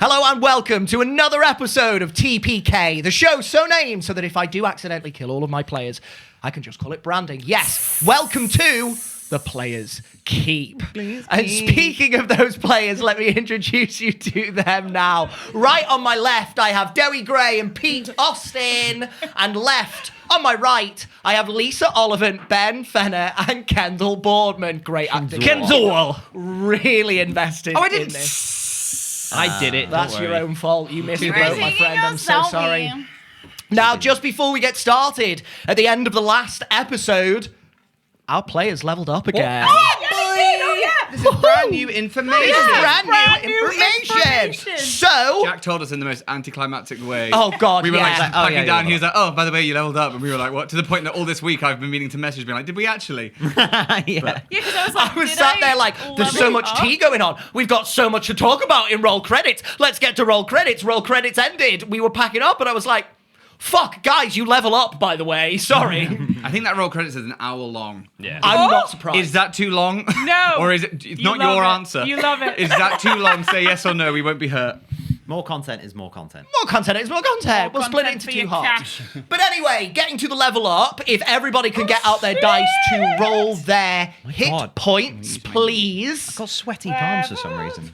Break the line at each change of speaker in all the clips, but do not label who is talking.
Hello and welcome to another episode of TPK, the show so named so that if I do accidentally kill all of my players, I can just call it branding. Yes, welcome to the Players Keep. And speaking of those players, let me introduce you to them now. Right on my left, I have Dewi Gray and Pete Austin. And left, on my right, I have Lisa Ollivant, Ben Fenner, and Kendall Boardman. Great acting.
Kendall!
Really invested in this.
I did it.
That's your own fault. You missed the boat, my friend. I'm so
Selfie.
sorry. Now, just before we get started, at the end of the last episode, our players leveled up again.
This is brand new information.
This is brand new information. So,
Jack told us in the most anticlimactic way.
oh god,
We were
yeah.
like packing down. He was like, "Oh, by the way, you leveled up," and we were like, "What?" To the point that all this week I've been meaning to message, being like, "Did we actually?"
Yeah.
Yeah, because I was like,
I was
did
sat there like, there's so
level
much
up?
tea going on. We've got so much to talk about in roll credits. Let's get to roll credits. Roll credits ended. We were packing up, and I was like, fuck, guys, you level up, by the way. Sorry.
I think that roll credits is an hour long.
Yeah.
I'm not surprised.
Is that too long?
No.
Or is it? It's
You
not
love
your
it.
answer.
You love it.
Is that too long? Say yes or no. We won't be hurt.
More content is more content.
More content is more content.
More
We'll split it
content
into
for
two
your
halves.
cash.
But anyway, getting to the level up, if everybody can get out their dice to roll their hit
God.
points, please.
I've got sweaty palms for some reason.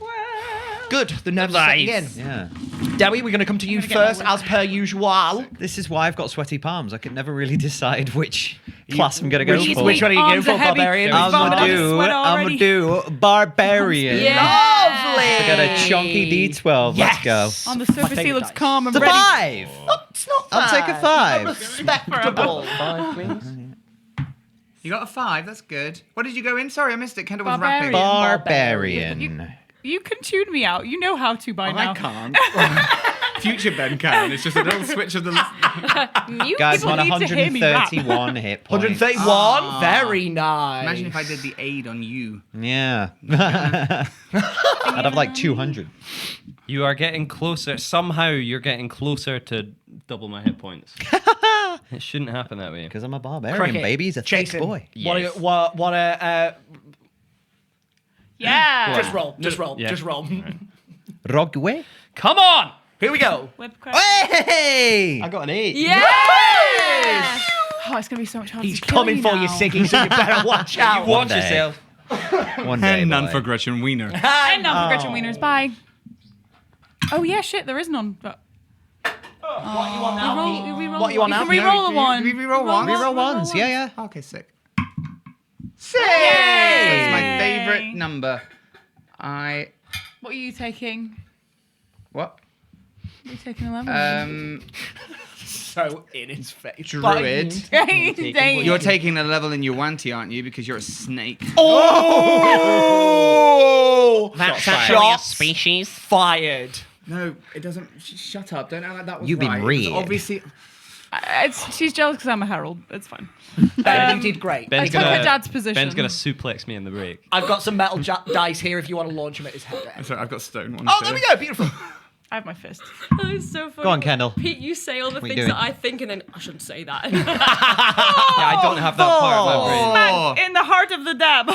Good, the nerves are setting in.
Yeah.
Dewi, we're going to come to you
gonna get my
first, as per usual.
This is why I've got sweaty palms. I can never really decide which class I'm going to go
Which-
for.
which one are you going
Arms
for,
are heavy.
Barbarian?
I'm
I'm gonna do Barbarian.
Yeah.
Lovely.
I got a chunky D12.
Yes.
Let's go.
On the
My
surface, he
favourite
looks
dice.
calm and
It's a
ready.
5.
Oh, it's not
I'll take a
bad.
5.
Respectable.
5, please.
You got a 5. That's good. What did you go in? Sorry, I missed it. Kendall was
Barbarian.
rapping.
Barbarian.
You can tune me out. You know how to by now.
I can't. Future Ben can. It's just a little switch of the.
Guys,
People
on
need to hear me rap.
131 hit points.
131. Very nice.
Imagine if I did the aid on you.
Yeah. I'd have like 200.
You are getting closer. Somehow you're getting closer to double my hit points. It shouldn't happen that way.
Because I'm a barbarian,
Cricket.
baby. He's a thick
Jason,
boy.
Yes.
Wanna,
Yeah.
just roll. Just roll.
Yeah.
Just roll.
Rogwe?
Come on!
Here we go.
Whip crack.
Hey!
I got an 8.
Yeah. Oh, it's gonna be so much harder.
He's
to kill
coming
you
for
now.
you, Siggy, so you better watch out.
Watch
day.
yourself.
One day,
And none
boy.
for Gretchen Wiener.
And none for Gretchen Wieners. Bye. Oh yeah, shit. There is none. But
What you want now?
we roll.
What you want
You
now?
can re-roll a one.
Did we re-roll one?
Reroll ones. Yeah.
Okay, sick. Sick!
Yay!
That's my favourite number.
What are you taking?
What?
Are you taking 11?
So in his face.
Druid.
Dang.
You're taking a level in your wanty, aren't you? Because you're a snake.
Oh!
That's
actually a
species.
Fired.
No, it doesn't. Shut up. Don't act like that was
You've been
right. It was
reared.
Obviously.
She's jealous because I'm a herald. It's fine.
Ben, you did great.
I took her dad's position.
Ben's gonna suplex me in the break.
I've got some metal dice here if you want to launch him at his head.
Sorry, I've got stone ones.
Oh, there we go. Beautiful.
I have my fist.
That is so funny.
Go on, Kendall.
Pete, you say all the
What you
things
doing?
that I think, and then I shouldn't say that.
Yeah, I don't have that part of my brain.
Smack in the heart of the dab.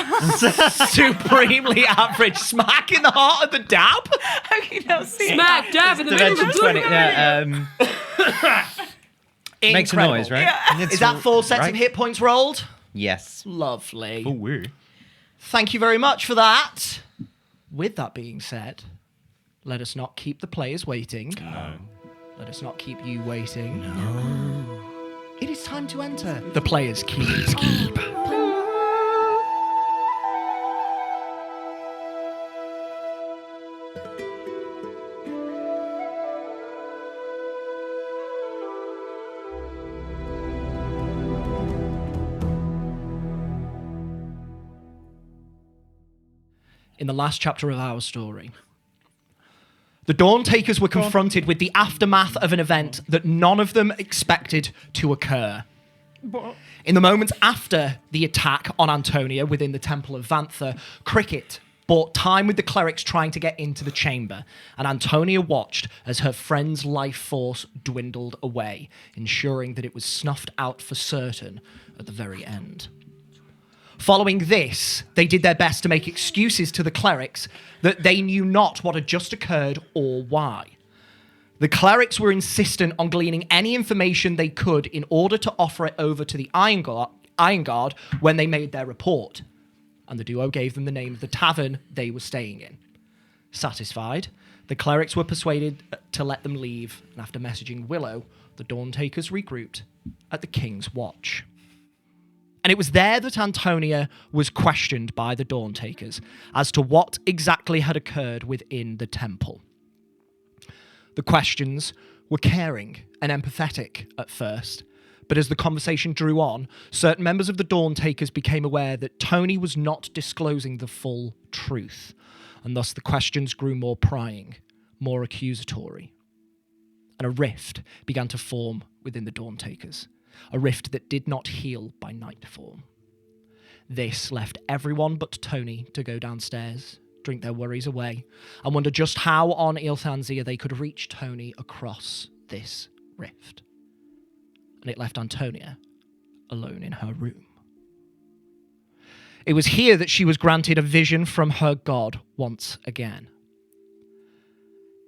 Supremely average. Smack in the heart of the dab.
How can you not see
Smack dab in the middle of
Dimension
the
20. Yeah, makes a
Incredible.
noise, right? It's
Is that 4 sets
right?
of hit points rolled?
Yes.
Lovely.
Weird.
Thank you very much for that. With that being said, let us not keep the players waiting. No. Let us not keep you waiting. No. It is time to enter the Players Keep. In the last chapter of our story, the Dawn Takers were confronted with the aftermath of an event that none of them expected to occur. In the moments after the attack on Antonia within the Temple of Vantha, Cricket bought time with the clerics trying to get into the chamber, and Antonia watched as her friend's life force dwindled away, ensuring that it was snuffed out for certain at the very end. Following this, they did their best to make excuses to the clerics that they knew not what had just occurred or why. The clerics were insistent on gleaning any information they could in order to offer it over to the Iron Guard when they made their report, and the duo gave them the name of the tavern they were staying in. Satisfied, the clerics were persuaded to let them leave, and after messaging Willow, the Dawntakers regrouped at the King's Watch. And it was there that Antonia was questioned by the Dawntakers as to what exactly had occurred within the temple. The questions were caring and empathetic at first, but as the conversation drew on, certain members of the Dawntakers became aware that Tony was not disclosing the full truth, and thus the questions grew more prying, more accusatory. And a rift began to form within the Dawntakers, a rift that did not heal by nightfall. This left everyone but Tony to go downstairs, drink their worries away, and wonder just how on Ilthanzia they could reach Tony across this rift. And it left Antonia alone in her room. It was here that she was granted a vision from her god once again.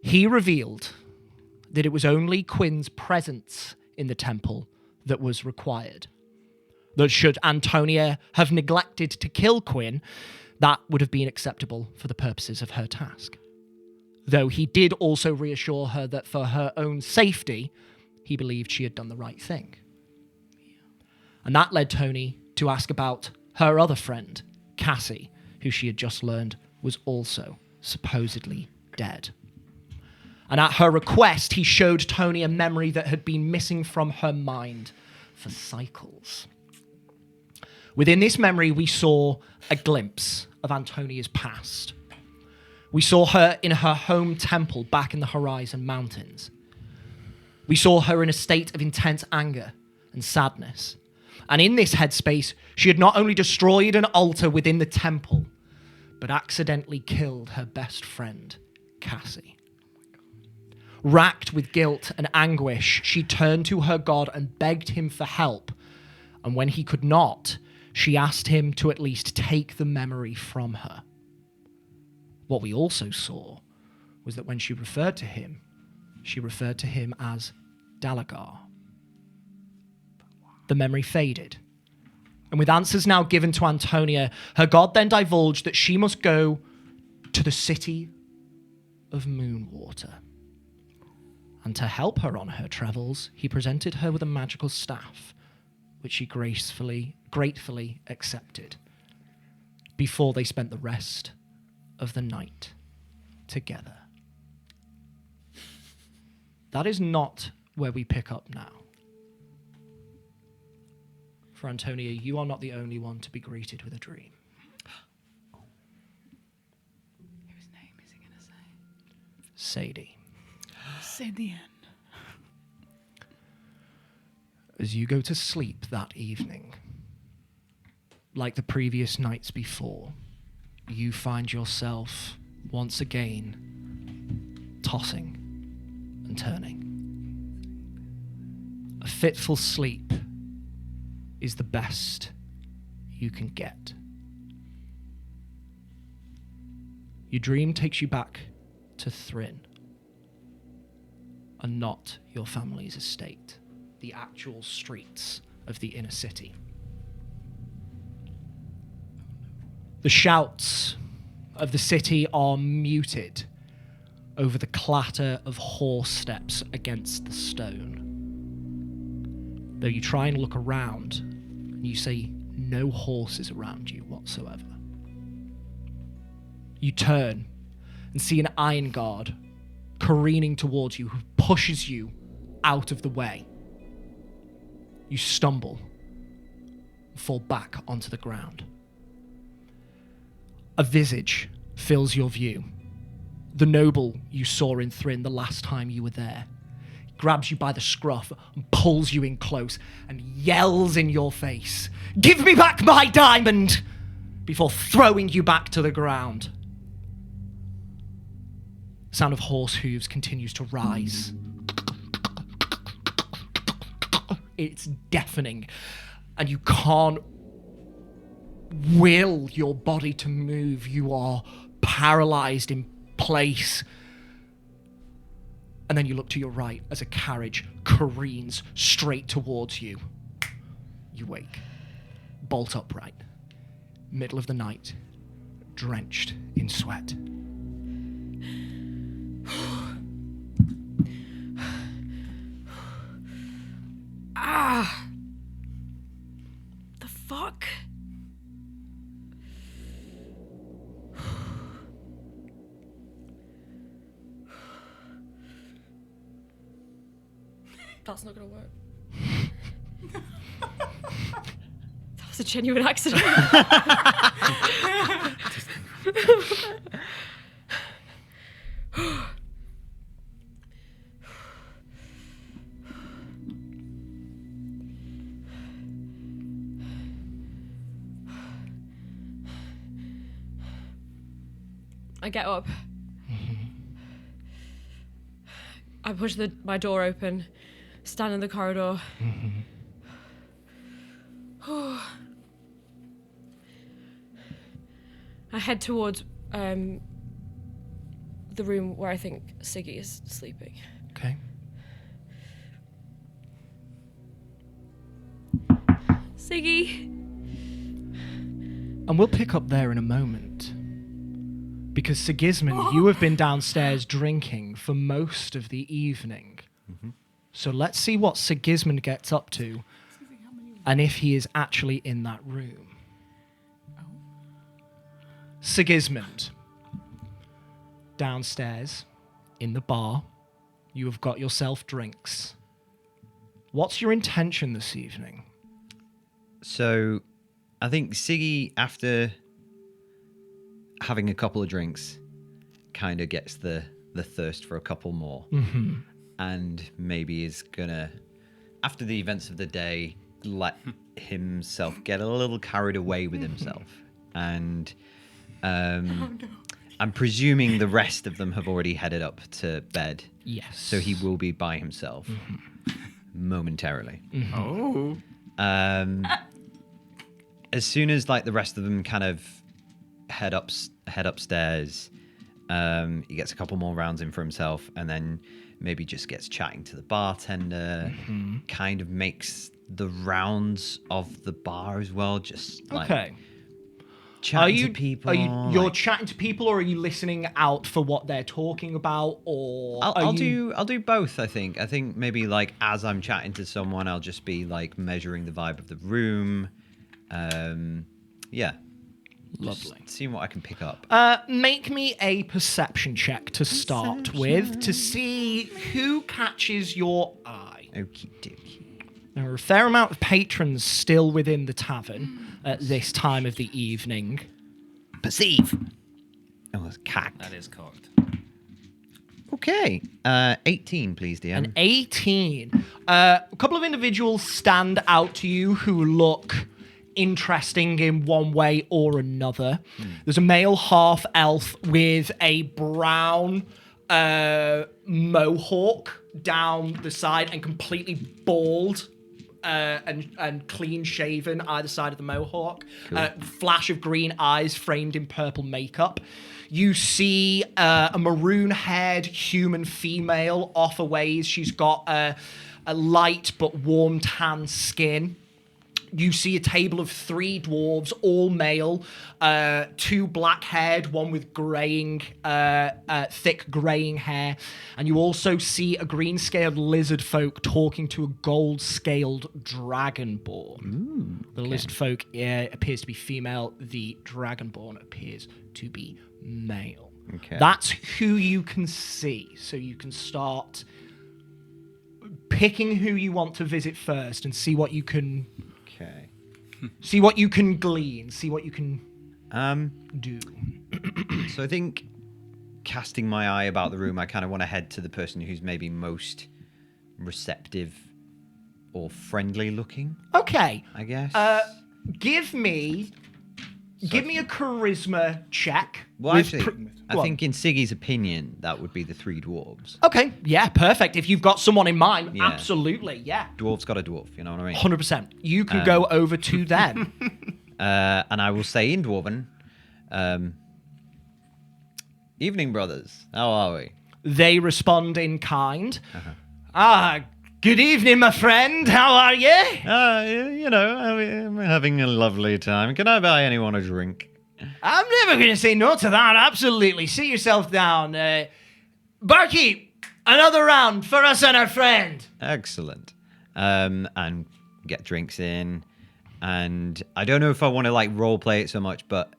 He revealed that it was only Quinn's presence in the temple that was required. That should Antonia have neglected to kill Quinn, that would have been acceptable for the purposes of her task. Though he did also reassure her that for her own safety, he believed she had done the right thing. And that led Tony to ask about her other friend, Cassie, who she had just learned was also supposedly dead. And at her request, he showed Tony a memory that had been missing from her mind for cycles. Within this memory, we saw a glimpse of Antonia's past. We saw her in her home temple back in the Horizon Mountains. We saw her in a state of intense anger and sadness. And in this headspace, she had not only destroyed an altar within the temple, but accidentally killed her best friend, Cassie. Racked with guilt and anguish, she turned to her god and begged him for help. And when he could not, she asked him to at least take the memory from her. What we also saw was that when she referred to him as Dalagar. The memory faded. And with answers now given to Antonia, her god then divulged that she must go to the city of Moonwater. And to help her on her travels, he presented her with a magical staff, which she gratefully accepted, before they spent the rest of the night together. That is not where we pick up now. For Antonia, you are not the only one to be greeted with a dream.
Whose name is he going to say?
Sadie.
Say the end.
As you go to sleep that evening, like the previous nights before, you find yourself once again tossing and turning. A fitful sleep is the best you can get. Your dream takes you back to Thrin, and not your family's estate, the actual streets of the inner city. The shouts of the city are muted over the clatter of horse steps against the stone. Though you try and look around, and you see no horses around you whatsoever. You turn and see an iron guard careening towards you, who pushes you out of the way. You stumble and fall back onto the ground. A visage fills your view. The noble you saw in Thrin the last time you were there. He grabs you by the scruff and pulls you in close and yells in your face, "Give me back my diamond!" before throwing you back to the ground. The sound of horse hooves continues to rise. It's deafening, and you can't will your body to move. You are paralyzed in place. And then you look to your right as a carriage careens straight towards you. You wake, bolt upright, middle of the night, drenched in sweat.
The fuck? That's not gonna work. That was a genuine accident. I get up. I push my door open, stand in the corridor. I head towards the room where I think Siggy is sleeping.
Okay.
Siggy!
And we'll pick up there in a moment. Because Sigismond, you have been downstairs drinking for most of the evening. So let's see what Sigismond gets up to and if he is actually in that room. Sigismond, downstairs in the bar, you have got yourself drinks. What's your intention this evening?
So, I think Siggy, after having a couple of drinks, kind of gets the thirst for a couple more. And maybe is gonna, after the events of the day, let himself get a little carried away with himself. And I'm presuming the rest of them have already headed up to bed.
Yes.
So he will be by himself momentarily.
Oh.
As soon as like the rest of them kind of head upstairs, he gets a couple more rounds in for himself, and then maybe just gets chatting to the bartender. Kind of makes the rounds of the bar as well, just like chatting to people.
You're chatting to people, or are you listening out for what they're talking about? Or
I'll do both. I think maybe like as I'm chatting to someone, I'll just be like measuring the vibe of the room. Yeah.
Lovely.
Just seeing what I can pick up.
Make me a perception check to start with to see who catches your eye.
Okie dokie.
There are a fair amount of patrons still within the tavern at this time of the evening.
Perceive. Oh, it's cocked.
That is cocked.
Okay. 18, please, DM.
An 18. A couple of individuals stand out to you who look interesting in one way or another. There's a male half-elf with a brown mohawk down the side and completely bald and clean-shaven either side of the mohawk. Flash of green eyes framed in purple makeup. You see a maroon-haired human female off a ways. She's got a light but warm tan skin. You see a table of 3 dwarves, all male, 2 black-haired, one with thick graying hair. And you also see a green-scaled lizard folk talking to a gold-scaled dragonborn. The lizard folk appears to be female. The dragonborn appears to be male.
Okay.
That's who you can see. So you can start picking who you want to visit first and see what you can...
Okay.
See what you can glean. See what you can do.
So I think casting my eye about the room, I kind of want to head to the person who's maybe most receptive or friendly looking,
Okay.
I guess.
Give me a charisma check.
Well,
with
actually, I
go on.
think in Siggy's opinion, that would be the 3 dwarves.
Okay. Yeah. Perfect. If you've got someone in mind,
Yeah.
absolutely. Yeah.
Dwarf's got a dwarf, you know what I mean?
100%. You can go over to them.
And I will say in Dwarven, evening, brothers. How are we?
They respond in kind. Good evening, my friend. How are you?
I'm having a lovely time. Can I buy anyone a drink?
I'm never going to say no to that. Absolutely. Sit yourself down. Barkeep, another round for us and our friend.
Excellent. And get drinks in. And I don't know if I want to like role play it so much, but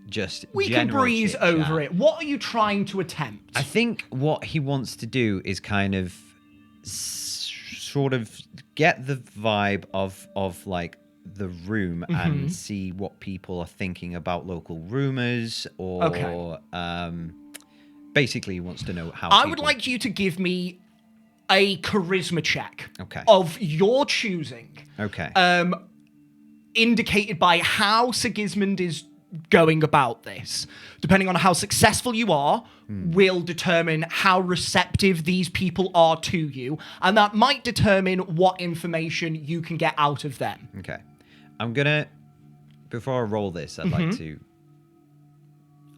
just
We can
general
breeze
chit-chat.
over it. What are you trying to attempt?
I think what he wants to do is kind of sort of get the vibe of like the room and see what people are thinking about local rumors or basically he wants to know how
I would like you to give me a charisma check of your choosing.
Okay.
Indicated by how Sigismond is going about this. Depending on how successful you are, will determine how receptive these people are to you, and that might determine what information you can get out of them.
Okay. I'm gonna, before I roll this, I'd like to,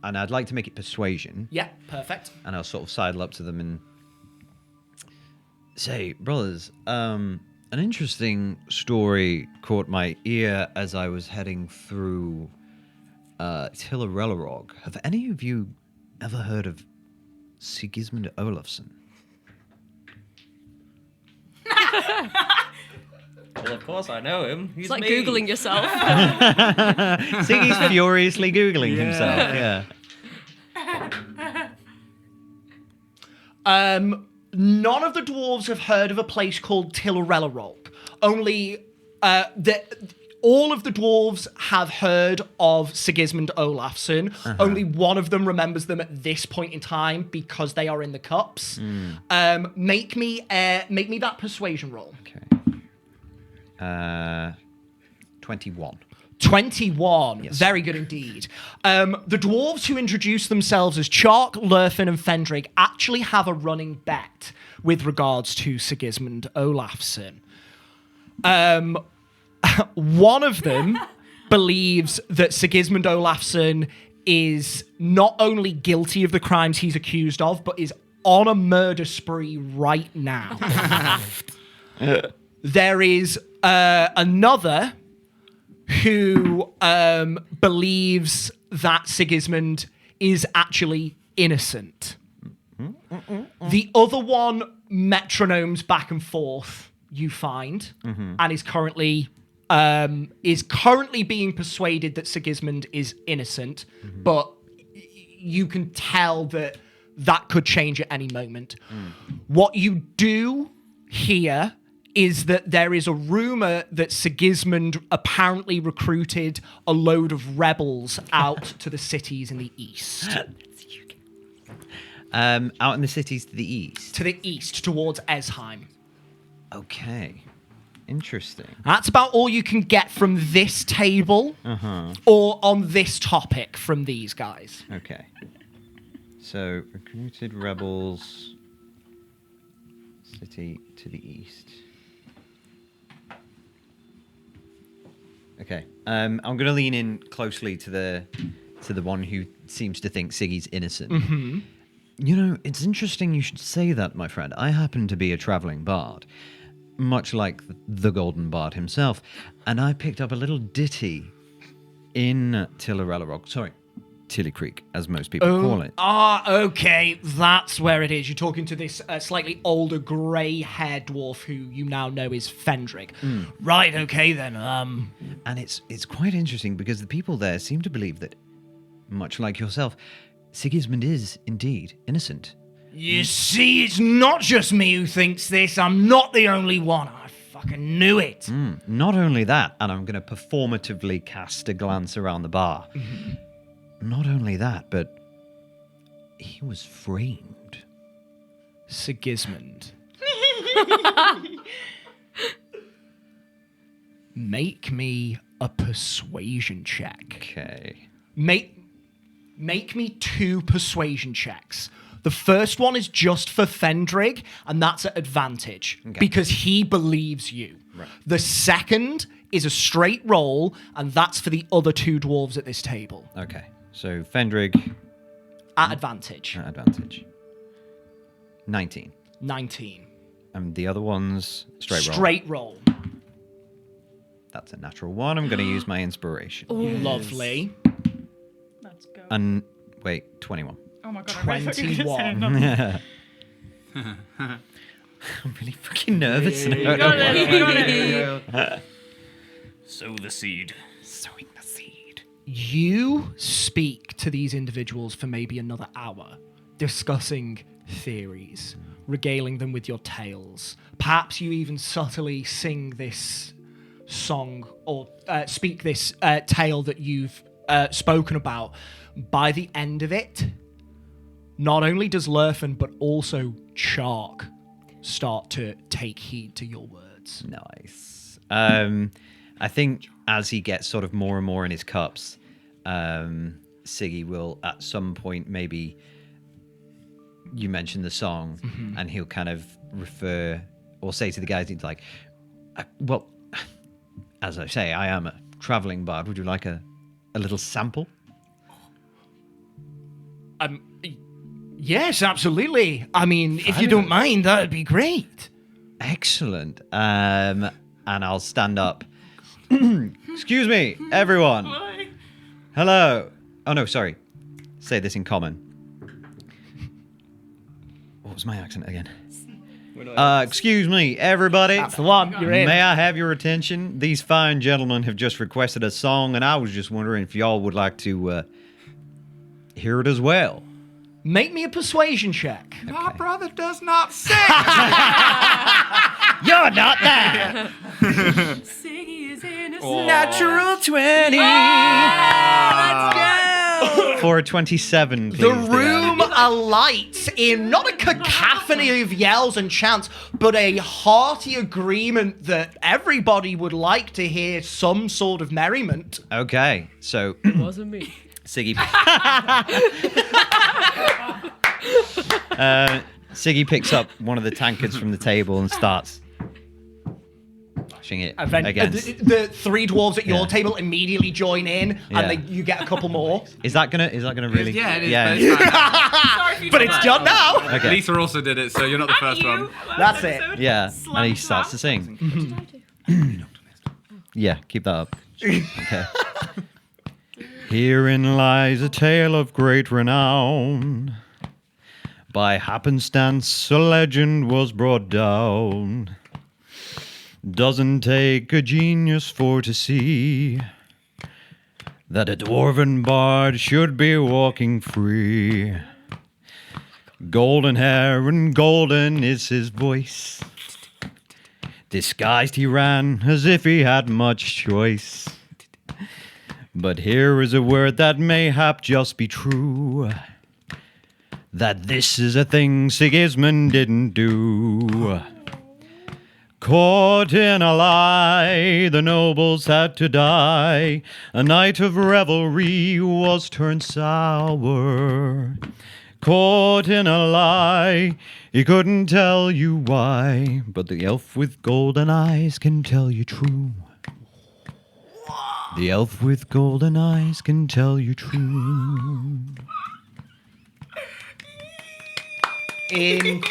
and I'd like to make it persuasion.
Yeah, perfect.
And I'll sort of sidle up to them and say, brothers, an interesting story caught my ear as I was heading through Tillerellerog. Have any of you ever heard of Sigismond Olafsson?
Well, of course I know him. He's
It's like
me.
Googling yourself.
Siggy's furiously Googling himself, yeah.
None of the dwarves have heard of a place called Tillerellerog. Only all of the dwarves have heard of Sigismund Olafsson. Only one of them remembers them at this point in time because they are in the cups. Make me that persuasion roll.
Okay. 21.
21.
Yes.
Very good indeed. The dwarves who introduce themselves as Chark, Lurfin, and Fendrig actually have a running bet with regards to Sigismund Olafsson. One of them believes that Sigismund Olafsson is not only guilty of the crimes he's accused of, but is on a murder spree right now. There is another who believes that Sigismund is actually innocent. The other one metronomes back and forth, you find, and is currently being persuaded that Sigismund is innocent, but you can tell that could change at any moment. What you do hear is that there is a rumor that Sigismund apparently recruited a load of rebels out to the cities in the east.
Out in the cities to the east.
To the east, towards Esheim.
Okay. Interesting.
That's about all you can get from this table or on this topic from these guys.
Okay. So, recruited rebels, city to the east. Okay. I'm going to lean in closely to the one who seems to think Siggy's innocent. You know, it's interesting you should say that, my friend. I happen to be a traveling bard, much like the Golden Bard himself, and I picked up a little ditty in Tillerellerog. Sorry, Tilly Creek, as most people call it.
Okay, that's where it is. You're talking to this slightly older, grey-haired dwarf who you now know is Fendrig. Right, okay then.
And it's quite interesting because the people there seem to believe that, much like yourself, Sigismund is indeed innocent.
You see, it's not just me who thinks this. I'm not the only one. I fucking knew it.
Not only that, and I'm going to performatively cast a glance around the bar. Not only that, but he was framed.
Sigismund. Make me a persuasion check.
Okay.
Make me 2 persuasion checks. The first one is just for Fendrig, and that's at advantage because he believes you.
Right.
The second is a straight roll, and that's for the other 2 dwarves at this table.
Okay. So Fendrig
At advantage.
at advantage. 19.
19.
And the other one's straight roll.
Straight roll.
That's a natural 1. I'm going to use my inspiration.
Lovely.
Let's go.
And wait, 21.
Oh my god, I really thought you were gonna say
21.
another.
I'm really fucking nervous now.
You got it.
Sow the seed.
Sowing the seed.
You speak to these individuals for maybe another hour, discussing theories, regaling them with your tales. Perhaps you even subtly sing this song or speak this tale that you've spoken about. By the end of it, not only does Lurfen, but also Chark start to take heed to your words.
Nice. I think as he gets sort of more and more in his cups, Siggy will at some point maybe, you mentioned the song, and he'll kind of refer or say to the guys, he's like, well, as I say, I am a traveling bard. Would you like a little sample?
Yes, absolutely. I mean, if you don't mind, that would be great.
Excellent. And I'll stand up. Excuse me, everyone. Hello. Oh, no, sorry. Say this in common. What was my accent again? Excuse me, everybody.
That's the one. You're in.
May I have your attention? These fine gentlemen have just requested a song, and I was just wondering if y'all would like to hear it as well.
Make me a persuasion check.
Our brother does not sing.
You're not there.
Siggy is in a
Natural 20.
Let's go.
For a 27, please.
The
DM.
room alights in not a cacophony of yells and chants, but a hearty agreement that everybody would like to hear some sort of merriment.
Okay, so
Wasn't me.
Siggy. Siggy picks up one of the tankards from the table and starts washing it against.
The 3 dwarves at your
Yeah.
table immediately join in,
Yeah.
and you get a couple more.
Is that gonna really?
Yeah, it is.
Yeah.
But it's fine.
Sorry if you
But
did
it's
that.
done now.
Okay.
Lisa also did it, so you're not the first one.
That's it.
Yeah,
Slam
and he starts to
slap.
sing. Yeah, keep that up. Okay. Herein lies a tale of great renown. By happenstance, a legend was brought down. Doesn't take a genius for to see that a dwarven bard should be walking free. Golden hair and golden is his voice. Disguised he ran as if he had much choice. But here is a word that mayhap just be true. That this is a thing Sigismond didn't do. Caught in a lie, the nobles had to die. A night of revelry was turned sour. Caught in a lie, he couldn't tell you why. But the elf with golden eyes can tell you true. The elf with golden eyes can tell you true.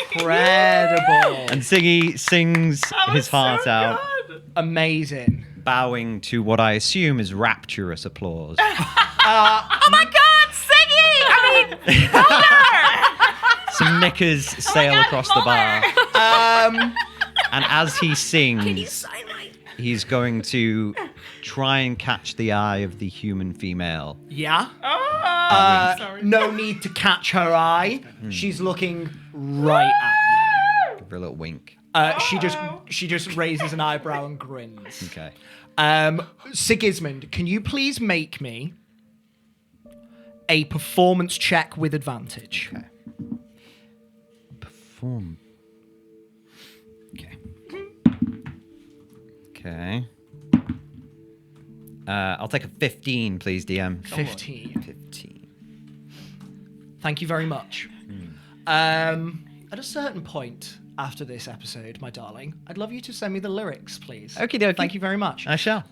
Incredible.
And Siggy sings his heart out,
Amazing.
bowing to what I assume is rapturous applause.
Oh my god, Siggy! I mean,
Some knickers sail
God,
across the bar.
Um,
And as he sings, he's going to try and catch the eye of the human female.
yeah.
sorry.
No need to catch her eye. She's looking right at
Give her a little wink.
you. She just raises an eyebrow and grins.
Okay.
Sigismond, can you please make me a performance check with advantage?
Okay. Perform. Okay. Okay. I'll take a 15, please, DM.
15.
15.
Thank you very much. At a certain point after this episode, my darling, I'd love you to send me the lyrics, please.
Okie dokie.
Thank you very much.
I shall.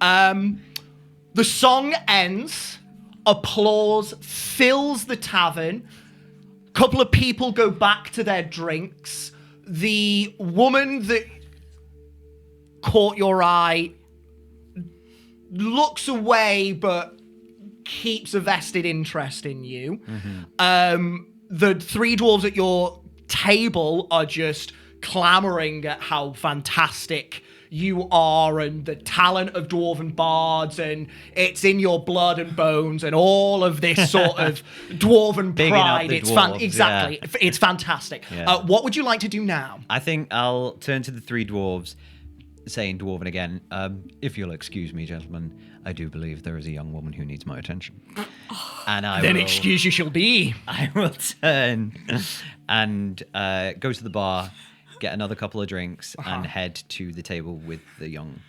The song ends. Applause fills the tavern. Couple of people go back to their drinks. The woman that caught your eye looks away, but keeps a vested interest in you. The three dwarves at your table are just clamoring at how fantastic you are and the talent of dwarven bards, and it's in your blood and bones and all of this sort of dwarven
Bigging up
pride.
the
It's
dwarves,
exactly. It's fantastic.
Yeah.
What would you like to do now?
I think I'll turn to the three dwarves, saying dwarven again. If you'll excuse me, gentlemen, I do believe there is a young woman who needs my attention. And I
Then
will,
excuse you shall be.
I will turn and go to the bar, get another couple of drinks, and head to the table with the young,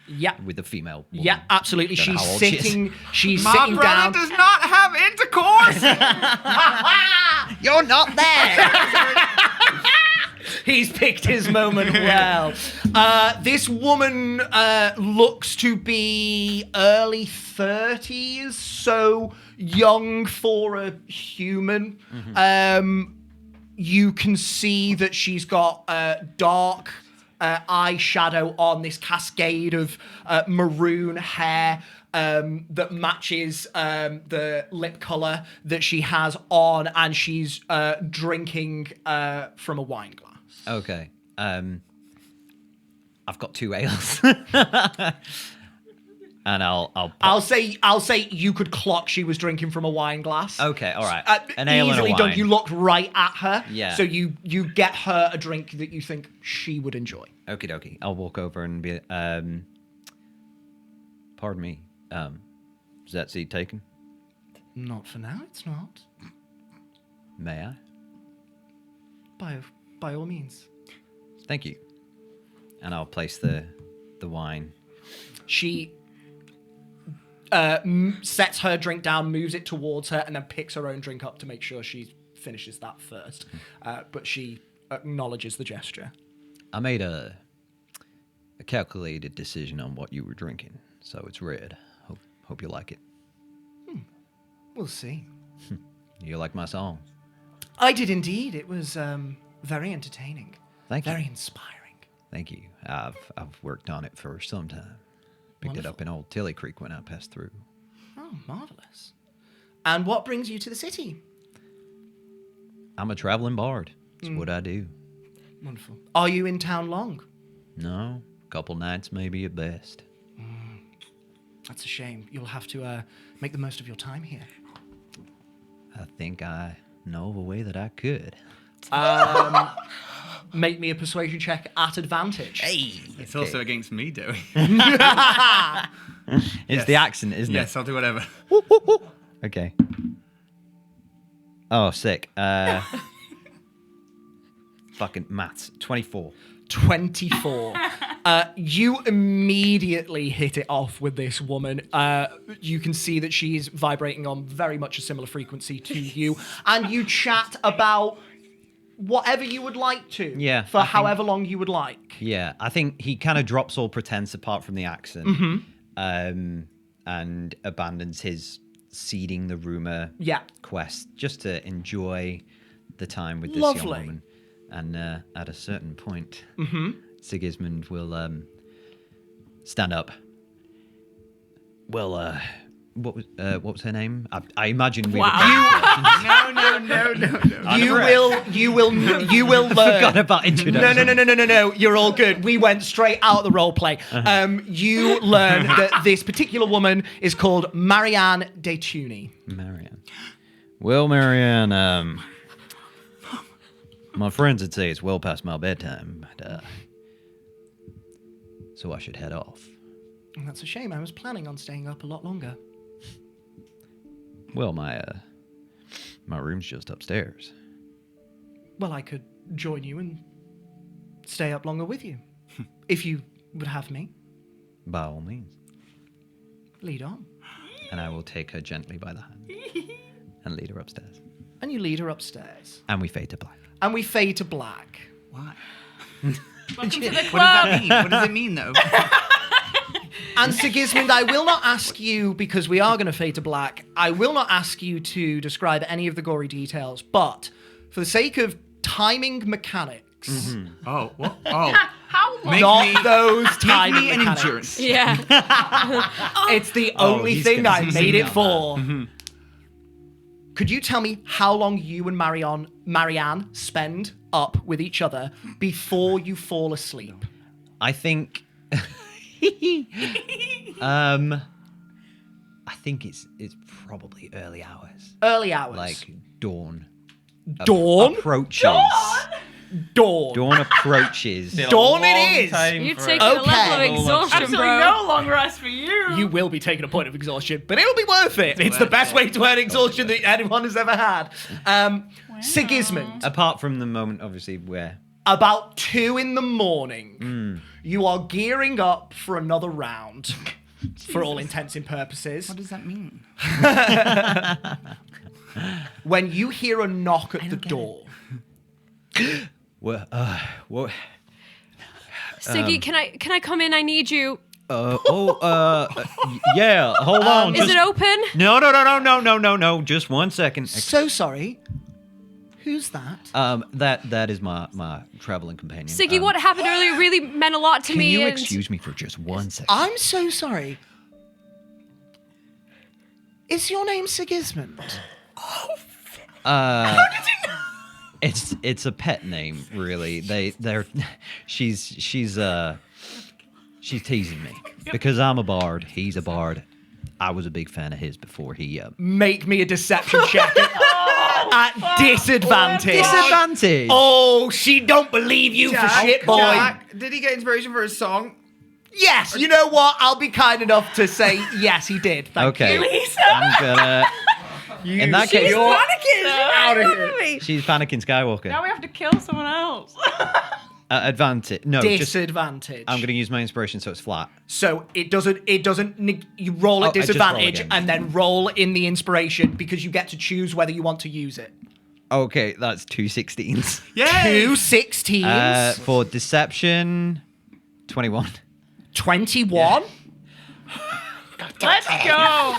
with the female woman.
Yeah, absolutely.
Don't know
She's
how old she is.
sitting. She's
My
sitting
brother
down.
does not have intercourse.
You're not there.
He's picked his moment well. This woman looks to be early 30s, so young for a human. You can see that she's got dark eyeshadow on, this cascade of maroon hair that matches the lip colour that she has on, and she's drinking from a wine glass.
Okay. I've got 2 ales. And I'll pop.
I'll say you could clock she was drinking from a wine glass.
Okay, all right. An ale and a
easily
wine.
done. You looked right at her.
Yeah.
So you get her a drink that you think she would enjoy.
Okie dokie. I'll walk over and be. Pardon me. Is that seat taken?
Not for now. It's not.
May I?
By all means.
Thank you. And I'll place the wine.
She sets her drink down, moves it towards her, and then picks her own drink up to make sure she finishes that first. But she acknowledges the gesture.
I made a calculated decision on what you were drinking, so it's red. Hope you like it.
We'll see.
You like my song?
I did indeed. It was very entertaining.
Thank you.
Very inspiring.
Thank you. I've worked on it for some time. Picked it up in Old Tilly Creek when I passed through.
Oh, marvelous. And what brings you to the city?
I'm a traveling bard. It's what I do.
Wonderful. Are you in town long?
No, couple nights maybe at best.
That's a shame. You'll have to make the most of your time here.
I think I know of a way that I could.
Make me a persuasion check at advantage.
It's also against me doing.
It's the accent, isn't
Yes, I'll do whatever.
it? Okay. Oh, sick. Fucking maths. 24.
24. You immediately hit it off with this woman. You can see that she's vibrating on very much a similar frequency to you, and you chat about whatever you would like to.
Yeah,
For however long you would like.
Yeah, I think he kind of drops all pretense apart from the accent, and abandons his seeding the rumor
Yeah.
quest just to enjoy the time with this
Lovely.
young woman. And at a certain point, Sigismond will stand up. Well, what was her name? I imagine we.
Wow. No. You will learn.
Forgot about introduction.
No. You're all good. We went straight out of the role play. You learn that this particular woman is called Marianne de Tuny.
Marianne. Well, Marianne, my friends would say it's well past my bedtime, but, so I should head off.
And that's a shame. I was planning on staying up a lot longer.
Well, my room's just upstairs.
Well, I could join you and stay up longer with you. If you would have me.
By all means.
Lead on.
And I will take her gently by the hand and lead her upstairs.
And you lead her upstairs.
And we fade to black.
And we fade to black.
Why?
Welcome to the
What does
club.
that mean? What does it mean, though?
And Sigismond, I will not ask you, because we are going to fade to black, I will not ask you to describe any of the gory details, but for the sake of timing mechanics,
Oh, what? Oh.
How long?
Make
not
me-
those
Make
timing
me an
mechanics.
endurance.
Yeah.
It's the only
he's
thing
gonna
I
sing
made it
that.
for. Could you tell me how long you and Marianne spend up with each other before you fall asleep?
I think. I think it's probably early hours,
Early hours.
like dawn.
Dawn?
Approaches.
Dawn.
Dawn approaches.
Still a
Dawn it
long
is.
time
You're
for
taking
it.
a level of
Okay.
exhaustion,
Absolutely
bro.
no long rest for you.
You will be taking a point of exhaustion, but it'll be worth it. It's the best way to earn exhaustion that anyone has ever had. Sigismond,
Apart from the moment, obviously, where
about 2 a.m, you are gearing up for another round, for all intents and purposes,
What does that mean?
when you hear a knock at the door.
what? What?
Siggy, can I come in? I need you.
Yeah. Hold on.
Is it open?
No. Just 1 second.
So sorry. Who's that?
That is my traveling companion.
Siggy, what happened earlier really meant a lot to
Can
me.
you
and
excuse me for just 1 second?
I'm so sorry. Is your name Sigismond?
It's a pet name, really. She's teasing me because I'm a bard. He's a bard. I was a big fan of his before he.
Make me a deception check at disadvantage.
Disadvantage.
Oh, she don't believe you for shit, boy.
Jack, did he get inspiration for his song?
Yes, you know what? I'll be kind enough to say yes, he did. Thank
Okay.
you.
I'm gonna. In that case,
Out of here.
she's panicking Skywalker.
Now we have to kill someone else.
Advantage. No, just
Disadvantage.
I'm gonna use my inspiration so it's flat.
So it doesn't. You roll at
Oh, I just roll
disadvantage
again.
and then roll in the inspiration because you get to choose whether you want to use it.
Okay, that's 2 16s.
Yay!
2 16s.
For deception, 21.
21.
Let's go.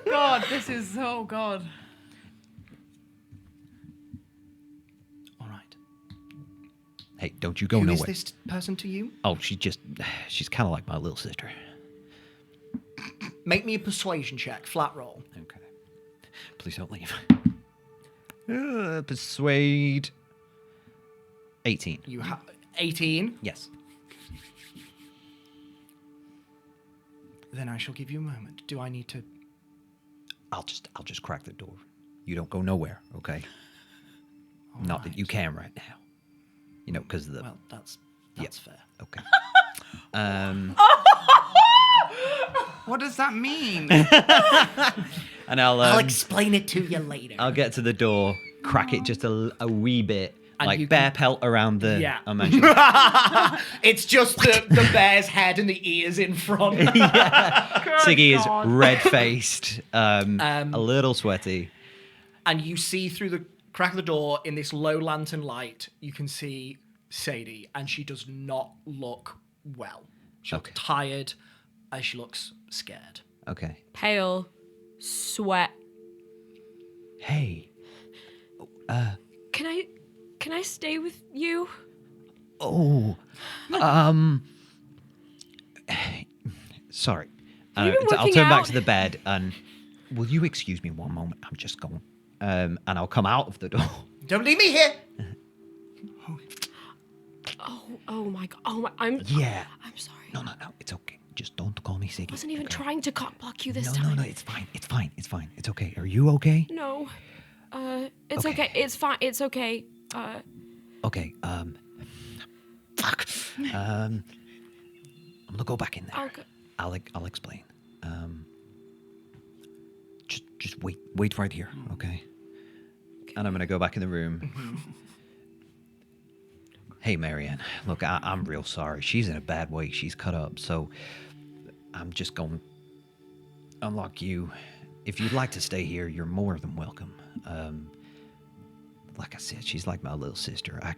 God, this is so God.
All right.
Hey, don't you go
Who
nowhere.
is this person to you?
Oh, she's kind of like my little sister.
Make me a persuasion check. Flat roll.
Okay. Please don't leave. Persuade. 18.
You have 18.
Yes.
Then I shall give you a moment. Do I need to?
I'll just crack the door. You don't go nowhere, okay? Not that you can right now. You know, because of the.
Well, that's fair.
Okay.
What does that mean?
And I'll
I'll explain it to you later.
I'll get to the door, crack it just a wee bit,
And you
like bear
can-
pelt around the.
Yeah.
I mentioned.
It's just the bear's head and the ears in front.
Siggy is
God.
red faced, a little sweaty.
And you see through the crack of the door in this low lantern light, you can see Sadie, and she does not look well. She looks
Okay.
tired, and she looks scared.
Okay.
Pale, sweat.
Hey.
Can I stay with you?
Oh. Sorry.
Have you been
I'll
working
turn back
out?
to the bed and will you excuse me one moment? I'm just going. And I'll come out of the door.
Don't leave me here.
Oh my God. Oh my. I'm
Yeah.
sorry.
No. It's okay. Just don't call me Siggy.
I wasn't even
okay?
trying to cock block you this
No,
time.
no. It's fine. It's okay. Are you okay?
No. It's
Okay.
okay. It's fine. It's okay.
Okay. Fuck. I'm gonna go back in there.
I'll go.
I'll explain. Just wait right here, okay? And I'm gonna go back in the room. Hey, Marianne, look, I'm real sorry. She's in a bad way. She's cut up, so I'm just going to unlock you. If you'd like to stay here, you're more than welcome. Like I said, she's like my little sister. I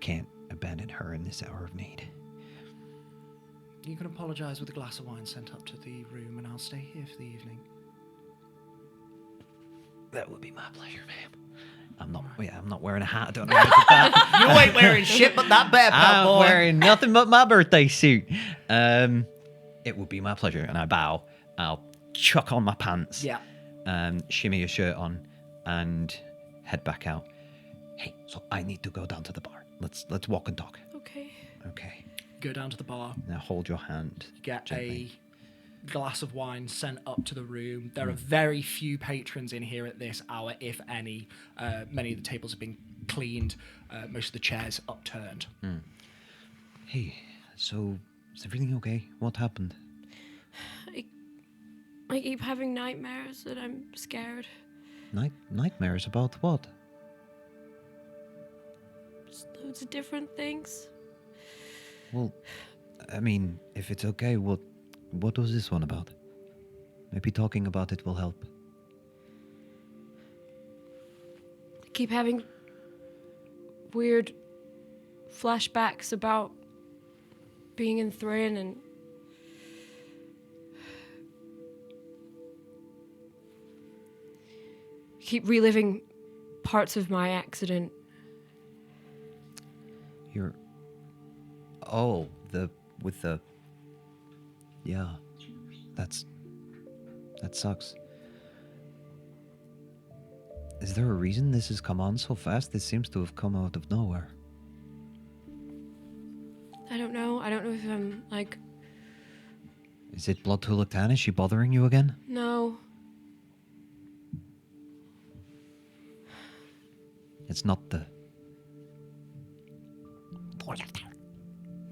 abandon her in this hour of need.
You can apologise with a glass of wine sent up to the room, and I'll stay here for the evening.
That would be my pleasure, ma'am. I'm not wearing a hat. I don't know how to do that.
You ain't wearing shit but that bear pelt,
I'm
boy.
wearing nothing but my birthday suit. It would be my pleasure, and I bow. I'll chuck on my pants.
Yeah.
Shimmy a shirt on, and head back out. Hey, so I need to go down to the bar. Let's walk and talk.
Okay.
Okay.
Go down to the bar.
Now hold your hand.
Get
gently.
a glass of wine sent up to the room. There are very few patrons in here at this hour, if any. Many of the tables have been cleaned. Most of the chairs upturned.
Hey, so is everything okay? What happened?
I keep having nightmares and I'm scared.
Nightmares about what?
Just loads of different things.
Well, I mean, if it's okay, what was this one about? Maybe talking about it will help.
I keep having weird flashbacks about being in Thrin and keep reliving parts of my accident.
You're... Oh, Yeah, that sucks. Is there a reason this has come on so fast? This seems to have come out of nowhere.
I don't know. I don't know if I'm like...
Is it Blood Tulaktan? Is she bothering you again?
No.
It's not the...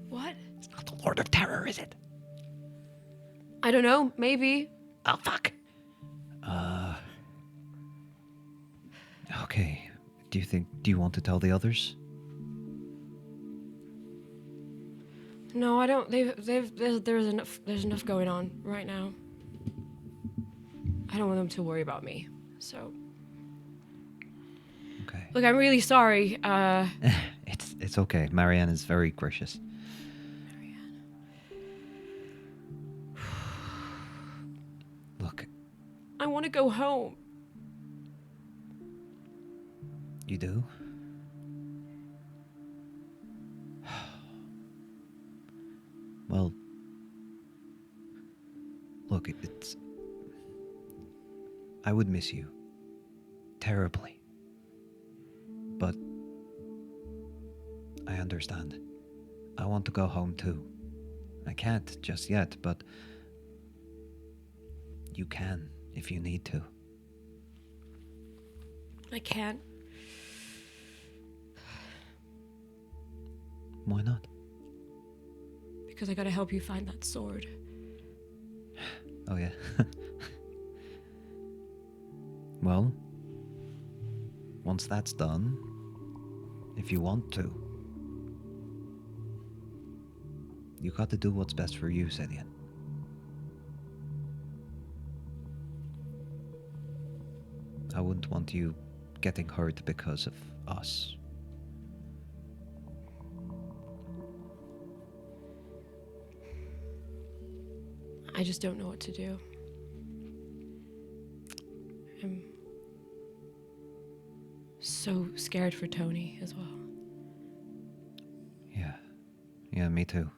What?
It's not the Lord of Terror, is it?
I don't know. Maybe.
Oh, fuck. Okay. Do you want to tell the others?
No, I don't. There's enough going on right now. I don't want them to worry about me. So,
Okay.
look, I'm really sorry.
It's okay. Marianne is very gracious. Look,
I want to go home.
you do? Well, look, it's... I would miss you. Terribly. But... I understand. I want to go home too. I can't just yet, but... You can, if you need to.
I can't.
Why not?
Because I gotta help you find that sword.
Oh, yeah. Well, once that's done, if you want to, you got to do what's best for you, Sidian. I wouldn't want you getting hurt because of us.
I just don't know what to do. I'm so scared for Tony as well.
Yeah, me too.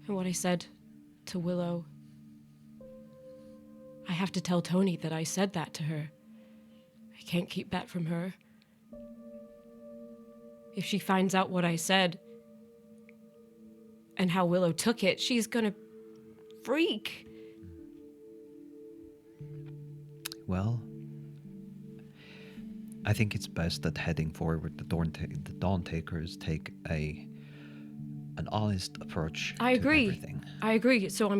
And what I said to Willow, I have to tell Tony that I said that to her. I can't keep that from her. If she finds out what I said and how Willow took it, she's gonna freak.
Well, I think it's best that heading forward, the Dawn Takers take an honest approach
I
to
agree.
everything.
I agree. So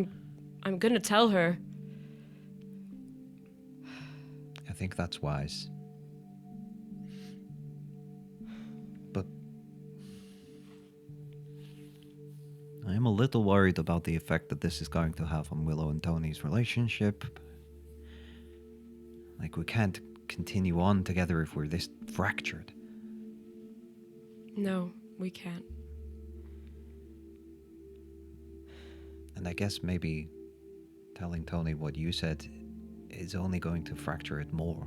I'm gonna tell her.
I think that's wise. But I am a little worried about the effect that this is going to have on Willow and Tony's relationship. Like, we can't continue on together if we're this fractured.
No, we can't.
And I guess maybe telling Tony what you said is only going to fracture it more.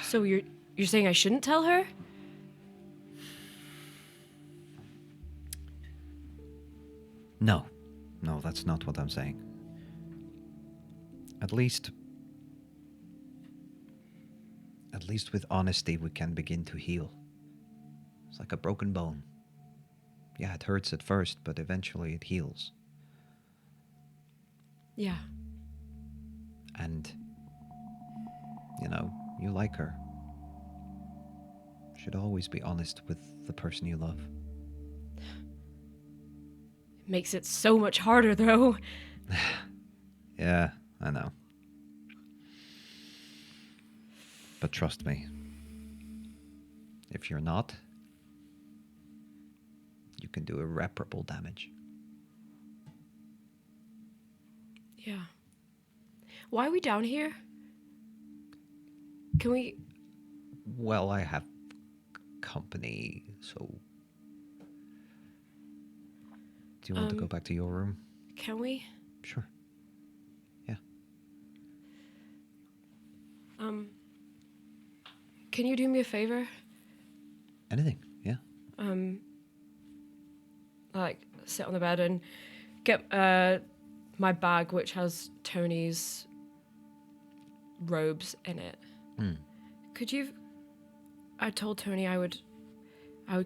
So you're saying I shouldn't tell her?
No, that's not what I'm saying. At least with honesty, we can begin to heal. It's like a broken bone. Yeah, it hurts at first, but eventually it heals.
Yeah.
And, you like her. Should always be honest with the person you love.
Makes it so much harder, though.
Yeah, I know. But trust me, if you're not, you can do irreparable damage.
Yeah. Why are we down here? Can we...
Well, I have company, so... Do you want to go back to your room?
Can we?
Sure. Yeah.
Can you do me a favor?
Anything, yeah.
Like, sit on the bed and get my bag, which has Tony's robes in it. Could you... I told Tony I would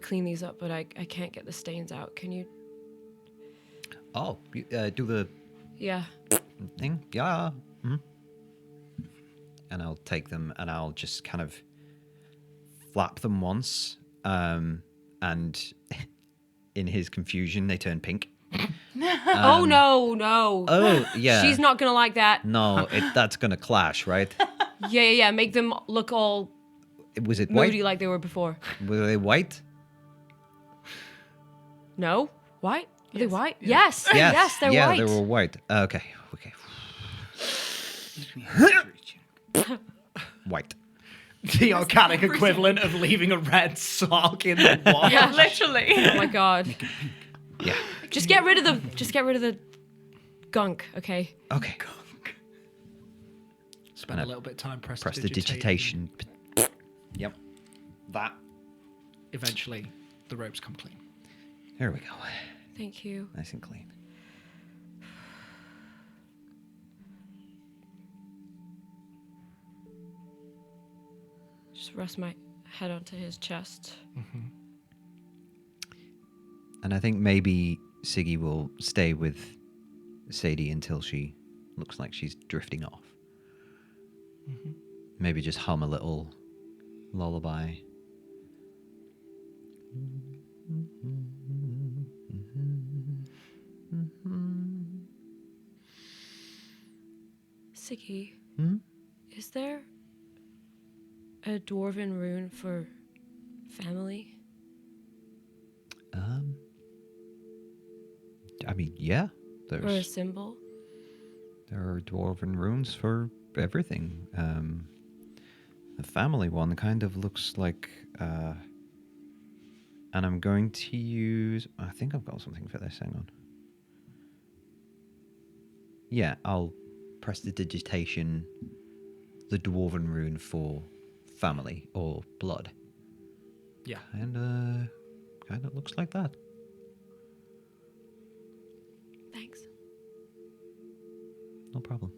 clean these up, but I can't get the stains out. Can you...
Oh, do the
Yeah.
thing? Yeah. Mm-hmm. And I'll take them and I'll just kind of flap them once. And in his confusion, they turn pink.
Oh, no.
Oh, yeah.
She's not going to like that.
No, that's going to clash, right?
Yeah. Make them look all
Was it white?
moody like they were before.
Were they white?
No? White? Are they
Yes.
white? Yes.
Yes.
Yes, they're
yeah,
white.
they were white. Okay. White.
The organic equivalent of leaving a red sock in the wash.
Yeah, literally.
Oh my god.
Yeah.
Just get rid of the gunk, okay?
Okay.
Spend a little bit of time
Press
pressing
the digitation. Yep. That.
Eventually, the ropes come clean.
Here we go.
Thank you.
Nice and clean.
Just rest my head onto his chest.
And I think maybe Siggy will stay with Sadie until she looks like she's drifting off. Maybe just hum a little lullaby.
Siggy, is there a dwarven rune for family?
I mean, yeah.
Or a
There's
symbol?
there are dwarven runes for everything. The family one kind of looks like, and I'm going to use. I think I've got something for this. Hang on. Yeah, I'll press the digitation, the dwarven rune for family or blood.
Yeah.
And kind of looks like that.
Thanks.
No problem.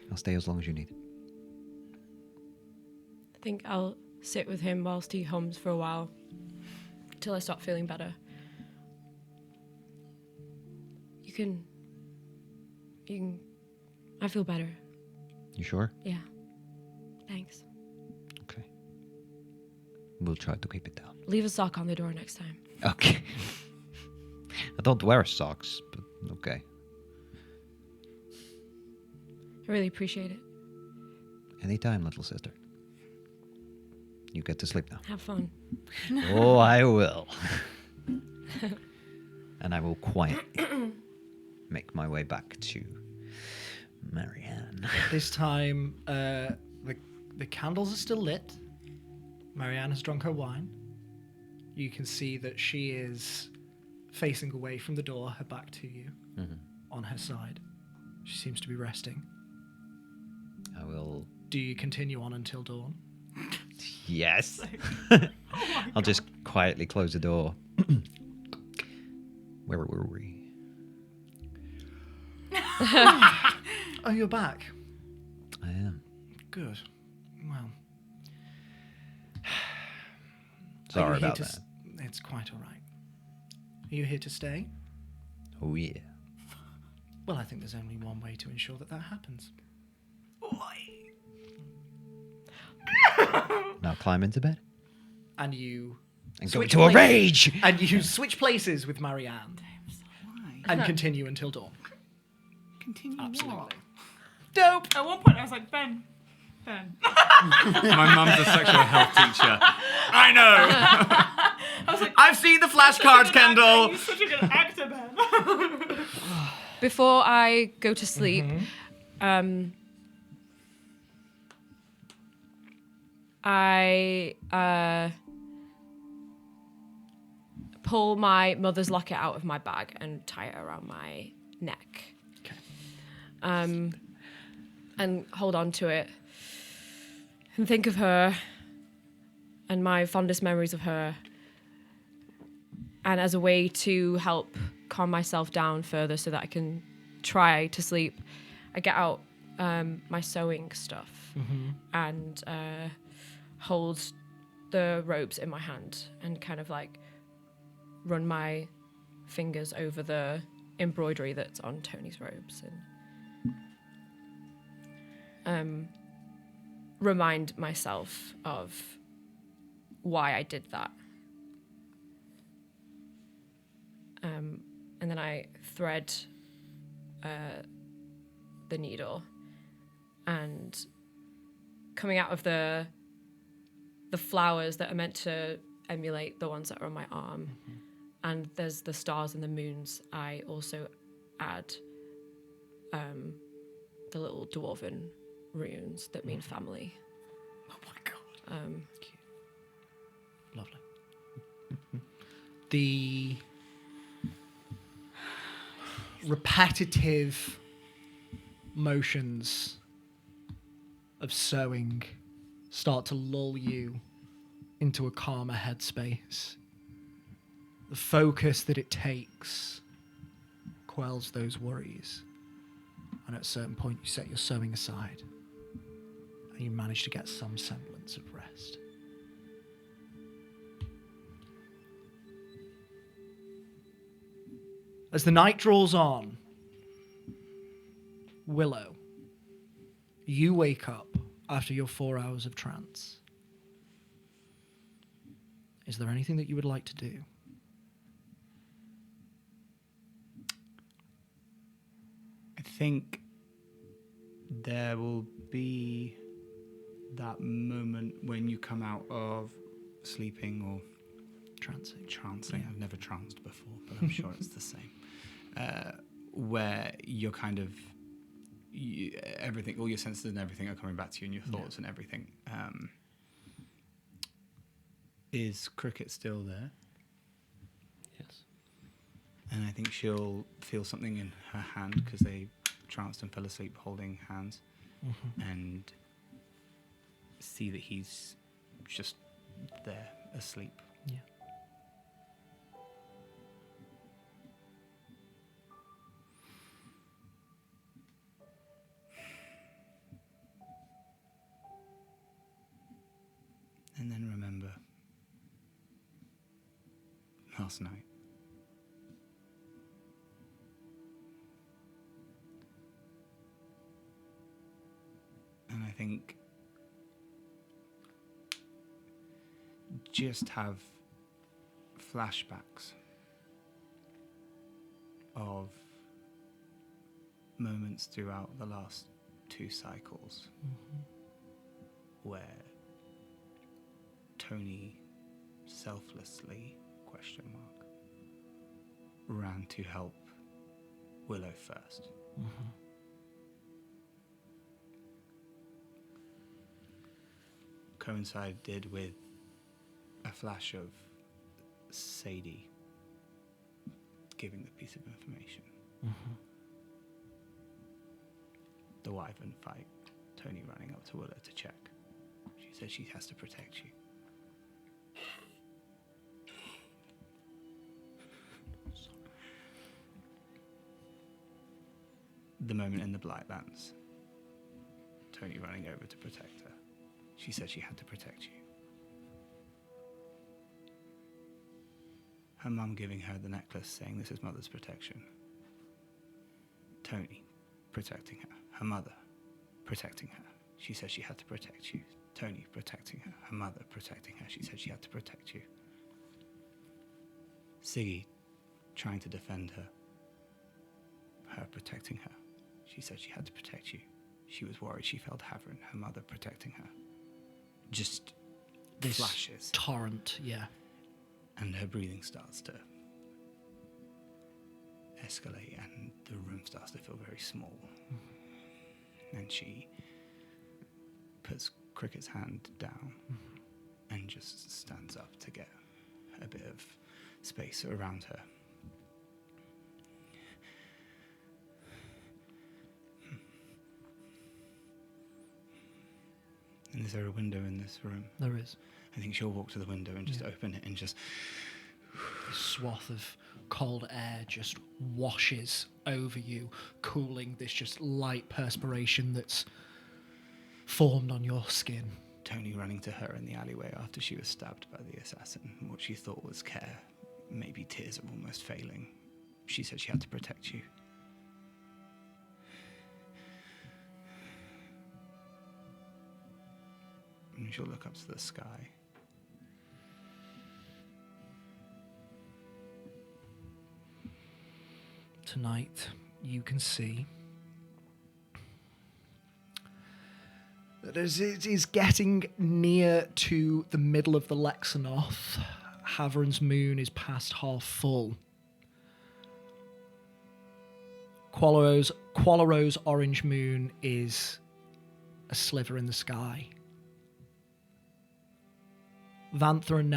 I'll stay as long as you need.
I think I'll sit with him whilst he hums for a while. Till I start feeling better. You can... I feel better.
You sure?
Yeah. Thanks.
Okay. We'll try to keep it down.
Leave a sock on the door next time.
Okay. I don't wear socks, but okay.
I really appreciate it.
Anytime, little sister. You get to sleep now.
Have fun.
Oh, I will. And I will quietly make my way back to Marianne.
This time, the candles are still lit. Marianne has drunk her wine. You can see that she is facing away from the door, her back to you, on her side. She seems to be resting.
I will.
Do you continue on until dawn?
Yes. I'll just quietly close the door. Where were we?
Oh, you're back.
I am.
Good. Well.
Sorry
Are you here
about
to
that.
It's quite all right. Are you here to stay?
Oh, yeah.
Well, I think there's only one way to ensure that happens.
Now climb into bed.
And you
And go
switch
into a
places-
rage!
And you switch places with Marianne and continue until dawn.
Continue.
Absolutely. Dope.
At one point, I was like, Ben.
My mum's a sexual health teacher. I know.
I was like,
I've seen the flashcards, Kendall.
You're such a good actor, Ben.
Before I go to sleep, I pull my mother's locket out of my bag and tie it around my neck. Okay. And hold on to it and think of her and my fondest memories of her. And as a way to help calm myself down further so that I can try to sleep, I get out my sewing stuff and hold the ropes in my hand and kind of like run my fingers over the embroidery that's on Tony's robes and remind myself of why I did that. And then I thread the needle, and coming out of the flowers that are meant to emulate the ones that are on my arm, and there's the stars and the moons, I also add the little dwarven runes that mean family.
Oh my god. Cute. Lovely. The repetitive motions of sewing start to lull you into a calmer headspace. The focus that it takes quells those worries. And at a certain point, you set your sewing aside and you manage to get some semblance of rest. As the night draws on, Willow, you wake up after your 4 hours of trance. Is there anything that you would like to do?
I think there will be that moment when you come out of sleeping or trancing. I've never tranced before, but I'm sure it's the same. Where you're kind of everything, all your senses and everything are coming back to you, and your thoughts and everything. Is Cricket still there?
Yes.
And I think she'll feel something in her hand because they tranced and fell asleep holding hands, and see that he's just there asleep.
Yeah.
And then remember last night. And I think just have flashbacks of moments throughout the last 2 cycles where Tony selflessly, ran to help Willow first. coincided with a flash of Sadie giving the piece of information. The wyvern fight, Tony running up to Willow to check. She said she has to protect you. The moment in the Blightlands, Tony running over to protect her. She said she had to protect you. Her mum giving her the necklace saying this is mother's protection. Tony protecting her. Her mother protecting her. She said she had to protect you. Tony protecting her. Her mother protecting her. She said she had to protect you. Siggy trying to defend her. Her protecting her. She said she had to protect you. She was worried she failed Tavern. Her mother protecting her. Just
This
flashes.
torrent, yeah.
And her breathing starts to escalate and the room starts to feel very small. And she puts Cricket's hand down and just stands up to get a bit of space around her. And is there a window in this room?
There is.
I think she'll walk to the window and just open it and just...
This swath of cold air just washes over you, cooling this just light perspiration that's formed on your skin.
Tony running to her in the alleyway after she was stabbed by the assassin. What she thought was care, maybe tears of almost failing. She said she had to protect you. And she'll look up to the sky.
Tonight, you can see that as it is getting near to the middle of the Lexanoth, Havern's moon is past half full. Quallaro's orange moon is a sliver in the sky. Vantha and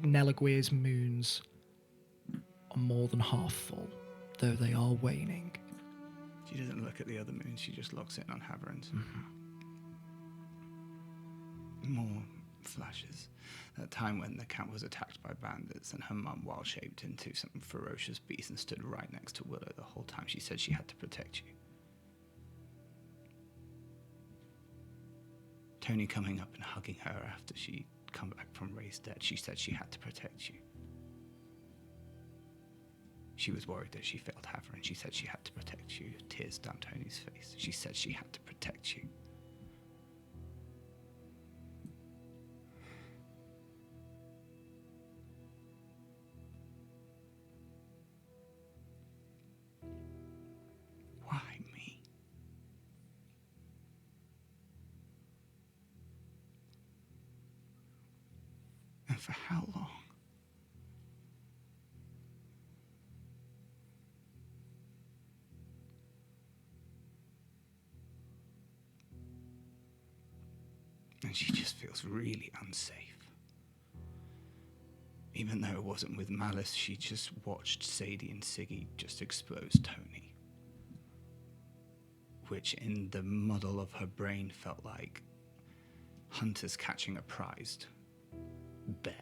Nelagweir's moons are more than half full, though they are waning.
She doesn't look at the other moons, she just locks in on Havern's. More flashes. That time when the camp was attacked by bandits and her mum wild shaped into some ferocious beast and stood right next to Willow the whole time. She said she had to protect you. Tony coming up and hugging her after she'd come back from raised dead. She said she had to protect you. She was worried that she failed Haver and she said she had to protect you. Tears down Tony's face. She said she had to protect you. Why me? And for how long? And she just feels really unsafe. Even though it wasn't with malice, she just watched Sadie and Siggy just expose Tony. Which in the muddle of her brain felt like hunters catching a prized bear.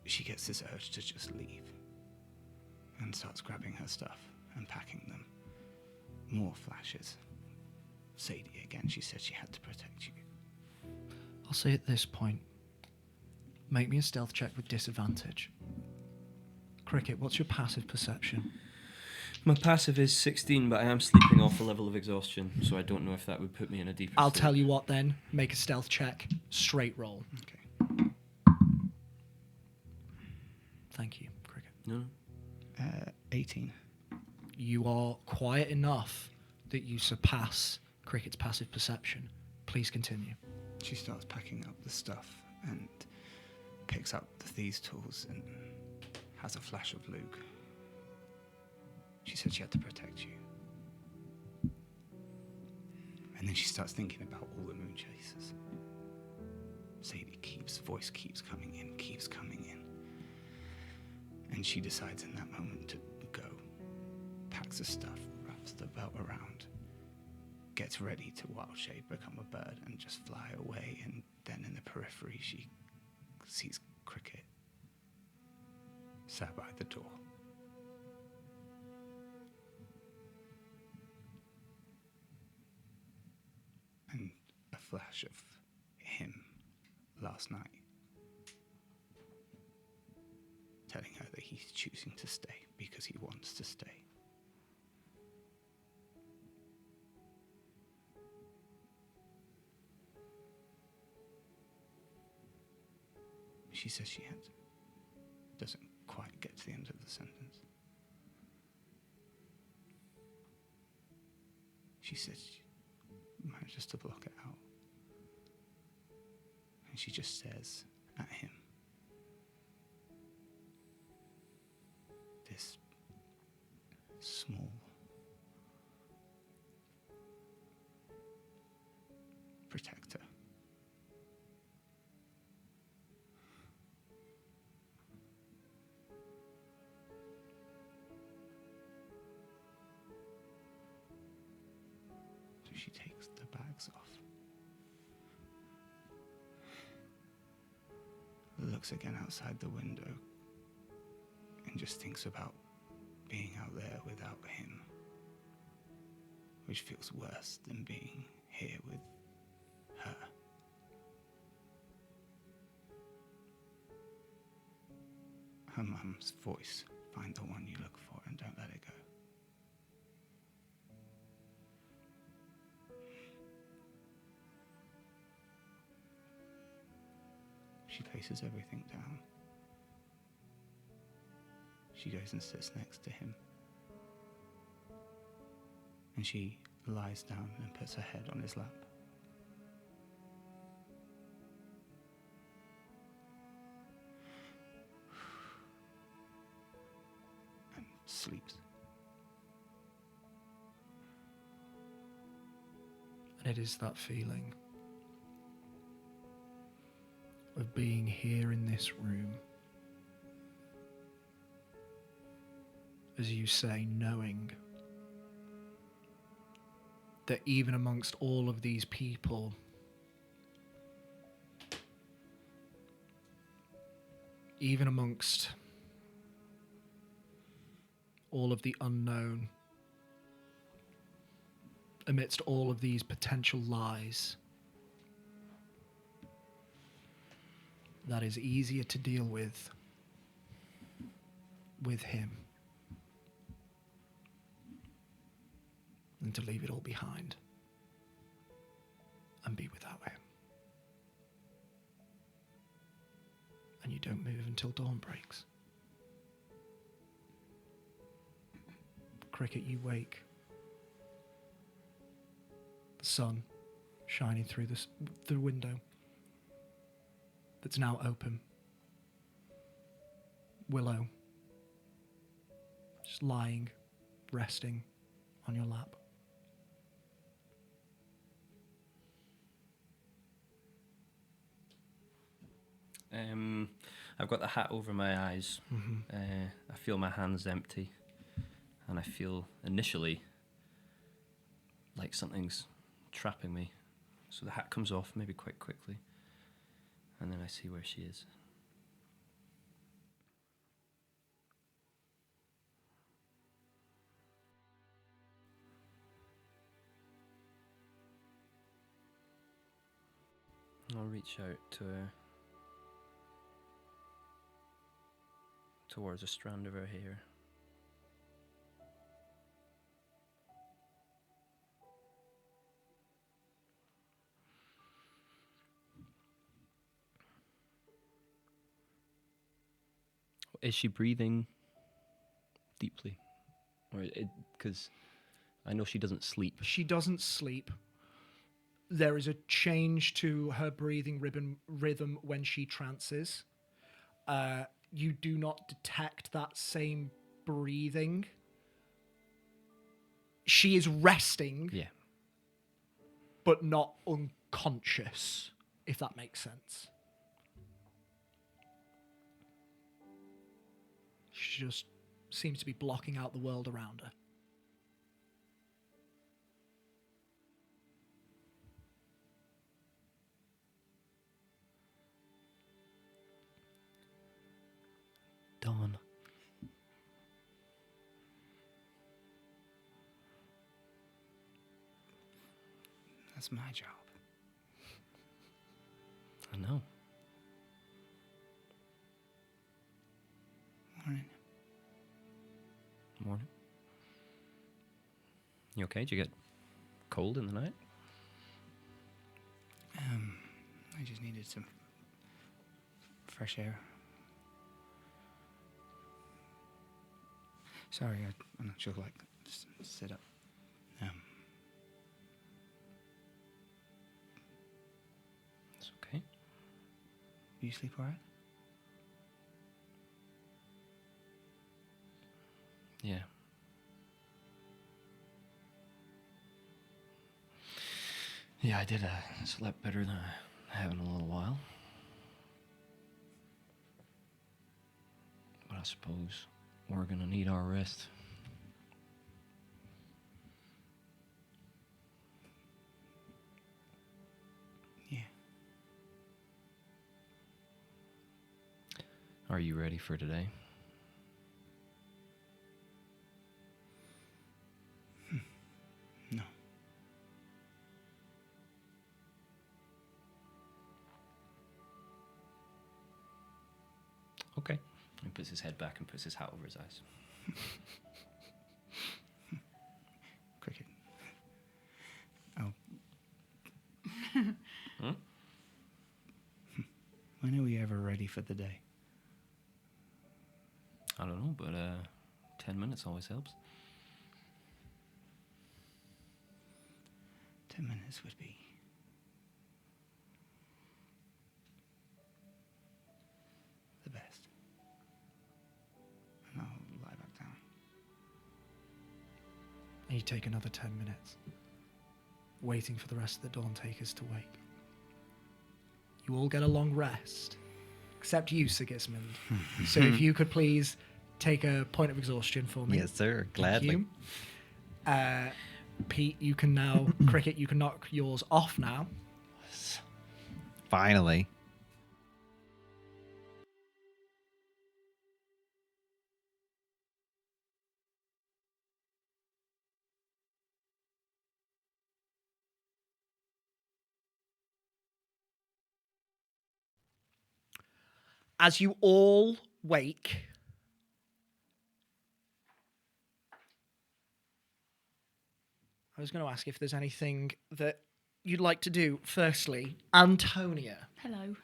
She gets this urge to just leave and starts grabbing her stuff and packing them. More flashes. Sadie again, she said she had to protect you.
I'll say at this point, make me a stealth check with disadvantage. Cricket, what's your passive perception?
My passive is 16, but I am sleeping off a level of exhaustion, so I don't know if that would put me in a deeper
I'll
sleep.
tell you what then, make a stealth check, straight roll.
Okay.
Thank you, Cricket.
No.
18.
You are quiet enough that you surpass Cricket's passive perception. Please continue.
She starts packing up the stuff and picks up the thieves' tools and has a flash of Luke. She She said she had to protect you. And then she starts thinking about all the moon chasers. Sadie voice keeps coming in. And she decides in that moment to go. Packs her stuff, wraps the belt around, gets ready to wild shape, become a bird, and just fly away. And then in the periphery, she sees Cricket sat by the door. And a flash of him last night, telling her that he's choosing to stay because he wants to stay. She says she doesn't quite get to the end of the sentence. She says she manages to block it out. And she just stares at him. This small, protector. So she takes the bags off. Looks again outside the window and just thinks about being out there without him, which feels worse than being here with her. Her mum's voice, find the one you look for and don't let it go. She places everything down. She goes and sits next to him. And she lies down and puts her head on his lap. And sleeps.
And it is that feeling of being here in this room, as you say, knowing that even amongst all of these people, even amongst all of the unknown, amidst all of these potential lies, that is easier to deal with him than to leave it all behind and be without him. And you don't move until dawn breaks. Cricket, you wake. The sun shining through the window that's now open. Willow just lying, resting on your lap.
I've got the hat over my eyes.
Mm-hmm.
I feel my hands empty, and I feel initially like something's trapping me. So the hat comes off, maybe quite quickly, and then I see where she is. I'll reach out to her, towards a strand of her hair. Is she breathing deeply? Or because I know she doesn't sleep.
She doesn't sleep. There is a change to her breathing rhythm when she trances. You do not detect that same breathing she is resting,
Yeah.
but not unconscious, if that makes sense. She just seems to be blocking out the world around her.
Dawn.
That's my job.
I know.
Morning.
Morning. You okay? Did you get cold in the night?
I just needed some fresh air. Sorry, I'm not sure. Like, just sit up.
It's okay.
You sleep all right?
Yeah. Yeah, I did. Slept better than I have in a little while. But I suppose we're gonna need our rest.
Yeah.
Are you ready for today?
No.
Okay. He puts his head back and puts his hat over his eyes.
Cricket. Oh. When are we ever ready for the day?
I don't know, but 10 minutes always helps.
10 minutes would be the best. And I'll lie back down.
And you take another 10 minutes, waiting for the rest of the Dawn Takers to wake. You all get a long rest, except you, Sigismond. So if you could please take a point of exhaustion for me.
Yes, sir.
Thank
Gladly.
you. Pete, you can now, Cricket, you can knock yours off now.
Finally.
As you all wake, I was going to ask if there's anything that you'd like to do. Firstly, Antonia,
Hello.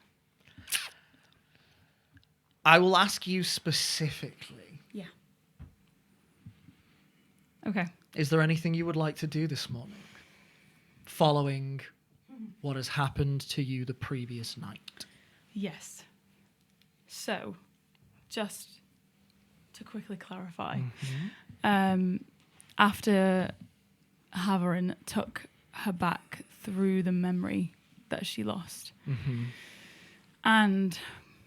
I will ask you specifically,
Yeah. Okay.
is there anything you would like to do this morning, following what has happened to you the previous night?
Yes. So, just to quickly clarify, after Haverin took her back through the memory that she lost and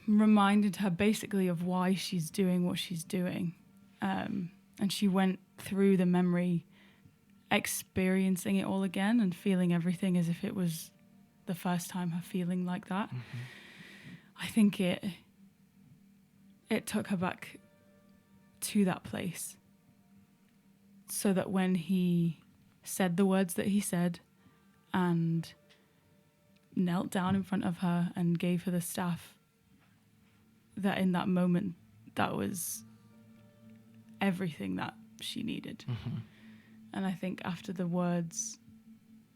reminded her basically of why she's doing what she's doing, and she went through the memory experiencing it all again and feeling everything as if it was the first time her feeling like that. I think it took her back to that place so that when he said the words that he said and knelt down in front of her and gave her the staff, that in that moment, that was everything that she needed. And I think after the words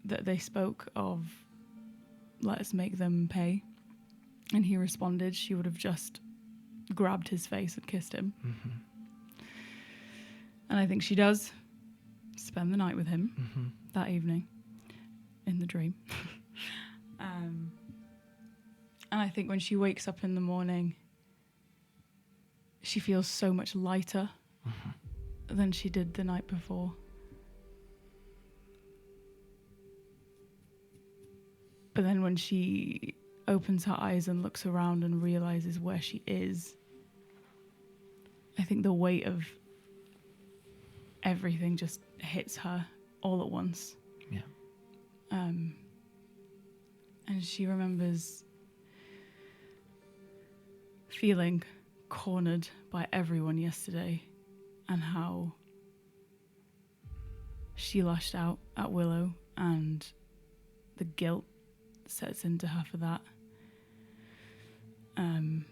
that they spoke of, let us make them pay, and he responded, she would have just grabbed his face and kissed him. And I think she does spend the night with him that evening in the dream. And I think when she wakes up in the morning, she feels so much lighter than she did the night before. But then when she opens her eyes and looks around and realizes where she is, I think the weight of everything just hits her all at once.
Yeah.
And she remembers feeling cornered by everyone yesterday and how she lashed out at Willow and the guilt sets into her for that. And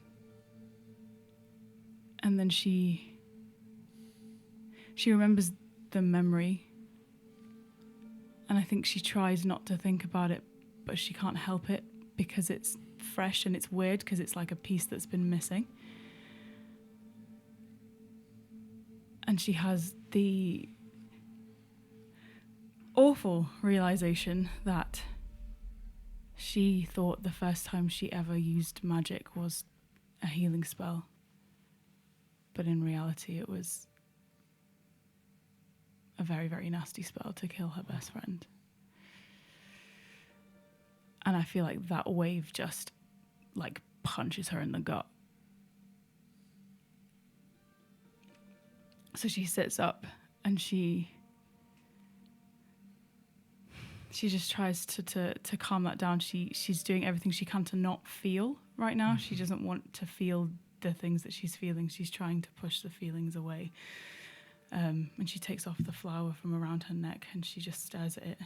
then she remembers the memory, and I think she tries not to think about it, but she can't help it because it's fresh and it's weird because it's like a piece that's been missing. And she has the awful realization that she thought the first time she ever used magic was a healing spell. But in reality, it was a very, very nasty spell to kill her best friend. And I feel like that wave just, like, punches her in the gut. So she sits up and she just tries to calm that down. She's doing everything she can to not feel right now. She doesn't want to feel the things that she's feeling. She's trying to push the feelings away. And she takes off the flower from around her neck and she just stares at it.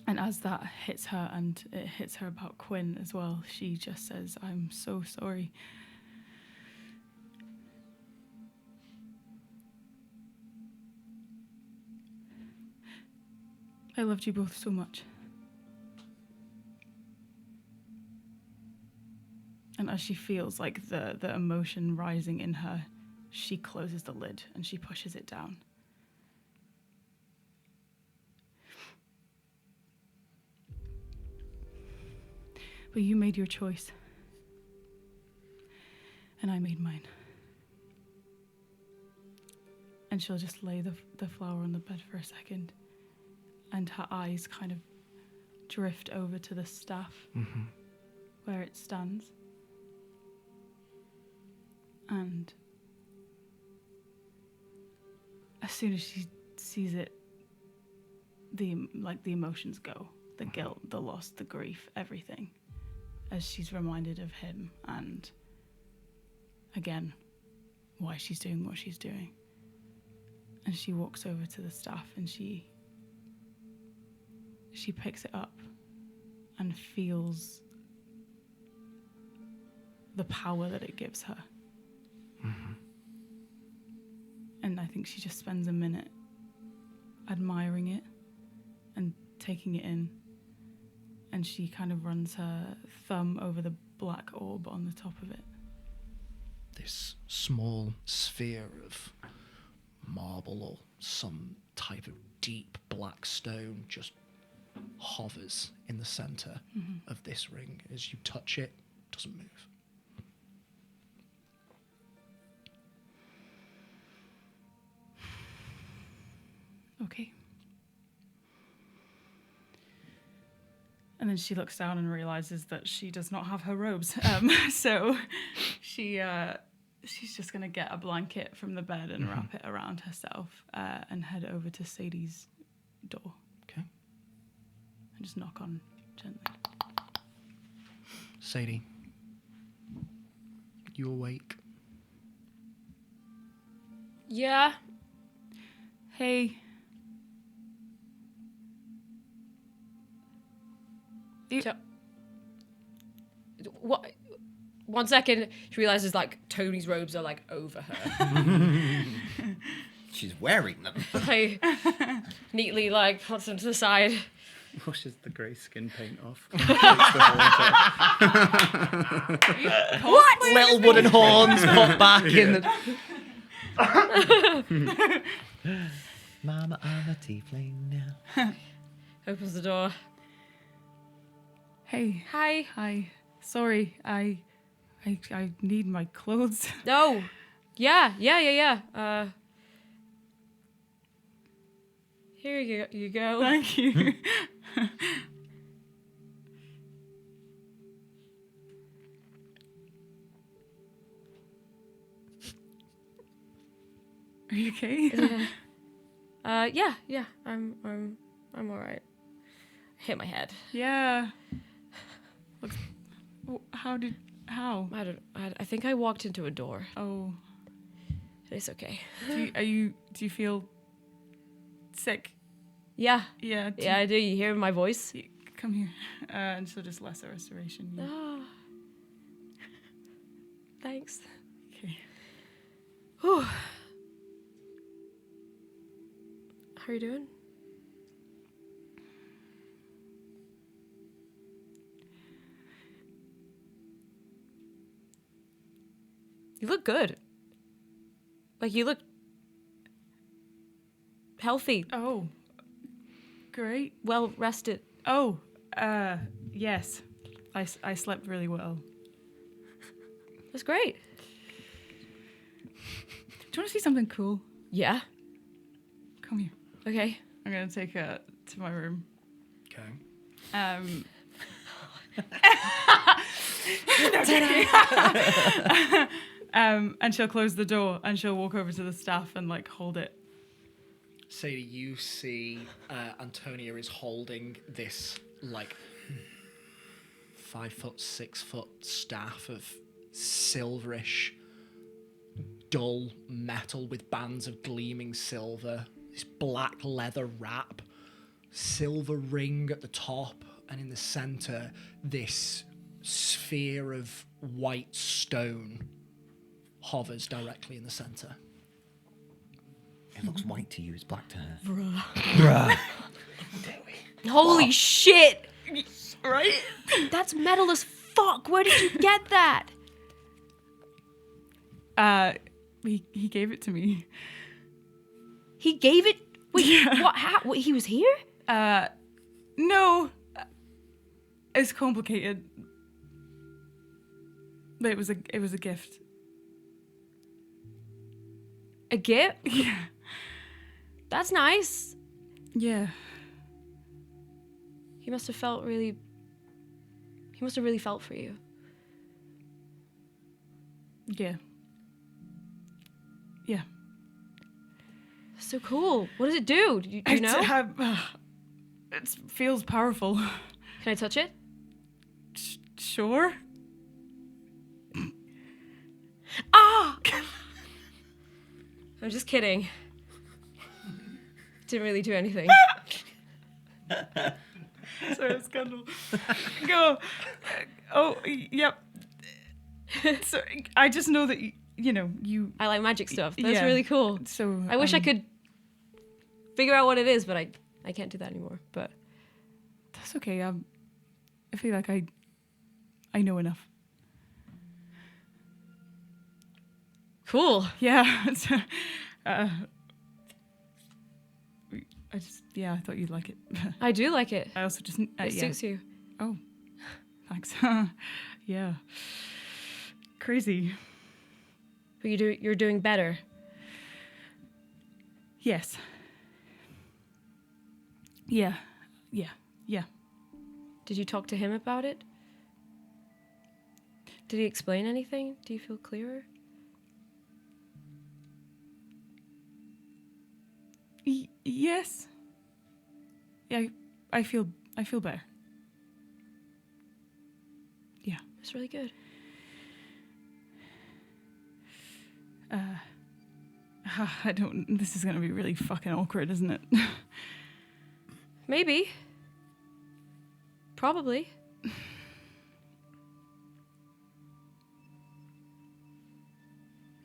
And as that hits her, and it hits her about Quinn as well, she just says, "I'm so sorry." I loved you both so much. And as she feels like the emotion rising in her, she closes the lid and she pushes it down. But you made your choice. And I made mine. And she'll just lay the flower on the bed for a second. And her eyes kind of drift over to the staff where it stands. And as soon as she sees it, the emotions go. The guilt, the loss, the grief, everything. As she's reminded of him and, again, why she's doing what she's doing. And she walks over to the staff and she picks it up and feels the power that it gives her. And I think she just spends a minute admiring it and taking it in. And she kind of runs her thumb over the black orb on the top of it.
This small sphere of marble or some type of deep black stone just hovers in the center of this ring. As you touch it, it doesn't move.
Okay. And then she looks down and realizes that she does not have her robes. So she's just going to get a blanket from the bed and wrap it around herself and head over to Sadie's door.
Okay.
And just knock on gently.
Sadie, you awake?
Yeah.
Hey.
So, what? 1 second, she realizes like Tony's robes are like over her.
She's wearing them.
Like neatly like puts them to the side.
Washes the grey skin paint off.
What?
Little wooden horns put back in the...
Mama, I'm a tiefling now.
Opens the door.
Hey.
Hi.
Hi. Sorry, I need my clothes.
No. Yeah. Here you go.
Thank you. Are you okay?
Yeah. I'm all right. Hit my head.
Yeah. Looks. How?
I think I walked into a door.
Oh.
It's okay.
Do you feel sick?
Yeah.
Yeah.
Yeah, I do. You hear my voice?
Come here. And so just lesser restoration. Yeah.
Ah. Thanks.
Okay.
Whew. How are you doing? You look good. Like, you look healthy,
Oh. Great.
well rested.
Oh. Yes. I slept really well.
That's great.
Do you want to see something cool?
Yeah.
Come here.
Okay.
I'm gonna take her to my room.
Okay.
And she'll close the door and she'll walk over to the staff and like hold it.
Sadie, you see Antonia is holding this like 5 foot, 6 foot staff of silverish, dull metal with bands of gleaming silver, this black leather wrap, silver ring at the top, and in the center, this sphere of white stone hovers directly in the center.
It looks white to you. It's black to her.
Holy shit!
Right?
That's metal as fuck. Where did you get that?
He gave it to me.
He gave it. Wait,
Yeah.
what? How? Wait, he was here?
No. It's complicated. But it was a gift.
A gift?
Yeah.
That's nice.
Yeah.
He must have felt really. He must have really felt for you.
Yeah. Yeah.
So cool. What does it do? Do you know?
It feels powerful.
Can I touch it?
Sure.
Ah! I'm just kidding. Didn't really do anything.
Sorry, scandal. Go. Oh, yep. So I just know that you.
I like magic stuff. That's
Yeah.
really cool.
So
I wish I could figure out what it is, but I can't do that anymore. But
That's okay. I feel like I know enough.
cool.
Yeah. It's, I thought you'd like it.
I do like it.
I also just
It
yeah.
suits you.
Oh, thanks. Yeah. Crazy.
But you're doing better.
Yes. Yeah. Yeah. Yeah.
Did you talk to him about it? Did he explain anything? Do you feel clearer?
Yes. Yeah, I feel better. Yeah.
That's really good.
I don't. This is gonna be really fucking awkward, isn't it?
Maybe. Probably.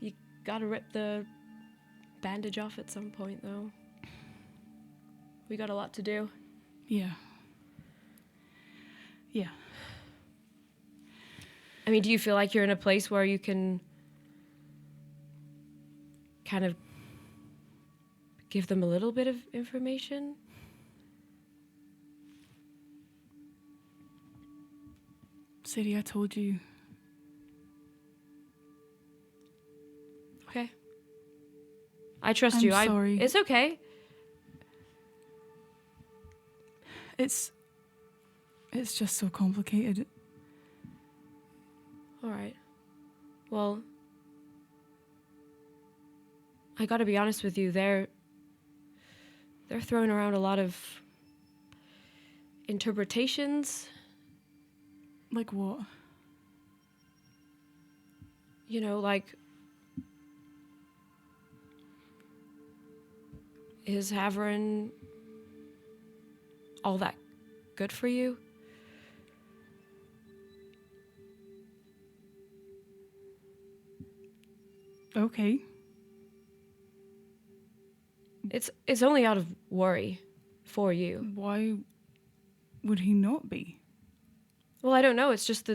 You gotta rip the bandage off at some point, though. We got a lot to do.
Yeah. Yeah.
I mean, do you feel like you're in a place where you can kind of give them a little bit of information?
Sadie, I told you.
Okay. I trust
I'm
you.
sorry.
It's okay.
It's just so complicated.
All right. Well, I gotta be honest with you, they're throwing around a lot of interpretations.
Like what?
You know, like, is Haverin all that good for you?
Okay.
It's only out of worry for you.
Why would he not be?
Well, I don't know. It's just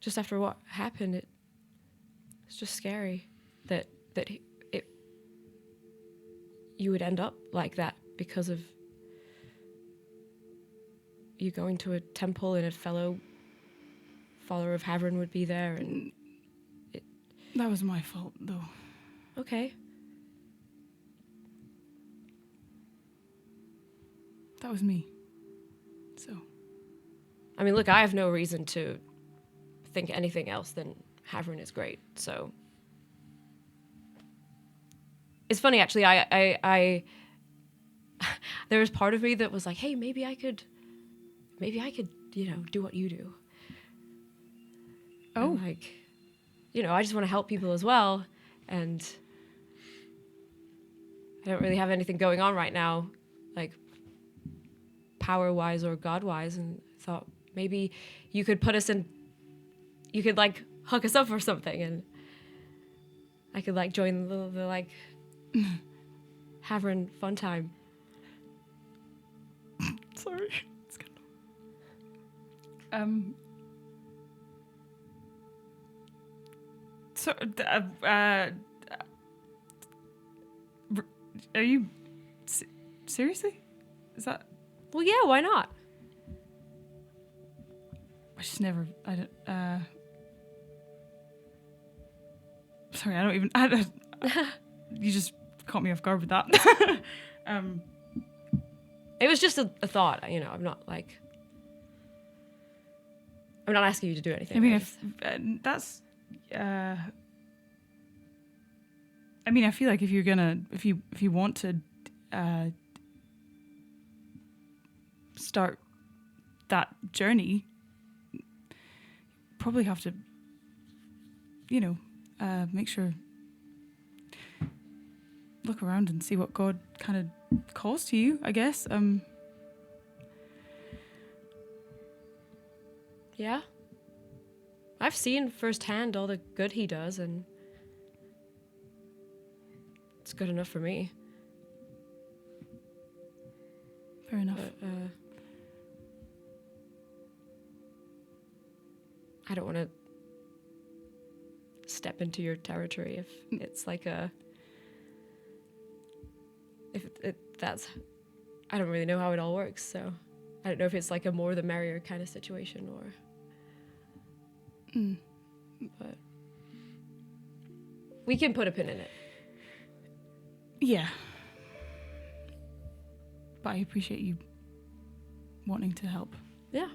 just after what happened, it's just scary that you would end up like that because of you going to a temple and a fellow follower of Haverin would be there, and
That was my fault, though.
okay.
That was me. So,
I mean, look, I have no reason to think anything else than Haverin is great. So it's funny, actually. I there was part of me that was like, hey, maybe I could, do what you do.
Oh.
And like, I just want to help people as well, and I don't really have anything going on right now, like power-wise or God-wise, and I thought maybe you could like hook us up or something, and I could like join the like Haverin fun time.
Sorry. It's good. So, are you seriously? Is that?
Well, yeah, why not?
I just never. I don't. Sorry, I don't even. You just caught me off guard with that.
It was just a thought, I'm not asking you to do anything.
I mean,
just-
that's. I mean, I feel like if you want to start that journey, probably have to, make sure, look around and see what God kind of calls to you, I guess.
Yeah. I've seen firsthand all the good he does, and it's good enough for me.
Fair enough.
But, I don't want to step into your territory if it's like that's, I don't really know how it all works, so I don't know if it's like a more the merrier kind of situation or. But we can put a pin in it.
Yeah. But I appreciate you wanting to help.
Yeah.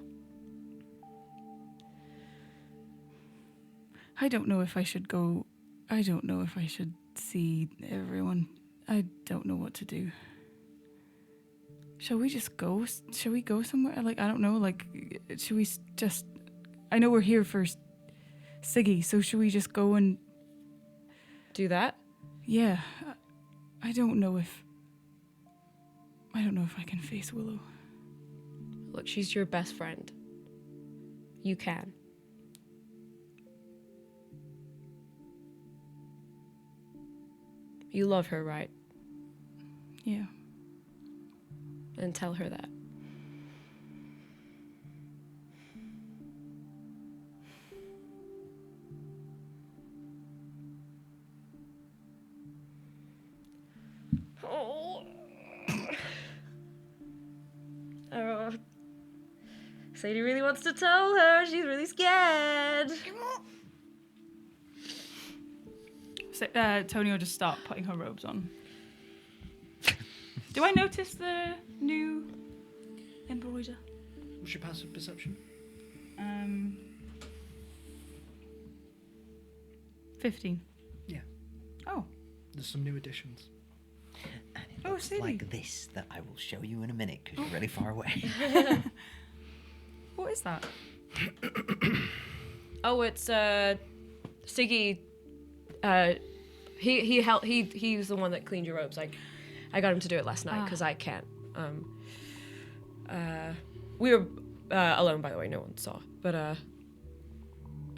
I don't know if I should go. I don't know if I should see everyone. I don't know what to do. Shall we just go? Shall we go somewhere? Like, I don't know. Like, should we just... I know we're here for Siggy, so should we just go and...
Do that?
Yeah. I don't know if I can face Willow.
Look, she's your best friend. You can. You love her, right?
Yeah.
And tell her that. Oh. Sadie really wants to tell her. She's really scared.
So, Tony will just start putting her robes on. Do I notice the new embroider?
What's your passive perception?
15.
Yeah.
Oh.
There's some new additions.
And it
Oh,
looks
silly.
like this that I will show you in a minute because you're really far away.
What is that?
Oh, it's Siggy. He was the one that cleaned your robes. I got him to do it last night because I can't. We were alone, by the way. No one saw, but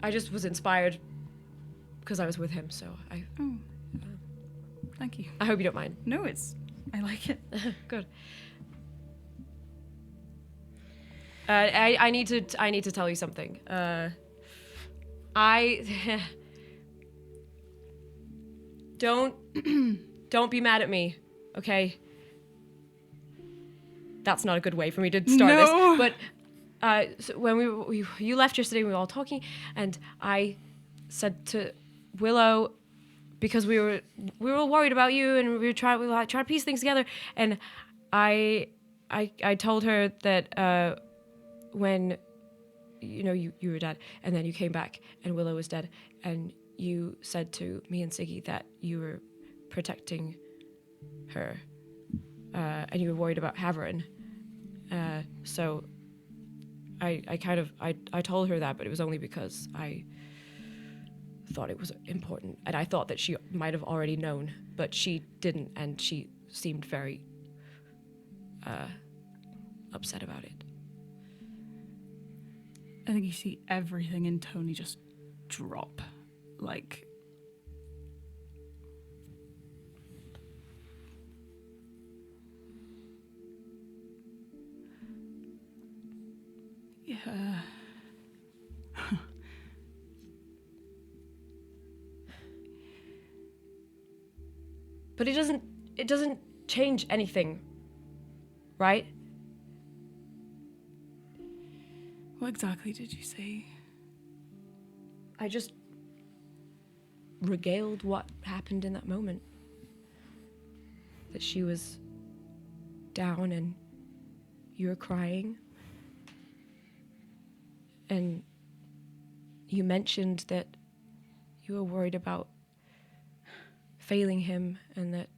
I just was inspired because I was with him. So
Oh. Thank you.
I hope you don't mind.
No, I like it.
Good. I need to tell you something. I don't be mad at me, okay? That's not a good way for me to start
No.
this. But so when you left yesterday, we were all talking, and I said to Willow, because we were all worried about you, and we were trying to piece things together, and I told her that when you were dead, and then you came back, and Willow was dead, and you said to me and Siggy that you were protecting her, and you were worried about Haverin. So I told her that, but it was only because I thought it was important, and I thought that she might have already known, but she didn't, and she seemed very upset about it.
I think you see everything in Tony just drop. Like, yeah.
But it doesn't change anything, right?
What exactly did you say?
I just regaled what happened in that moment. That she was down and you were crying. And you mentioned that you were worried about failing him and that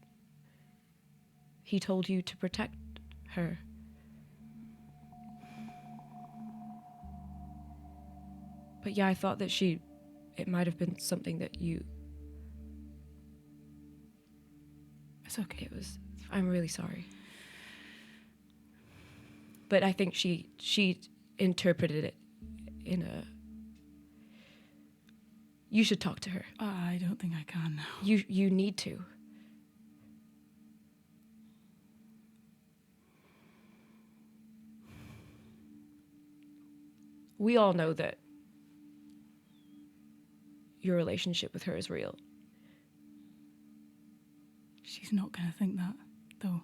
he told you to protect her. But yeah, I thought that it might have been something that you...
It's okay.
I'm really sorry. But I think she interpreted it in a... You should talk to her.
I don't think I can now.
You need to. We all know that your relationship with her is real.
She's not gonna think that, though.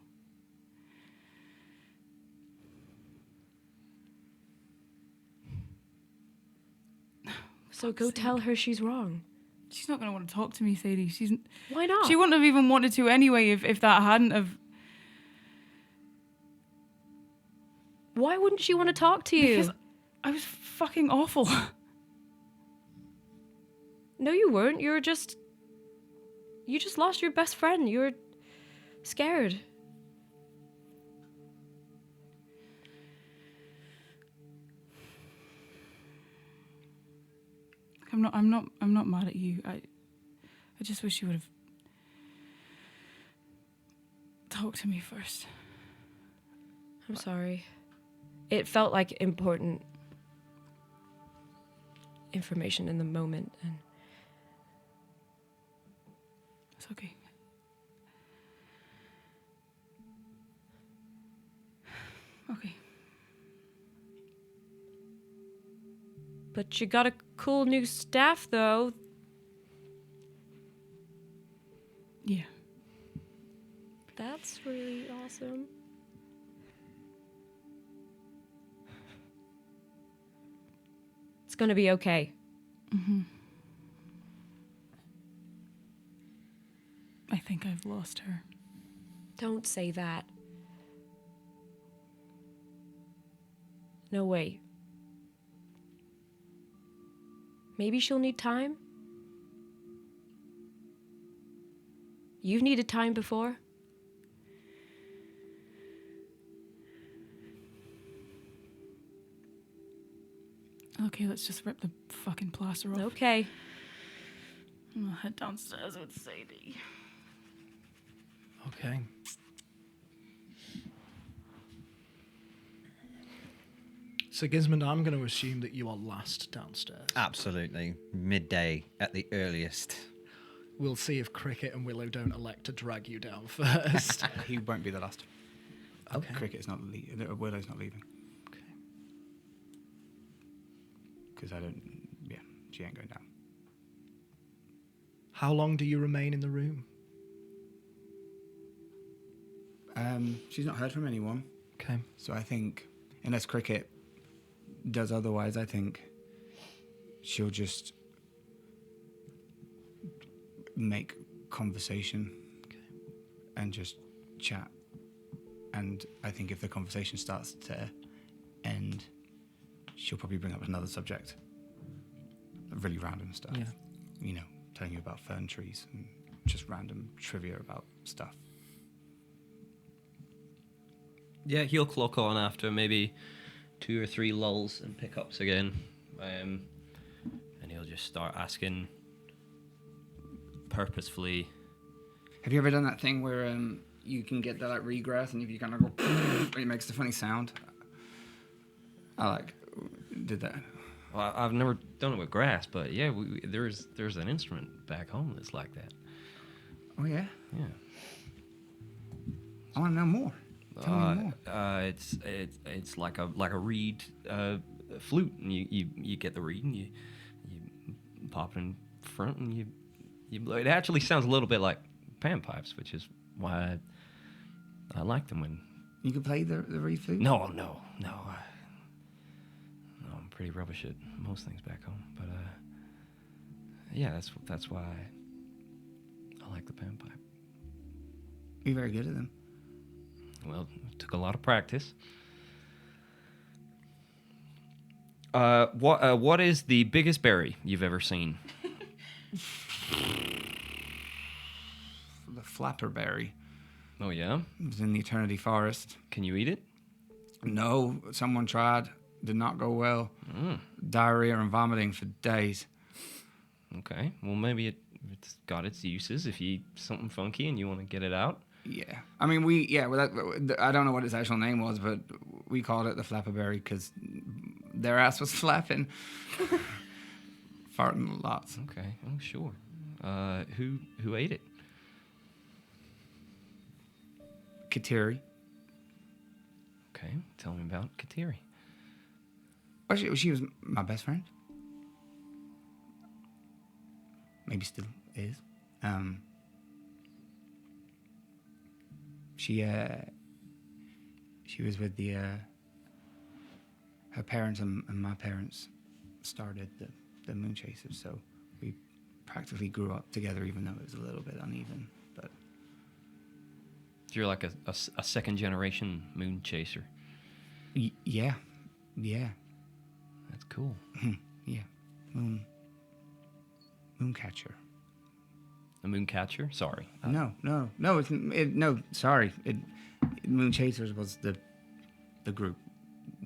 So go tell her she's wrong.
She's not gonna want to talk to me, Sadie.
Why not?
She wouldn't have even wanted to anyway if that hadn't have.
Why wouldn't she want to talk to you?
Because I was fucking awful.
No, you weren't. You just lost your best friend. You were scared.
I'm not mad at you. I just wish you would have talked to me first.
I'm sorry. It felt like important information in the moment, and
It's okay. Okay.
but you got a cool new staff, though.
Yeah.
That's really awesome. It's gonna be okay.
Mm-hmm. I think I've lost her.
Don't say that. No, wait. Maybe she'll need time? You've needed time before?
Okay, let's just rip the fucking plaster off.
Okay.
I'll head downstairs with Sadie.
Okay. Sigismond, I'm going to assume that you are last downstairs.
Absolutely. Midday at the earliest.
We'll see if Cricket and Willow don't elect to drag you down first.
He won't be the last.
Okay.
Cricket's not leaving. Willow's not leaving.
Okay.
Because I don't. Yeah, she ain't going down.
How long do you remain in the room?
She's not heard from anyone.
Okay.
So I think, unless Cricket does otherwise, I think she'll just make conversation and just chat. And I think if the conversation starts to end, she'll probably bring up another subject. Really random stuff.
Yeah.
You know, telling you about fern trees and just random trivia about stuff.
Yeah, he'll clock on after maybe 2 or 3 lulls and pickups again. And he'll just start asking purposefully.
Have you ever done that thing where you can get that like regrowth and if you kind of go, it makes the funny sound? I did that.
Well, I've never done it with grass, but yeah, there's an instrument back home that's like that.
Oh yeah,
Yeah.
I want to know more. Tell me more.
It's like a reed flute, and you get the reed and you pop it in front and you blow. It actually sounds a little bit like panpipes, which is why I like them when.
You can play the reed flute?
No, I'm pretty rubbish at most things back home, but yeah, that's why I like the panpipe.
You're very good at them.
Well, it took a lot of practice. What is the biggest berry you've ever seen?
The flapperberry.
Oh yeah,
It was in the Eternity Forest.
can you eat it?
No, someone tried. Did not go well.
Mm,
Diarrhea and vomiting for days.
okay, well maybe it's got its uses if you eat something funky and you want to get it out.
Yeah. I mean, I don't know what its actual name was, but we called it the flapperberry because their ass was flapping. Farting lots.
Okay, oh sure. Who ate it?
Kateri.
Okay, tell me about Kateri.
Well, she was my best friend. Maybe still is. She was with her parents and my parents started the Moon Chasers, so we practically grew up together, even though it was a little bit uneven. But
You're like a second generation moon chaser.
yeah,
That's cool.
yeah, moon catcher.
A moon catcher? Sorry.
No. Sorry. Moon Chasers was the group.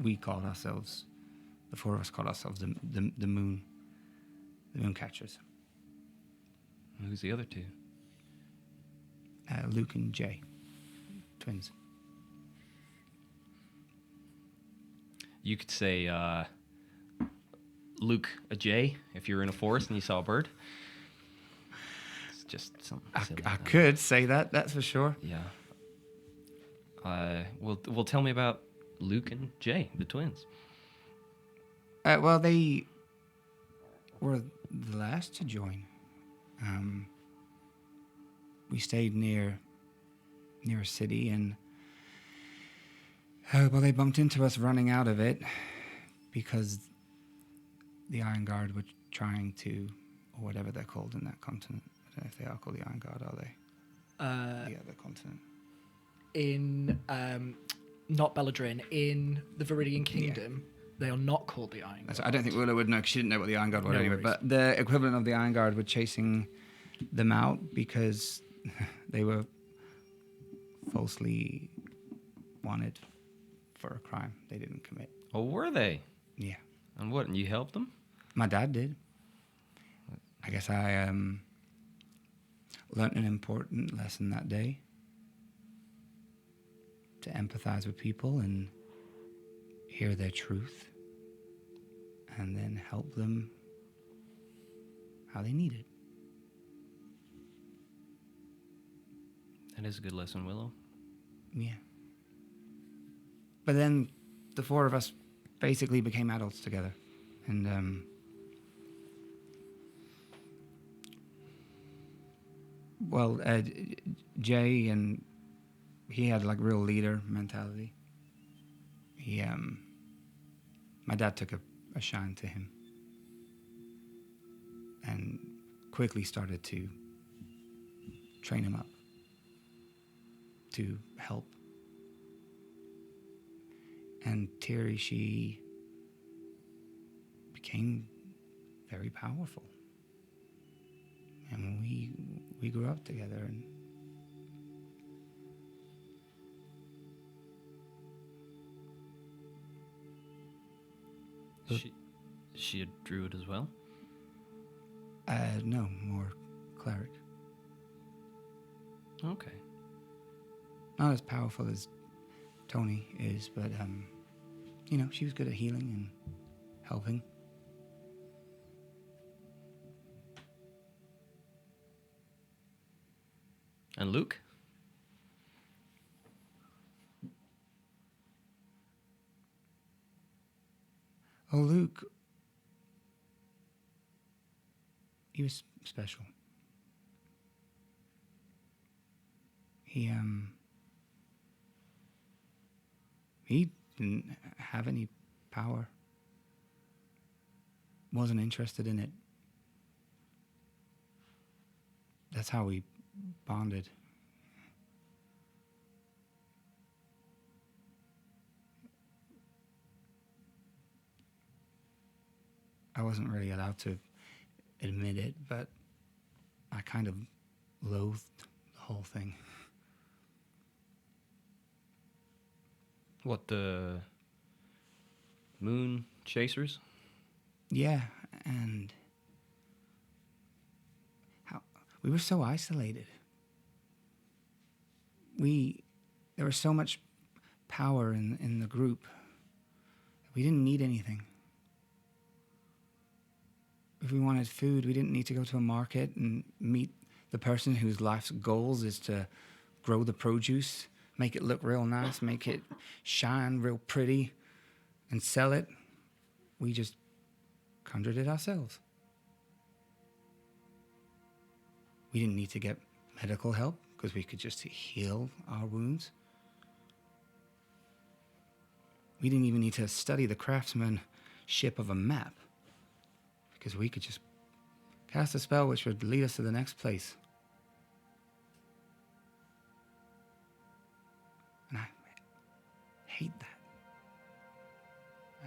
We called ourselves. The 4 of us called ourselves the Moon Catchers.
Who's the other 2?
Luke and Jay, twins.
You could say Luke a Jay if you're in a forest and you saw a bird. It's just something silly
I
like that.
could say that. That's for sure.
Yeah. Well, tell me about Luke and Jay, the twins.
Well, they were the last to join. We stayed near a city, and well, they bumped into us running out of it because the Iron Guard were trying to, or whatever they're called in that continent. I don't know if they are called the Iron Guard, are they? The other continent.
In not Belladrin, in the Viridian Kingdom, They are not called the Iron Guard.
I don't think Willow would know because she didn't know what the Iron Guard was
No
anyway.
worries.
But the equivalent of the Iron Guard were chasing them out because they were falsely wanted for a crime they didn't commit.
Oh, were they?
Yeah,
And what? And you helped them?
my dad did. I guess I learned an important lesson that day. To empathize with people and hear their truth. And then help them how they need it.
That is a good lesson, Willow.
Yeah. But then the four of us basically became adults together. And Jay, and he had like real leader mentality. He my dad took a shine to him and quickly started to train him up to help. And Terry, she became very powerful. And we grew up together, and
She a druid as well?
no, more cleric.
Okay.
Not as powerful as Tony is, but she was good at healing and helping.
And Luke?
Oh, Luke. He was special. He didn't have any power. Wasn't interested in it. That's how we bonded. I wasn't really allowed to admit it, but I kind of loathed the whole thing.
What, the moon chasers?
Yeah, and how we were so isolated. There was so much power in the group. We didn't need anything. If we wanted food, we didn't need to go to a market and meet the person whose life's goals is to grow the produce, make it look real nice, make it shine real pretty, and sell it. We just conjured it ourselves. We didn't need to get medical help because we could just heal our wounds. We didn't even need to study the craftsmanship of a map because we could just cast a spell which would lead us to the next place. And I hate that.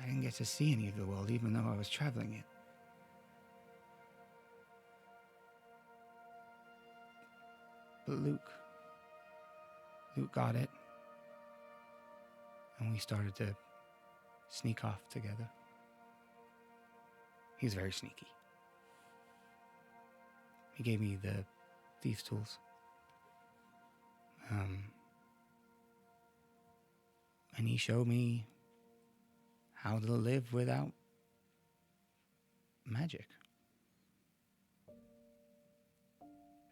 I didn't get to see any of the world even though I was traveling it. But Luke got it. And we started to sneak off together. He's very sneaky. He gave me the thieves' tools. And he showed me how to live without magic.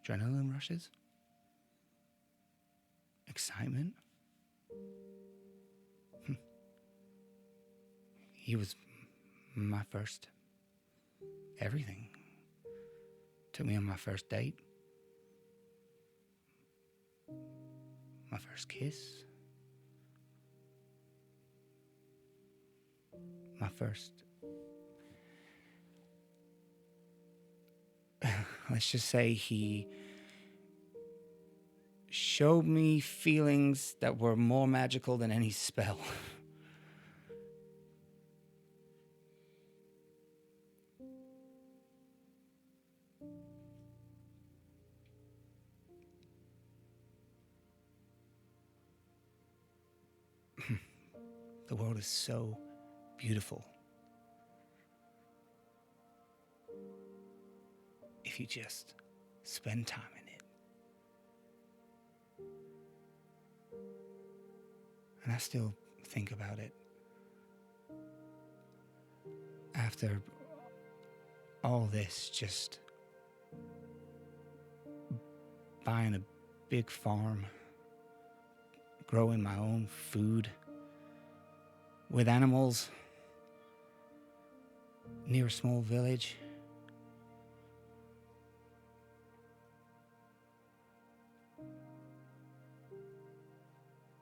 Adrenaline rushes. Excitement. He was my first everything. Took me on my first date. My first kiss. My first... Let's just say he showed me feelings that were more magical than any spell. The world is so beautiful. If you just spend time in it. And I still think about it after all this, just buying a big farm, growing my own food with animals near a small village.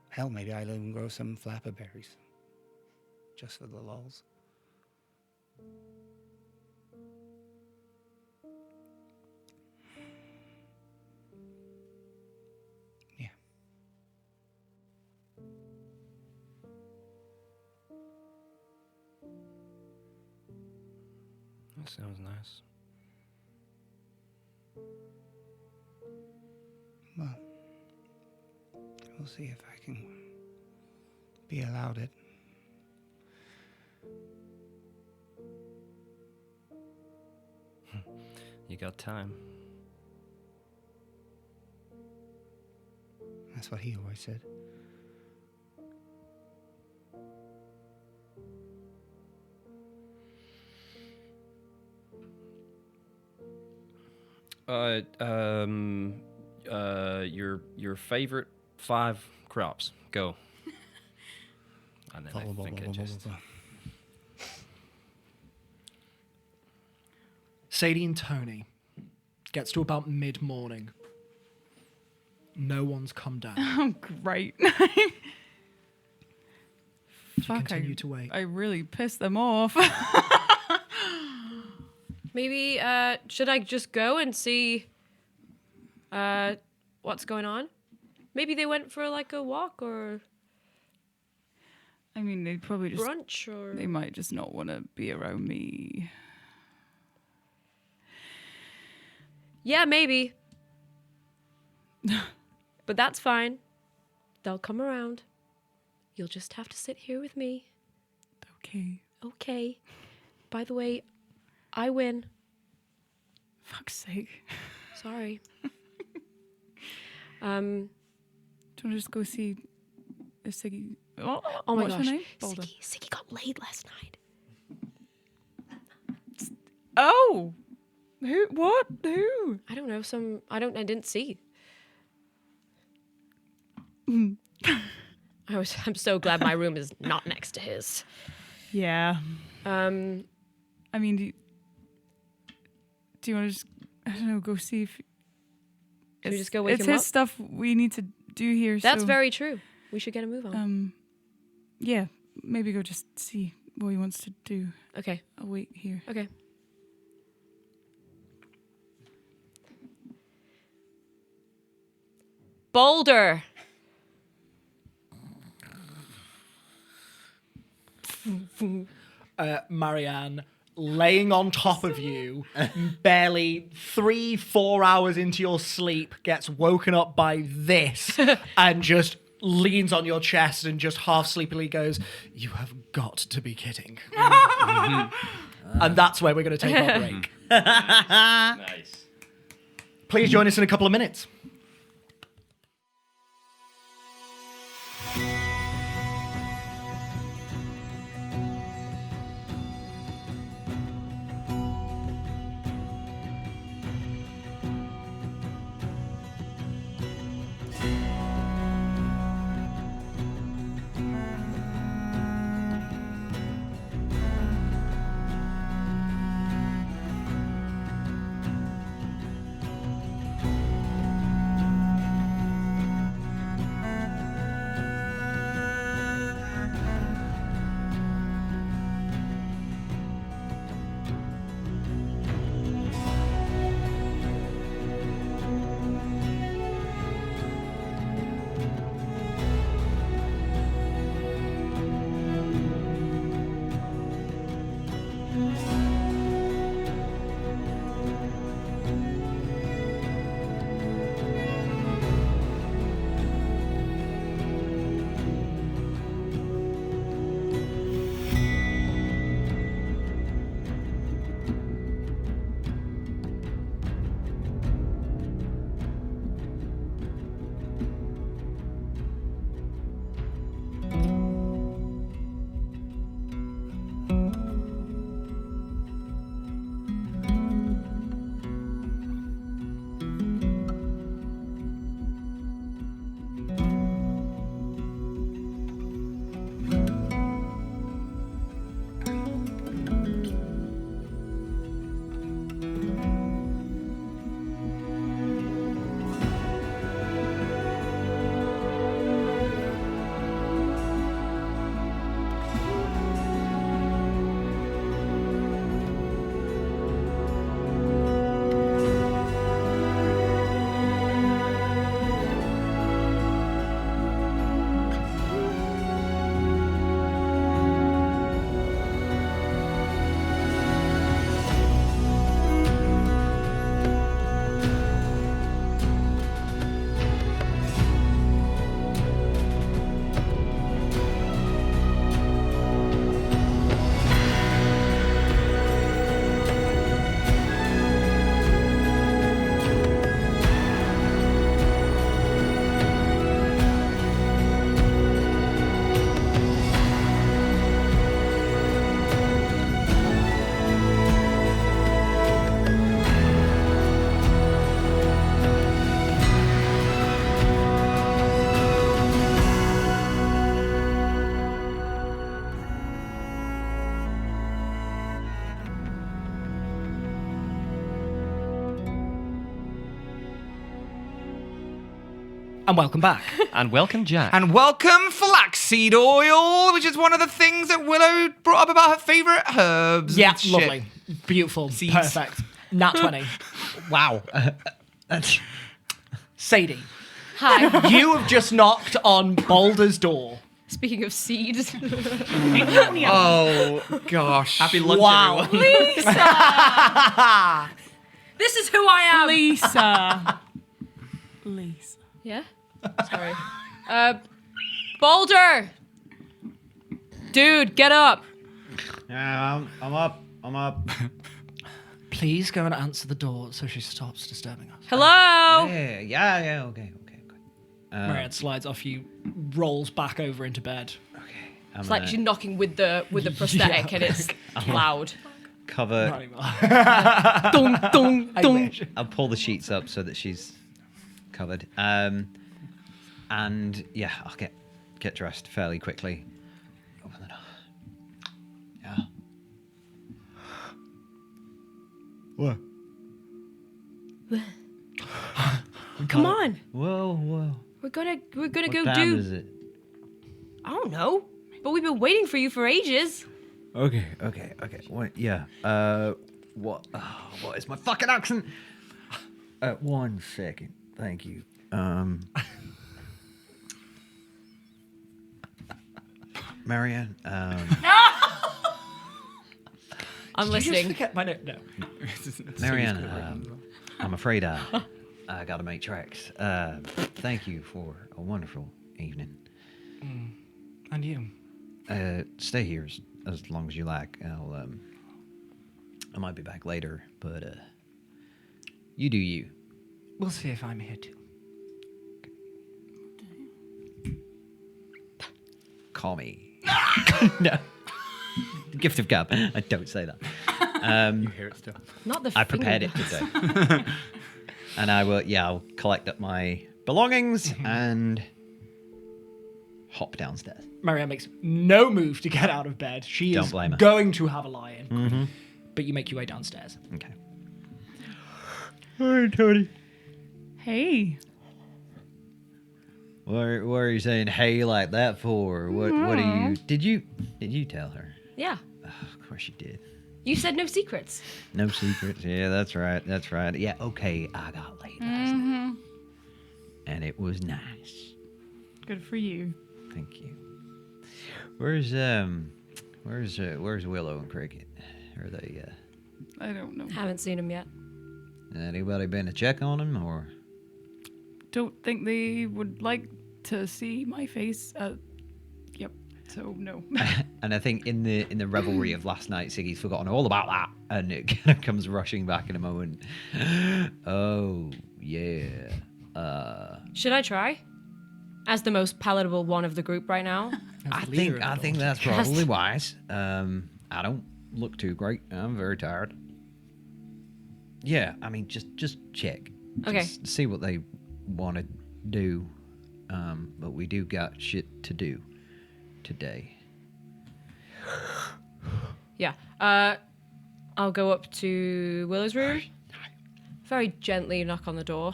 Hell, maybe I'll even grow some flapper berries, just for the lulz. Yeah.
That sounds nice.
Well, we'll see if I can be allowed it.
You got time.
That's what he always said.
Your favorite 5 crops. Go. And then I think I just...
Sadie and Tony gets to about mid-morning. No one's come down.
Oh, great. Fuck,
Continue to wait.
I really pissed them off.
Maybe should I just go and see what's going on? Maybe they went for like a walk or
I mean, they probably just
brunch or
they might just not want to be around me.
yeah, maybe. But that's fine. They'll come around. You'll just have to sit here with me.
Okay.
Okay. By the way, I win.
Fuck's sake.
Sorry.
Do you want to just go see if Siggy?
Oh my
what's her
gosh.
name? Boulder.
Siggy got laid last night.
Oh, who? What? Who?
I don't know. I didn't see. I'm so glad my room is not next to his.
Yeah. I mean, do you want to just, I don't know, go see if...
Should we just go wake
It's
him
his
up?
stuff we need to do here.
That's
so,
very true. We should get a move on.
Yeah, maybe go just see what he wants to do.
Okay.
I'll wait here.
Okay. Boulder.
Marianne laying on top of you, barely 3-4 hours into your sleep, gets woken up by this and just leans on your chest and just half sleepily goes, "You have got to be kidding." And that's where we're going to take our break.
Nice.
Please join us in a couple of minutes. And welcome back.
And welcome, Jack.
And welcome flaxseed oil, which is one of the things that Willow brought up about her favourite herbs.
Yeah,
and shit.
lovely. Beautiful.
Seeds.
Perfect. Nat 20.
Wow. That's
Sadie,
Hi.
you have just knocked on Boulder's door.
Speaking of seeds.
Oh, gosh.
Happy lunch,
Wow.
everyone.
Lisa! This is who I am.
Lisa. Lisa.
Yeah? Sorry. Boulder! Dude, get up.
yeah, I'm up. I'm up.
Please go and answer the door so she stops disturbing us.
Hello?
Yeah. Okay.
Marianne slides off you, rolls back over into bed.
Okay.
It's like she's knocking with the prosthetic and it's loud.
cover.
Not anymore.
Dong, dong,
I
dong.
wish.
I'll pull the sheets up so that she's covered. And yeah, I'll get dressed fairly quickly. Open the door. Yeah. What?
Come on.
Whoa.
We're gonna
What
go
time
do.
is it?
I don't know. But we've been waiting for you for ages.
Okay. What? Yeah. What? What is my fucking accent? 1 second. Thank you. Marianne.
I'm
Did you just
listening.
forget my name? No.
Marianne, I'm afraid I gotta make tracks. Thank you for a wonderful evening.
And you?
Stay here as long as you like. I might be back later, but you do you.
We'll see if I'm here too.
Call me. No. Gift of gab. I don't say that.
You hear it still.
Not the
I prepared it
finger.
today. And I'll collect up my belongings and hop downstairs.
Marianne makes no move to get out of bed. She
Don't
is
blame her.
going to have a lie-in. But you make your way downstairs.
Okay.
Hi, Tony. Hey.
What are you saying hey like that for? What are you did you tell her?
Yeah.
Of course you did.
You said no secrets.
No secrets. Yeah, that's right. Yeah, okay, I got laid last night. And it was nice.
Good for you.
Thank you. Where's Willow and Cricket? Are they
I don't know.
Haven't seen him yet.
anybody been to check on them or
Don't think they would like to see my face. Yep. So no.
and I think in the revelry of last night, Siggy's forgotten all about that, and it kind of comes rushing back in a moment. Oh yeah.
Should I try? As the most palatable one of the group right now.
I
the leader
think
of the
I think
North.
that's probably wise. I don't look too great. I'm very tired. Yeah, I mean just check.
Okay.
Just see what they want to do. But we do got shit to do today.
Yeah. I'll go up to Willow's room. Very gently knock on the door.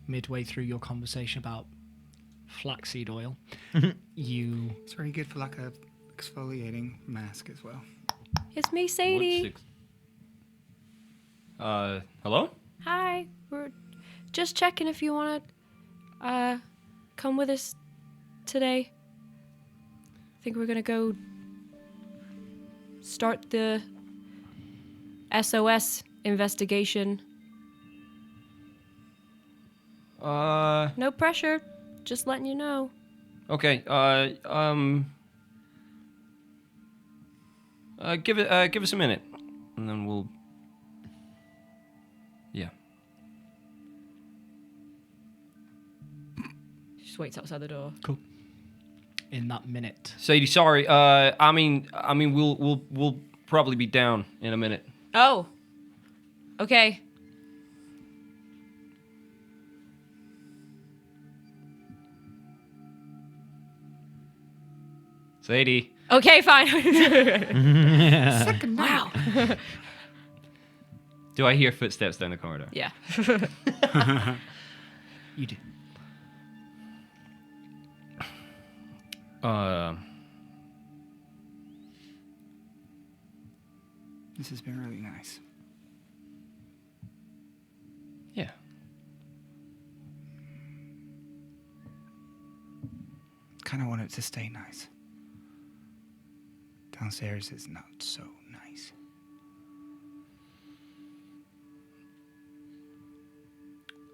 Midway through your conversation about flaxseed oil, you...
It's very good for like a exfoliating mask as well.
It's me, Sadie.
Hello?
Hi. We're just checking if you want to come with us today. I think we're going to go start the SOS investigation. No pressure. Just letting you know.
Okay. Give us a minute, and then we'll. Yeah.
Just waits outside the door.
Cool. In that minute.
Sadie, sorry. I mean, we'll probably be down in a minute.
Oh. Okay.
Sadie.
Okay, fine. Wow.
Do I hear footsteps down the corridor?
Yeah.
You do.
This has been really nice.
Yeah.
Kind of want it to stay nice. Downstairs is not so nice.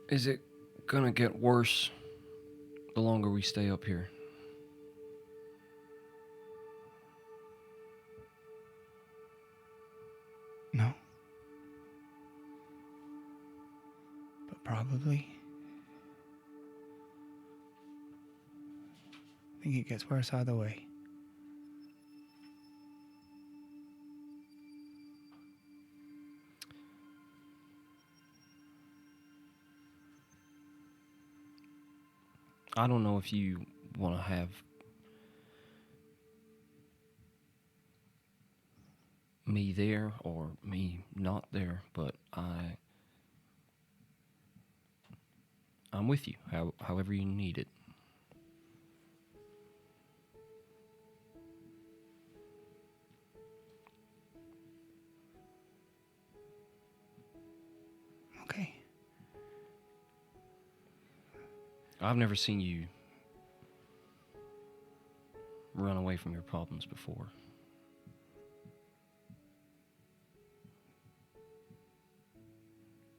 Is it gonna get worse the longer we stay up here?
No. But probably. I think it gets worse either way.
I don't know if you want to have me there or me not there, but I'm with you, however you need it.
Okay.
I've never seen you run away from your problems before.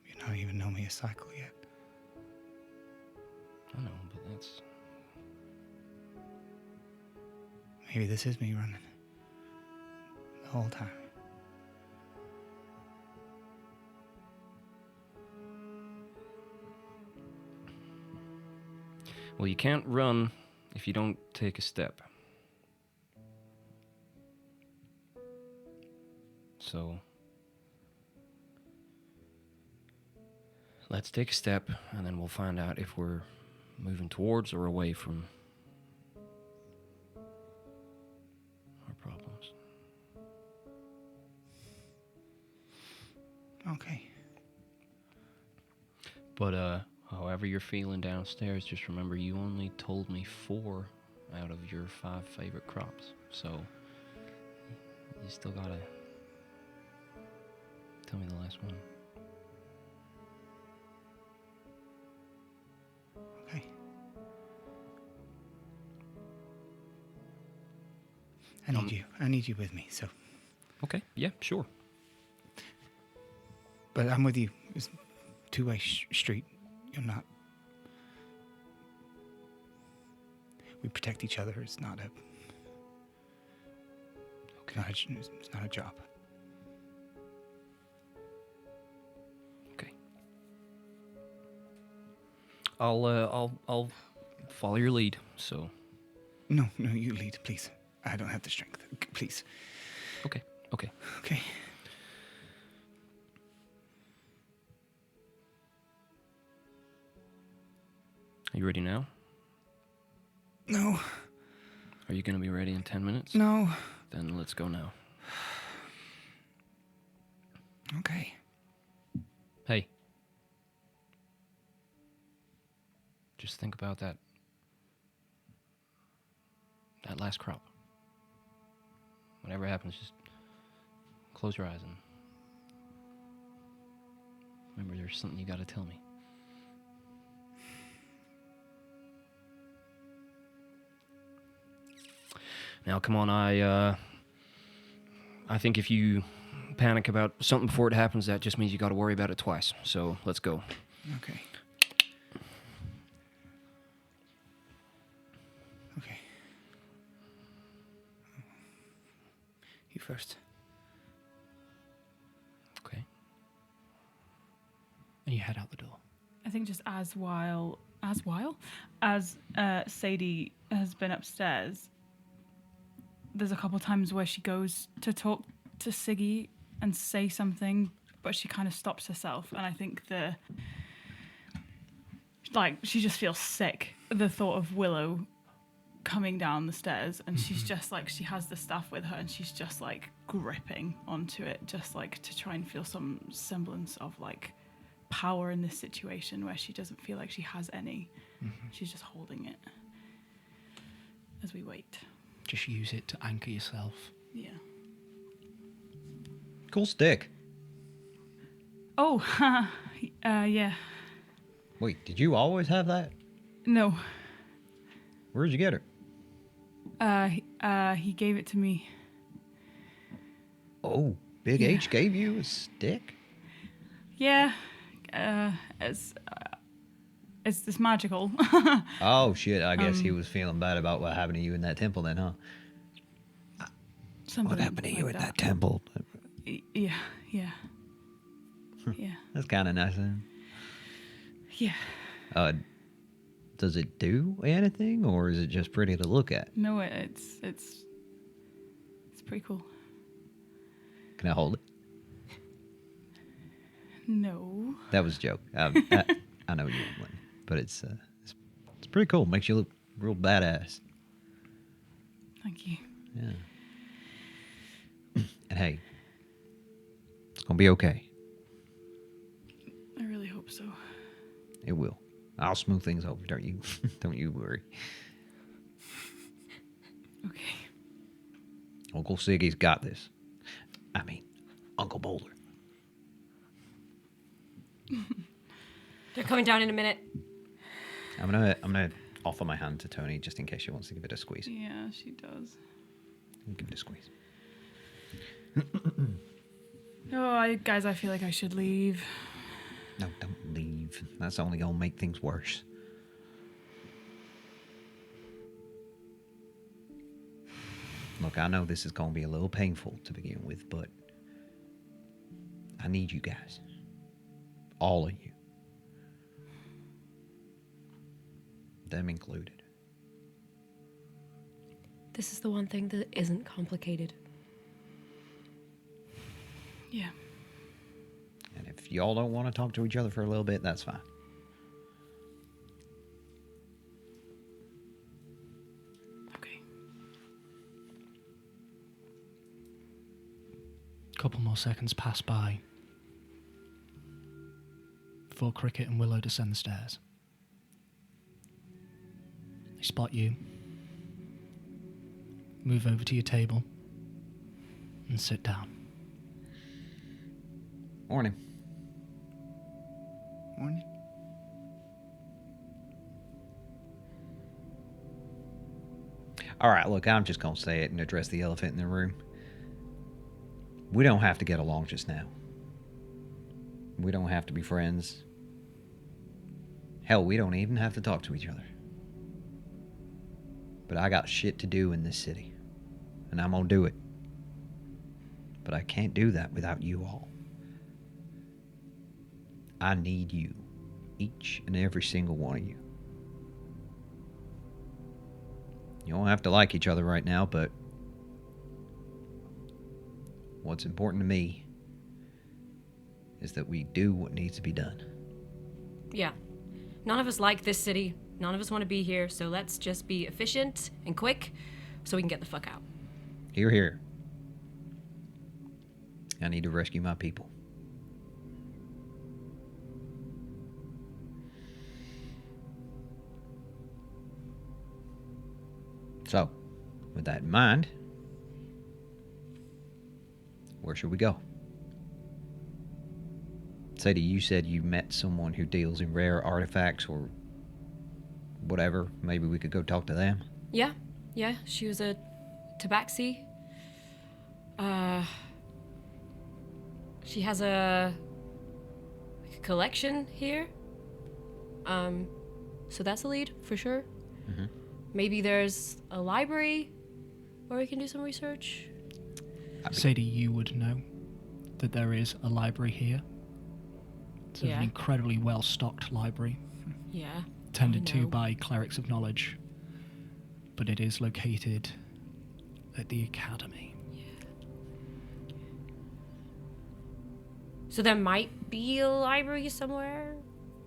You don't even know me a cycle yet.
I know, but that's...
Maybe this is me running. The whole time.
Well, you can't run if you don't take a step. So, let's take a step, and then we'll find out if we're moving towards or away from our problems.
Okay.
But, however you're feeling downstairs, just remember you only told me 4 out of your 5 favorite crops. So, you still gotta tell me the last one.
Okay. I need you. I need you with me, so.
Okay, yeah, sure.
But I'm with you. It's two-way street. You're not. We protect each other. It's not a.
Okay.
It's not a job.
Okay. I'll follow your lead. So.
No, you lead, please. I don't have the strength. Please.
Okay.
Okay.
Are you ready now?
No.
Are you gonna be ready in 10 minutes?
No.
Then let's go now.
Okay.
Hey. Just think about that last crop. Whatever happens, just close your eyes and remember there's something you gotta tell me. Now, come on, I think if you panic about something before it happens, that just means you gotta worry about it twice. So, let's go.
Okay. Okay. You first.
Okay.
And you head out the door.
I think just as Sadie has been upstairs, there's a couple times where she goes to talk to Siggy and say something, but she kind of stops herself. And I think she just feels sick. The thought of Willow coming down the stairs, and she's just like, she has the staff with her, and she's just like gripping onto it, just like to try and feel some semblance of like power in this situation where she doesn't feel like she has any. She's just holding it. as we wait.
Just use it to anchor yourself.
Yeah.
Cool stick.
Oh, yeah.
Wait, did you always have that?
No.
Where'd you get it?
He gave it to me.
Oh, Big
Yeah.
H gave you a stick?
Yeah. It's magical.
Oh, shit. I guess he was feeling bad about what happened to you in that temple then, huh?
Something
What happened to you
like
in that temple?
Yeah. Yeah. Yeah.
That's kind of nice.
Yeah.
Does it do anything, or is it just pretty to look at?
No, it's pretty cool.
Can I hold it?
No.
That was a joke. I know you won't let me, but it's pretty cool. Makes you look real badass.
Thank you.
Yeah. And hey, it's gonna be okay.
I really hope so.
It will. I'll smooth things over. Don't you worry.
Okay.
Uncle Siggy's got this. I mean, Uncle Boulder.
They're coming down in a minute.
I'm gonna offer my hand to Tony just in case she wants to give it a squeeze.
Yeah, she does.
Give it a squeeze.
Oh, guys, I feel like I should leave.
No, don't leave. That's only gonna make things worse. Look, I know this is gonna be a little painful to begin with, but I need you guys. All of you. Them included.
This is the one thing that isn't complicated.
Yeah.
And if y'all don't want to talk to each other for a little bit, that's fine.
Okay.
Couple more seconds pass by before Cricket and Willow descend the stairs. They spot you, move over to your table, and sit down.
Morning.
Morning.
All right, look, I'm just going to say it and address the elephant in the room. We don't have to get along just now. We don't have to be friends. Hell, we don't even have to talk to each other. But I got shit to do in this city, and I'm going to do it. But I can't do that without you all. I need you, each and every single one of you. You don't have to like each other right now, but what's important to me is that we do what needs to be done.
Yeah. None of us like this city. None of us want to be here, so let's just be efficient and quick so we can get the fuck out.
Hear, hear. I need to rescue my people. So, with that in mind, where should we go? Sadie, you said you met someone who deals in rare artifacts or whatever. Maybe we could go talk to them.
Yeah, she was a tabaxi. She has a collection here. So that's a lead for sure.
Mm-hmm.
Maybe there's a library where we can do some research.
Sadie, you would know that there is a library here. It's
Yeah.
an incredibly well-stocked library,
Yeah.
tended
I
to
know.
by clerics of knowledge, but it is located at the academy.
So there might be a library somewhere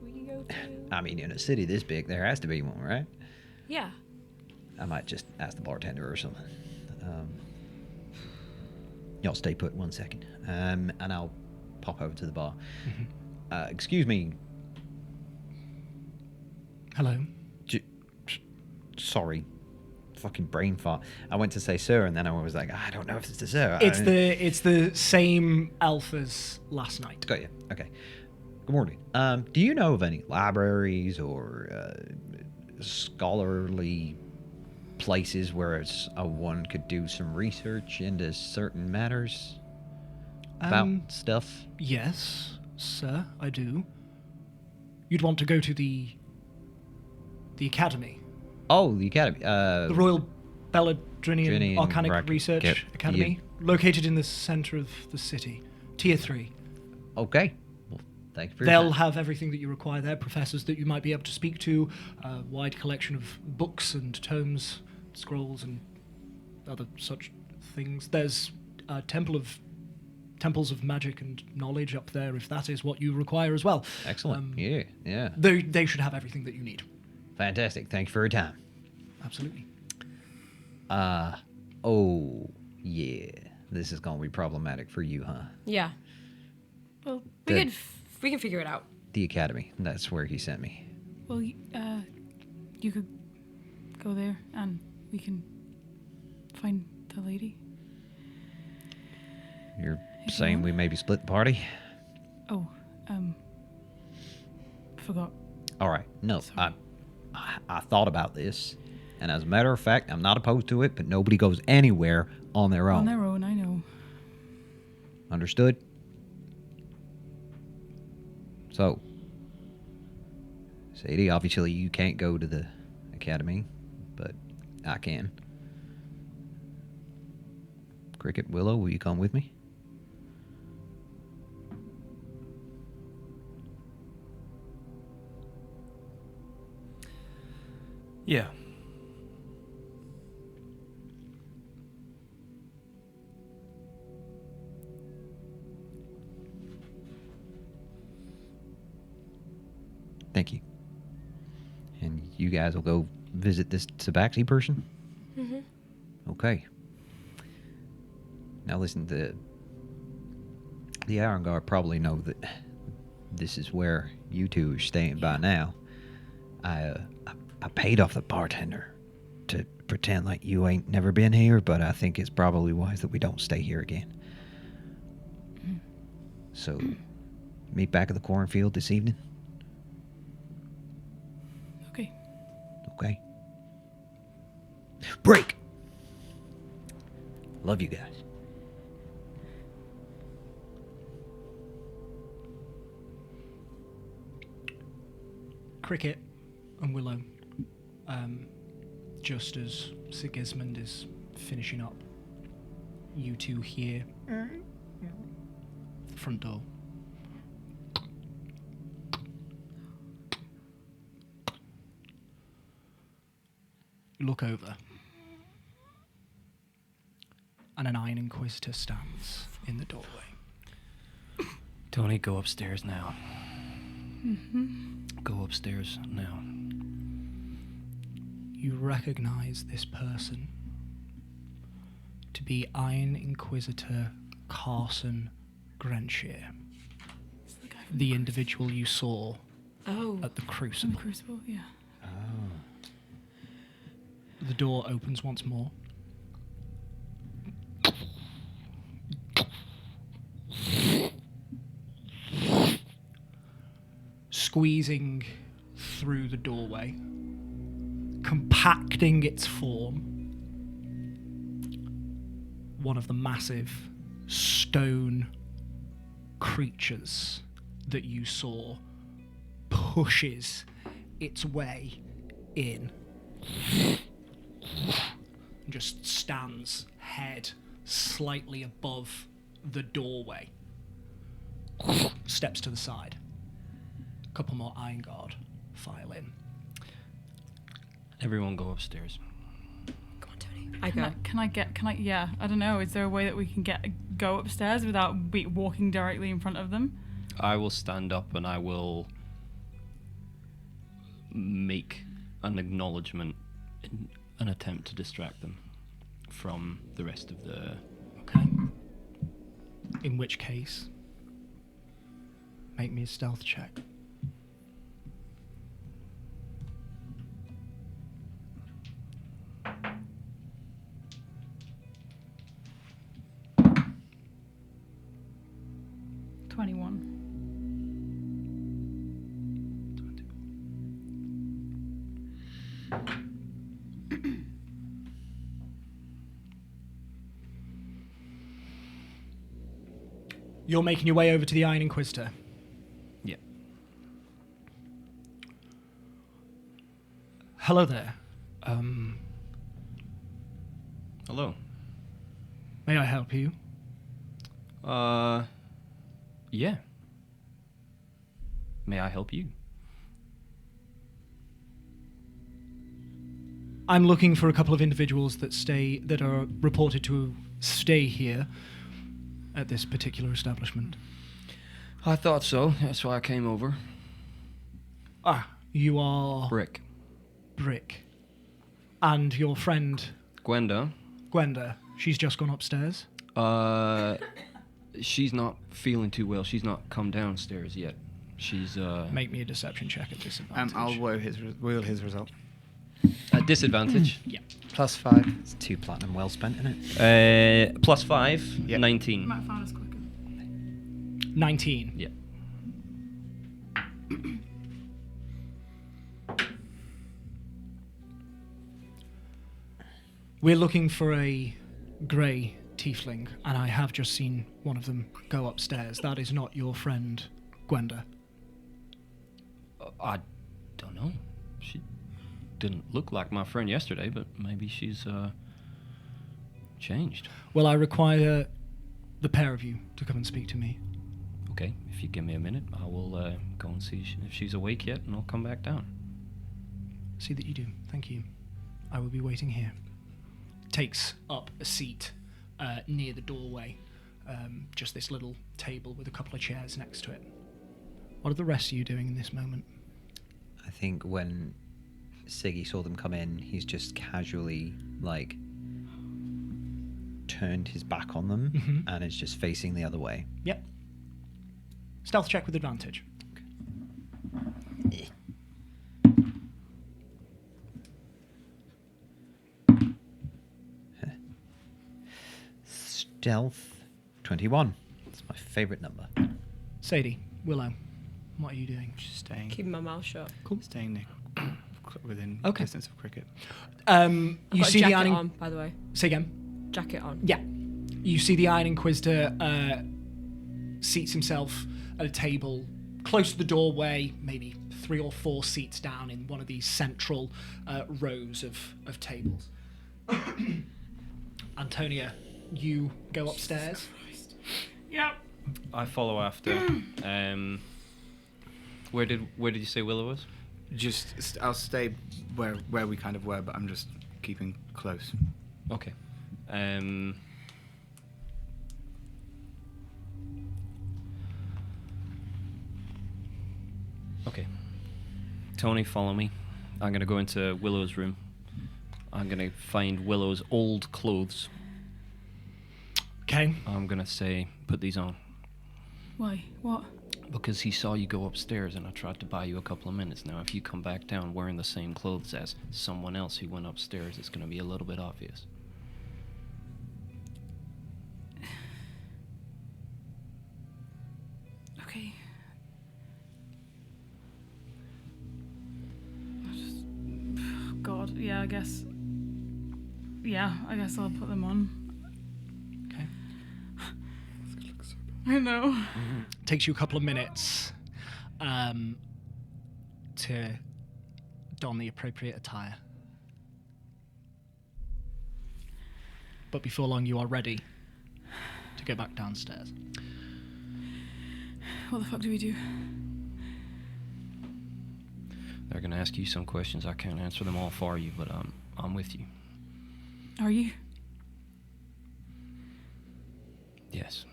we can go to.
I mean, in a city this big, there has to be one, right?
Yeah.
I might just ask the bartender or something. Y'all stay put 1 second, and I'll pop over to the bar. Excuse me.
Hello.
Sorry. fucking brain fart. I went to say sir, and then I was like, I don't know if it's the sir.
It's the same elf as last night.
Got you. Okay. Good morning. Do you know of any libraries or scholarly places where one could do some research into certain matters about stuff?
Yes, sir, I do. You'd want to go to the academy,
Oh, the academy.
the Royal Belladrinian
Drinian
Arcanic Research
Yep.
Academy, located in the center of the city, Tier 3.
Okay. Well, thank you for your
They'll
time.
have everything that you require there, professors that you might be able to speak to, a wide collection of books and tomes, scrolls, and other such things. There's a temples of magic and knowledge up there, if that is what you require as well.
Excellent. Yeah.
They should have everything that you need.
Fantastic. Thank you for your time.
Absolutely.
Oh, yeah. This is going to be problematic for you, huh?
Yeah.
Well,
We can figure it out.
The academy. That's where he sent me.
well, you could go there and we can find the lady.
You're saying we maybe split the party?
Oh, forgot.
All right. No,
Sorry.
I thought about this, and as a matter of fact, I'm not opposed to it, but nobody goes anywhere on their own.
On their own, I know.
Understood? So, Sadie, obviously you can't go to the academy, but I can. Cricket, Willow, will you come with me?
Yeah.
Thank you. And you guys will go visit this Tabaxi person?
Mm-hmm.
Okay. Now listen, the Iron Guard probably know that this is where you two are staying by now. I paid off the bartender to pretend like you ain't never been here, but I think it's probably wise that we don't stay here again. So, meet back at the cornfield this evening.
Okay.
Okay. Break. Love you guys.
Cricket and Willow, just as Sigismond is finishing up, you two hear the front door. You look over, and an Iron Inquisitor stands in the doorway.
Tony, go upstairs now. Go upstairs now.
You recognize this person to be Iron Inquisitor Carson Grenshire,
It's the guy from
the individual you saw
Oh.
at the
the
Crucible.
Crucible, yeah.
The door opens once more. Squeezing through the doorway, compacting its form, one of the massive stone creatures that you saw pushes its way in and just stands head slightly above the doorway, steps to the side. A couple more Iron Guard file in.
Everyone go upstairs.
Come on, Tony. I go.
Yeah, I don't know. Is there a way that we can go upstairs without walking directly in front of them?
I will stand up and I will make an acknowledgement in an attempt to distract them from the rest of the...
Okay. In which case, make me a stealth check. You're making your way over to the Iron Inquisitor.
Yeah.
Hello there.
Hello.
May I help you?
Yeah. May I help you?
I'm looking for a couple of individuals that are reported to stay here at this particular establishment.
I thought so. That's why I came over.
Ah, you are
Brick.
Brick. And your friend,
Gwenda.
Gwenda, she's just gone upstairs?
She's not feeling too well. She's not come downstairs yet. She's,
Make me a deception check at disadvantage.
I'll wheel his result.
at disadvantage.
Yeah.
+5.
It's 2 platinum well spent, isn't it?
+5,
Yep.
19.
Might have found us quicker.
19.
Yeah.
We're looking for a grey tiefling, and I have just seen one of them go upstairs. That is not your friend, Gwenda.
I don't know. She didn't look like my friend yesterday, but maybe she's changed.
Well, I require the pair of you to come and speak to me.
Okay, if you give me a minute, I will go and see if she's awake yet, and I'll come back down.
See that you do. Thank you. I will be waiting here. Takes up a seat near the doorway. Just this little table with a couple of chairs next to it. What are the rest of you doing in this moment?
I think when Siggy saw them come in, he's just casually, like, turned his back on them and is just facing the other way.
Yep. Stealth check with advantage.
Stealth 21. That's my favourite number.
Sadie, Willow, what are you doing?
Just staying.
Keeping my mouth shut.
Staying within
Okay.
distance of cricket.
You
Got a
see the
jacket
iron.
on, by the way.
Say again.
Jacket on.
Yeah. You see the Iron Inquisitor seats himself at a table close to the doorway, maybe 3 or 4 seats down in one of these central rows of tables. Antonia, you go upstairs.
Yep.
I follow after. Where did you say Willow was?
Just, I'll stay where we kind of were, but I'm just keeping close.
Okay. Okay. Tony, follow me. I'm gonna go into Willow's room. I'm gonna find Willow's old clothes.
Okay.
I'm gonna say, put these on.
Why? What?
Because he saw you go upstairs and I tried to buy you a couple of minutes. Now, if you come back down wearing the same clothes as someone else who went upstairs, it's gonna be a little bit obvious.
Okay. God, yeah, I guess. Yeah, I guess I'll put them on.
Okay.
I know.
Takes you a couple of minutes to don the appropriate attire. But before long, you are ready to go back downstairs.
What the fuck do we do?
They're gonna ask you some questions. I can't answer them all for you, but I'm with you.
Are you?
Yes.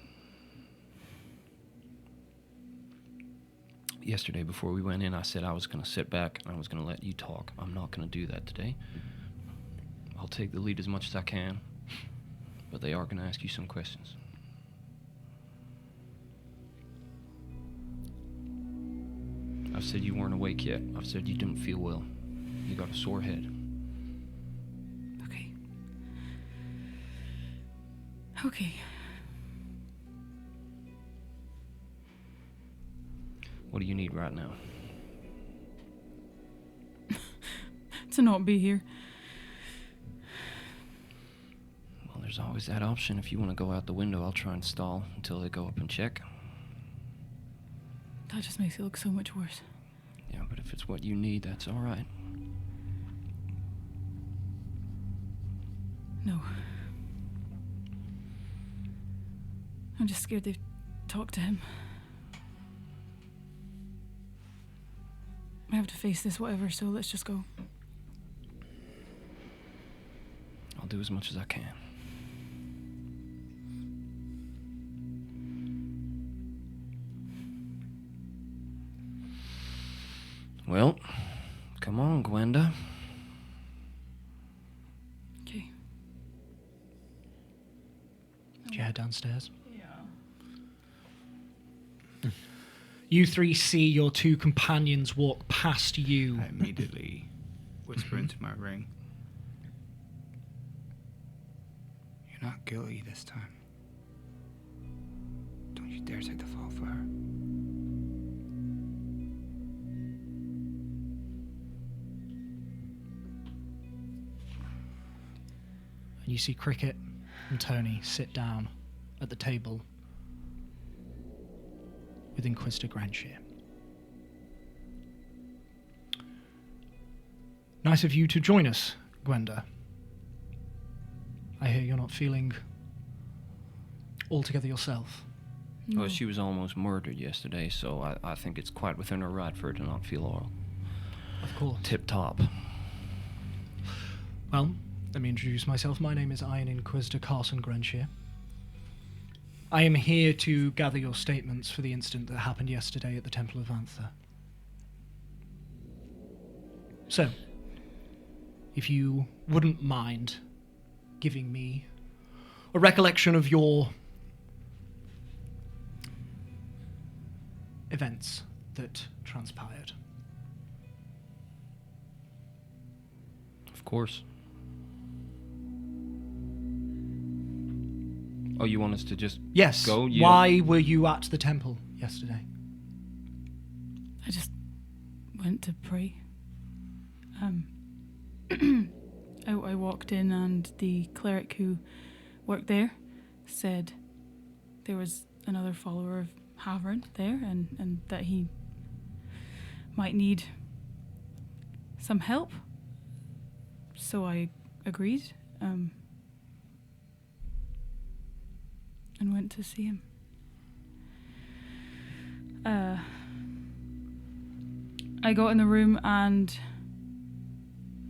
Yesterday, before we went in, I said I was gonna sit back and I was gonna let you talk. I'm not gonna do that today. I'll take the lead as much as I can, but they are gonna ask you some questions. I've said you weren't awake yet. I've said you didn't feel well. You got a sore head.
Okay. Okay.
What do you need right now?
to not be here.
Well, there's always that option. If you want to go out the window, I'll try and stall until they go up and check.
That just makes it look so much worse.
Yeah, but if it's what you need, that's all right.
No. I'm just scared they've talked to him. I have to face this whatever, so let's just go.
I'll do as much as I can. Well, come on, Gwenda.
Okay.
Did you head downstairs?
Yeah.
You three see your two companions walk past you.
I immediately whisper into my ring. You're not guilty this time. Don't you dare take the fall for her.
And you see Cricket and Tony sit down at the table with Inquisitor Granshire. Nice of you to join us, Gwenda. I hear you're not feeling altogether yourself.
No.
Well, she was almost murdered yesterday, so I think it's quite within her right for her to not feel all
Of course.
tip-top.
Well, let me introduce myself. My name is Iron Inquisitor Carson Granshire. I am here to gather your statements for the incident that happened yesterday at the Temple of Vantha. So, if you wouldn't mind giving me a recollection of your events that transpired.
Of course. Oh, you want us to just
Yes.
go? You
Why were you at the temple yesterday?
I just went to pray. I walked in and the cleric who worked there said there was another follower of Havern there and that he might need some help. So I agreed and went to see him. I got in the room and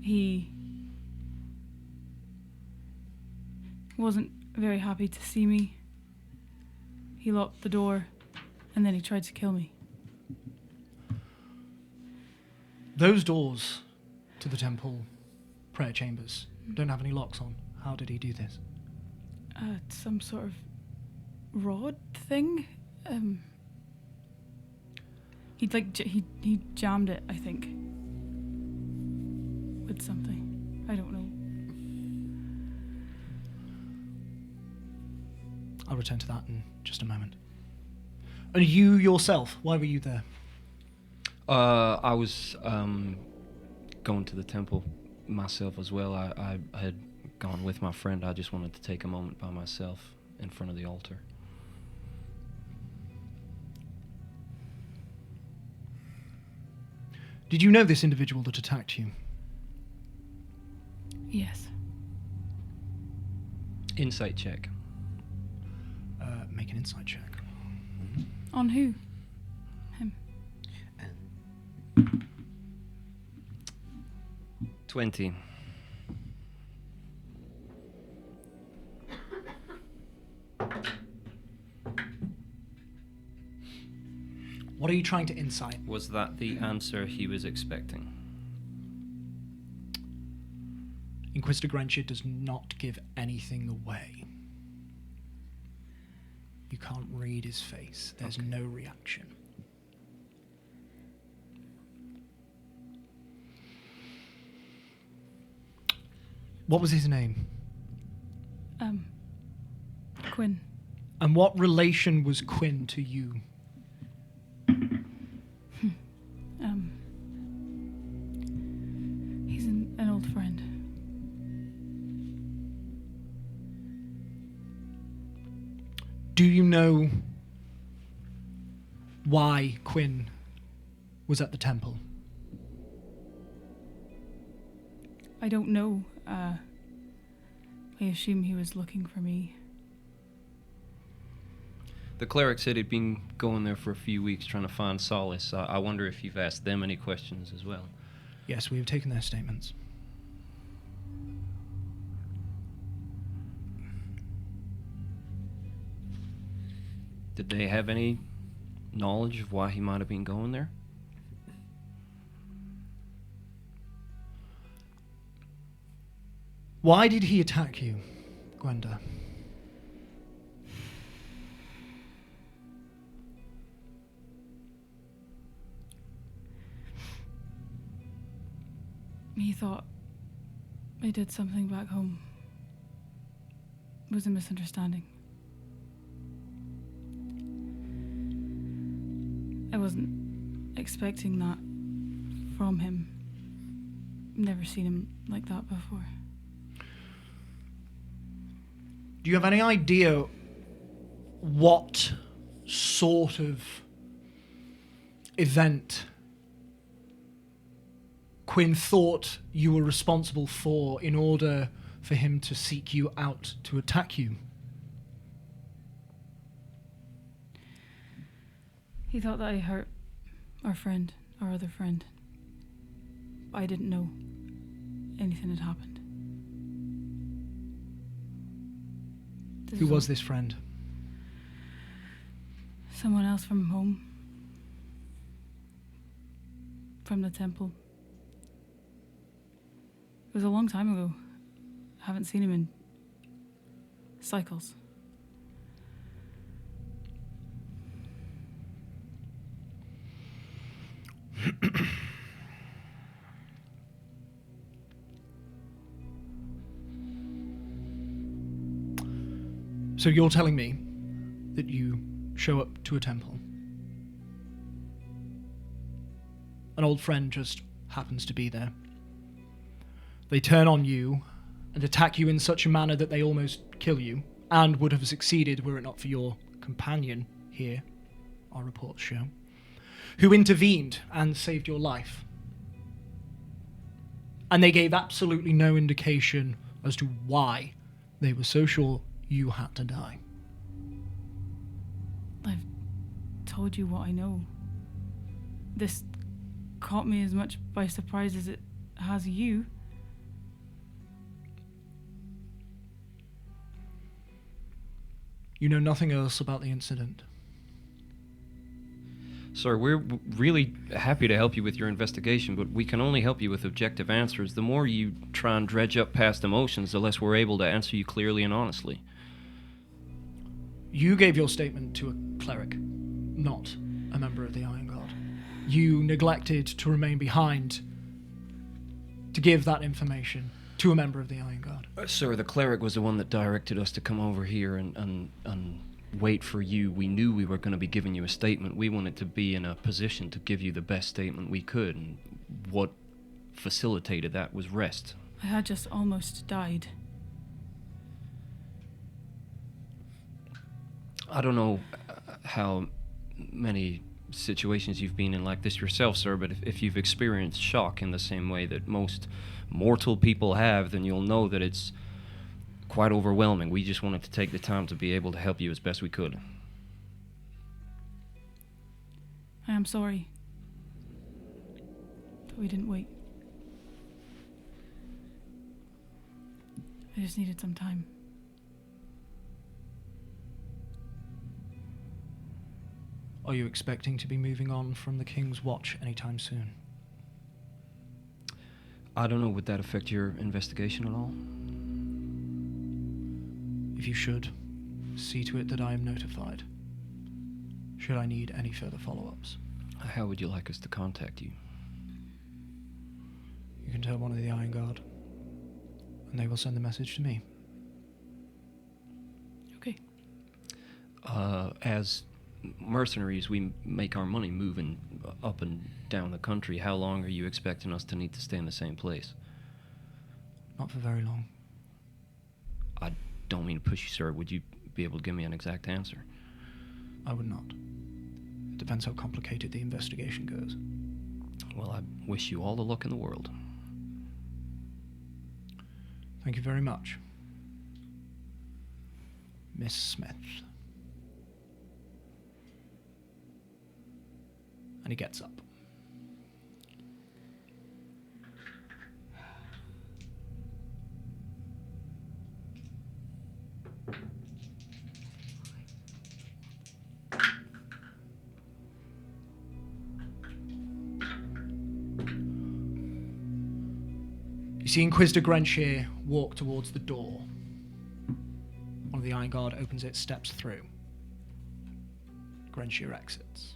he wasn't very happy to see me. He locked the door and then he tried to kill me.
Those doors to the temple prayer chambers don't have any locks on. How did he do this?
Some sort of rod thing. He'd like he jammed it, I think, with something. I don't know.
I'll return to that in just a moment. And you yourself, why were you there?
I was going to the temple myself as well. I had gone with my friend. I just wanted to take a moment by myself in front of the altar.
Did you know this individual that attacked you?
Yes.
Insight check.
Make an insight check.
On who? Him.
20.
What are you trying to insight?
Was that the answer he was expecting?
Inquisitor Granshire does not give anything away. You can't read his face. There's no reaction. What was his name?
Quinn.
And what relation was Quinn to you?
He's an An old friend.
Do you know why Quinn was at the temple?
I don't know. I assume he was looking for me.
The cleric said he'd been going there for a few weeks trying to find solace. I wonder if you've asked them any questions as well.
Yes, we have taken their statements.
Did they have any knowledge of why he might have been going there?
Why did he attack you, Gwenda?
He thought I did something back home. It was a misunderstanding. I wasn't expecting that from him. Never seen him like that before.
Do you have any idea what sort of event Quinn thought you were responsible for in order for him to seek you out to attack you?
He thought that I hurt our friend, our other friend. I didn't know anything had happened.
Who was this friend?
Someone else from home. From the temple. It was a long time ago. I haven't seen him in cycles.
So you're telling me that you show up to a temple. An old friend just happens to be there. They turn on you and attack you in such a manner that they almost kill you, and would have succeeded were it not for your companion here, our reports show, who intervened and saved your life. And they gave absolutely no indication as to why they were so sure you had to die.
I've told you what I know. This caught me as much by surprise as it has you.
You know nothing else about the incident.
Sir, we're really happy to help you with your investigation, but we can only help you with objective answers. The more you try and dredge up past emotions, the less we're able to answer you clearly and honestly.
You gave your statement to a cleric, not a member of the Iron Guard. You neglected to remain behind to give that information to a member of the Iron Guard.
Sir, the cleric was the one that directed us to come over here and wait for you. We knew we were going to be giving you a statement. We wanted to be in a position to give you the best statement we could, and what facilitated that was rest.
I had just almost died.
I don't know how many situations you've been in like this yourself, sir, but if you've experienced shock in the same way that most mortal people have, then you'll know that it's quite overwhelming. We just wanted to take the time to be able to help you as best we could.
I am sorry that we didn't wait. I just needed some time.
Are you expecting to be moving on from the King's Watch anytime soon?
I don't know, would that affect your investigation at all?
If you should, see to it that I am notified, should I need any further follow-ups.
How would you like us to contact you?
You can tell one of the Iron Guard, and they will send the message to me.
Okay.
As mercenaries, we make our money moving up and down the country. How long are you expecting us to need to stay in the same place?
Not for very long.
I don't mean to push you, sir. Would you be able to give me an exact answer?
I would not. It depends how complicated the investigation goes.
Well, I wish you all the luck in the world.
Thank you very much. Miss Smith. And he gets up. You see Inquisitor Grenshire walk towards the door. One of the Iron Guard opens it, steps through. Grenshire exits.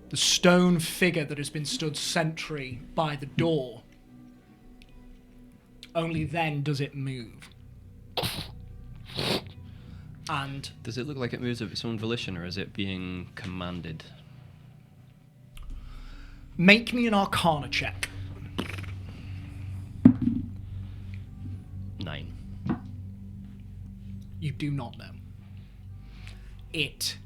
The stone figure that has been stood sentry by the door, only then does it move. And
Does it look like it moves of its own volition, or is it being commanded?
make me an Arcana check.
9.
You do not know. It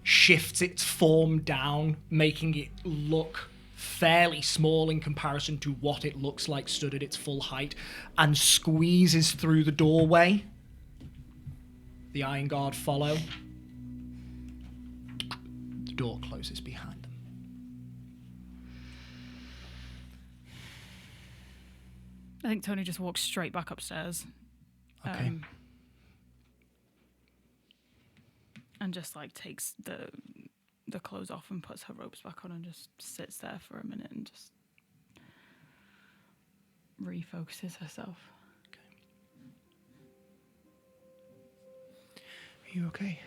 shifts its form down, making it look fairly small in comparison to what it looks like stood at its full height, and squeezes through the doorway. The Iron Guard follow. The door closes behind them.
I think Tony just walks straight back upstairs.
Okay.
And just like takes the clothes off and puts her robes back on and just sits there for a minute and just refocuses herself.
Are you okay?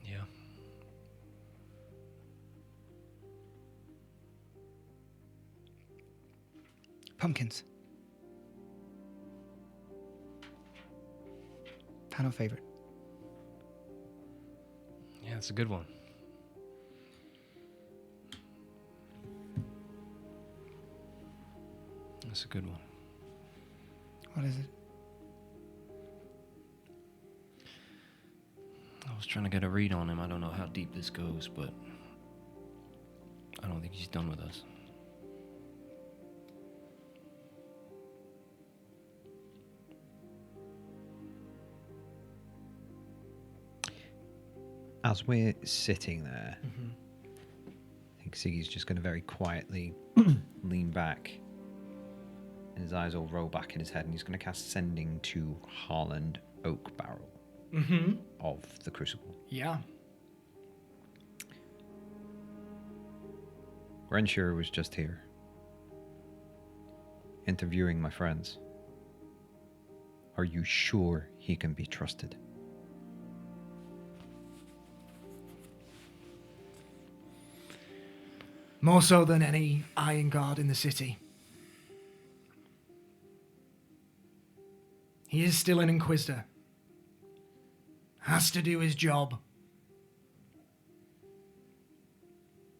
Yeah.
Pumpkins. Panel favorite.
Yeah, it's a good one. That's a good one.
What is it?
I was trying to get a read on him. I don't know how deep this goes, but I don't think he's done with us.
As we're sitting there, I think Siggy's just going to very quietly lean back, and his eyes all roll back in his head, and he's going to cast Sending to Harland Oak Barrel of the Crucible.
Yeah.
Grenshire was just here, interviewing my friends. Are you sure he can be trusted?
More so than any Iron Guard in the city. He is still an Inquisitor. Has to do his job.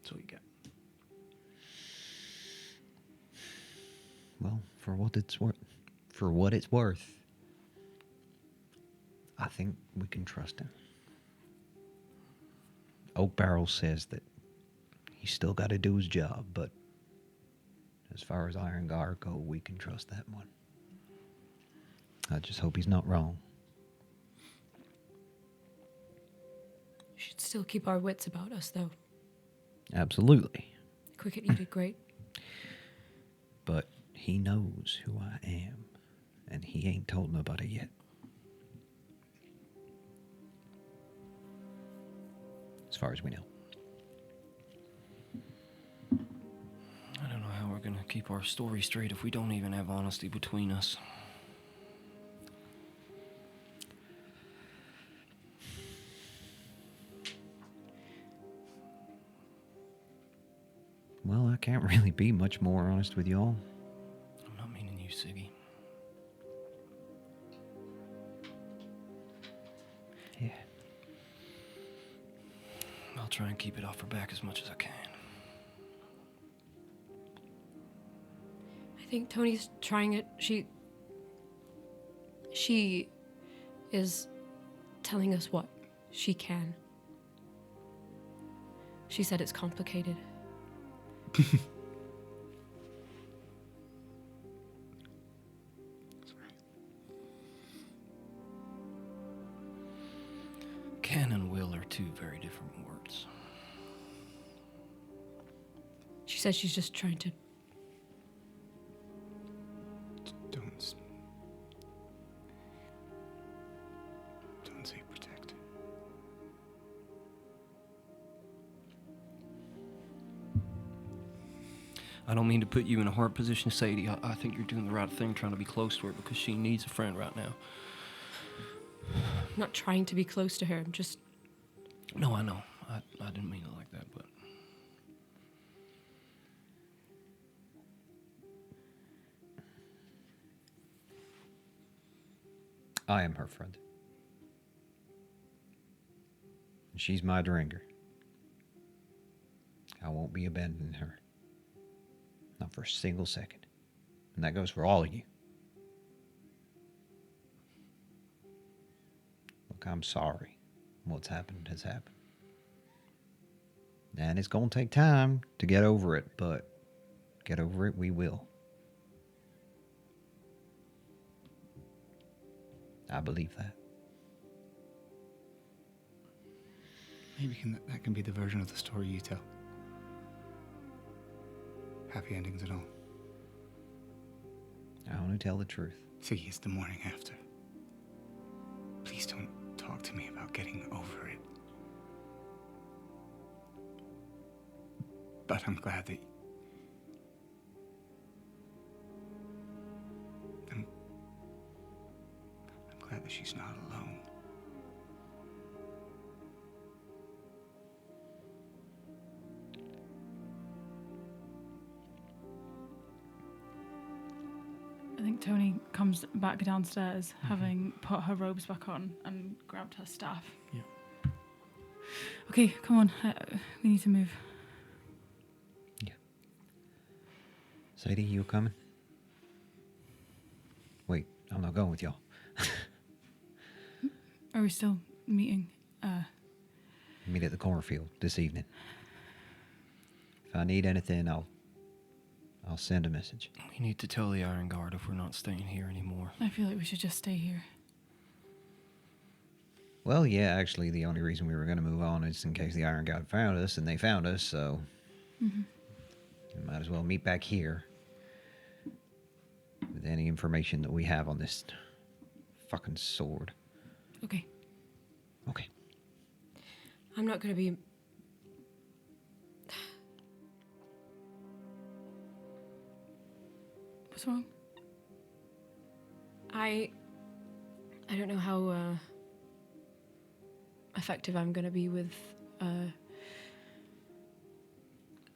That's all you get.
Well, for what it's worth, I think we can trust him. Oak Barrel says that he's still got to do his job, but as far as Iron Guard go, we can trust that one. I just hope he's not wrong.
We should still keep our wits about us, though.
Absolutely.
Cricket, you did great.
But he knows who I am, and he ain't told nobody yet. As far as we know.
I don't know how we're gonna keep our story straight if we don't even have honesty between us.
Well, I can't really be much more honest with y'all.
I'm not meaning you, Siggy.
Yeah.
I'll try and keep it off her back as much as I can.
think Tony's trying it. She is telling us what she can. She said it's complicated.
Can and will are two very different words.
She says she's just trying to.
Don't say protect.
I don't mean to put you in a hard position, Sadie. I think you're doing the right thing trying to be close to her because she needs a friend right now.
I'm not trying to be close to her. I'm just.
No, I know. I didn't mean it like that, but...
I am her friend. And she's my drinker. I won't be abandoning her. Not for a single second. And that goes for all of you. Look, I'm sorry. What's happened has happened. And it's going to take time to get over it, but get over it we will. I believe that.
Maybe that can be the version of the story you tell. Happy endings and all.
I only tell the truth.
See, it's the morning after. Please don't talk to me about getting over it. But I'm glad that... I'm glad that she's not alone.
I think Tony comes back downstairs, having put her robes back on and grabbed her staff.
Yeah.
Okay, come on. We need to move.
Yeah. Sadie, you coming? Wait, I'm not going with y'all.
Are we still meeting?
Meet at the cornfield this evening. If I need anything, I'll send a message.
We need to tell the Iron Guard if we're not staying here anymore.
I feel like we should just stay here.
Well, yeah, actually, the only reason we were going to move on is in case the Iron Guard found us, and they found us, so we might as well meet back here with any information that we have on this fucking sword.
Okay.
Okay.
I'm not gonna be.
What's wrong?
I don't know how effective I'm gonna be with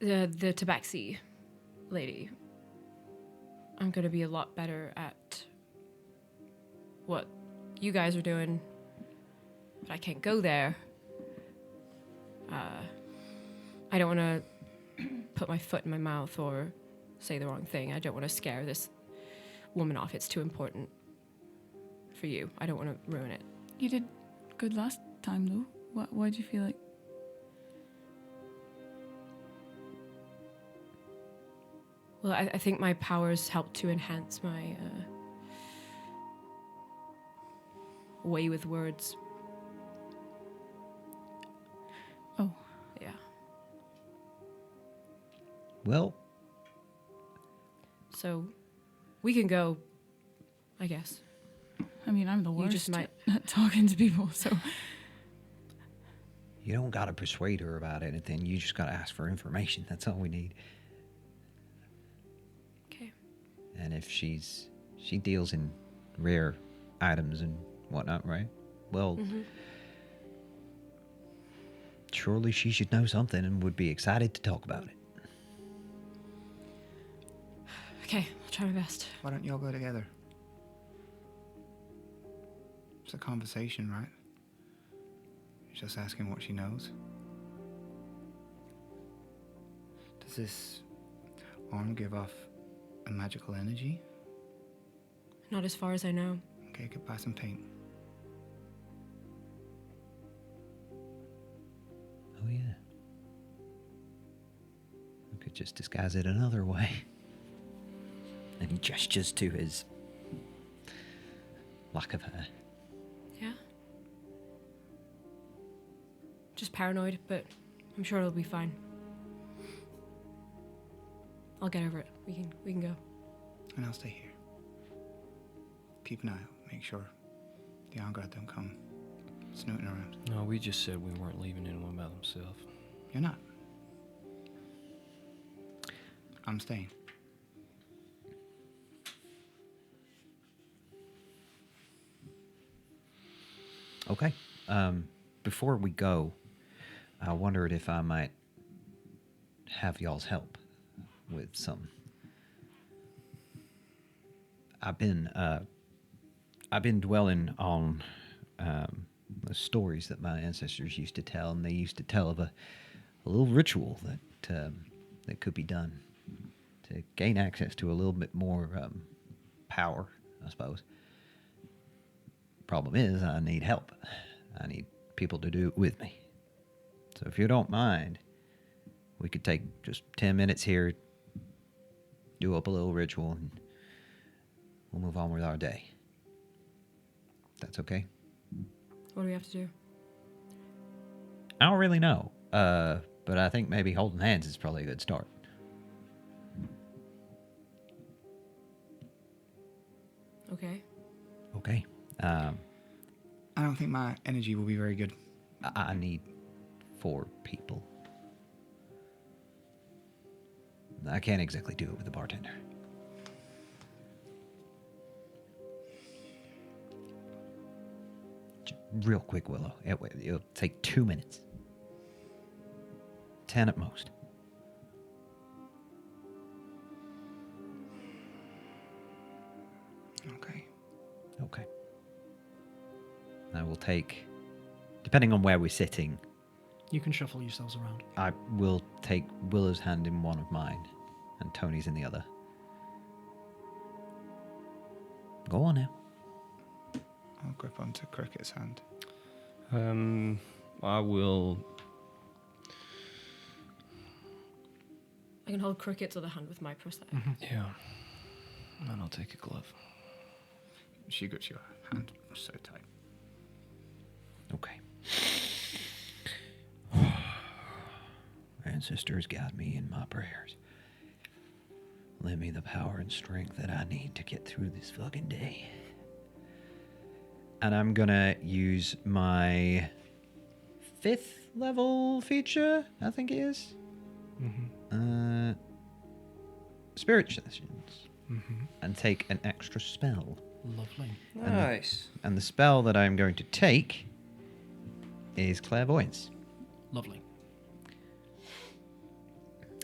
the tabaxi lady. I'm gonna be a lot better at what you guys are doing, but I can't go there. I don't want to put my foot in my mouth or say the wrong thing. I don't want to scare this woman off. It's too important for you. I don't want to ruin it.
You did good last time, though. Why do you feel like...
Well, I think my powers help to enhance my way with words.
Oh.
Yeah.
Well,
So we can go, I guess.
I mean, I'm the worst
just might-
at talking to people, so...
you don't got to persuade her about anything. You just got to ask for information. That's all we need.
Okay.
And if she deals in rare items and whatnot, right? Well, surely she should know something and would be excited to talk about it.
Okay, I'll try my best.
Why don't y'all go together? It's a conversation, right? You're just asking what she knows. Does this arm give off a magical energy?
Not as far as I know.
Okay, could buy some paint.
Oh, yeah. We could just disguise it another way. And he gestures to his lock of hair.
Yeah. Just paranoid, but I'm sure it'll be fine. I'll get over it. We can go.
And I'll stay here. Keep an eye out. Make sure the Algrad don't come snooting around.
No, we just said we weren't leaving anyone by themselves.
You're not. I'm staying.
Okay. Before we go, I wondered if I might have y'all's help with some. I've been dwelling on the stories that my ancestors used to tell, and they used to tell of a little ritual that could be done to gain access to a little bit more power, I suppose. Problem is, I need help. I need people to do it with me. So if you don't mind, we could take just 10 minutes here, do up a little ritual, and we'll move on with our day. That's okay?
What do we have to do?
I don't really know, but I think maybe holding hands is probably a good start.
Okay.
Okay.
I don't think my energy will be very good.
I need 4 people. I can't exactly do it with a bartender. Real quick, Willow. It'll take 2 minutes. 10 at most.
Okay.
Okay. I will take, depending on where we're sitting,
You can shuffle yourselves around.
I will take Willow's hand in one of mine and Tony's in the other. Go on now.
I'll grip onto Cricket's hand.
I will.
I can hold Cricket's other hand with my prosthetic.
Yeah. And I'll take a glove.
She grips your hand so tight.
Okay. Ancestors, guide me in my prayers. Lend me the power and strength that I need to get through this fucking day. And I'm gonna use my 5th level feature, I think it is. Spirit sessions. And take an extra spell.
Lovely.
Nice.
And the spell that I'm going to take is clairvoyance.
Lovely.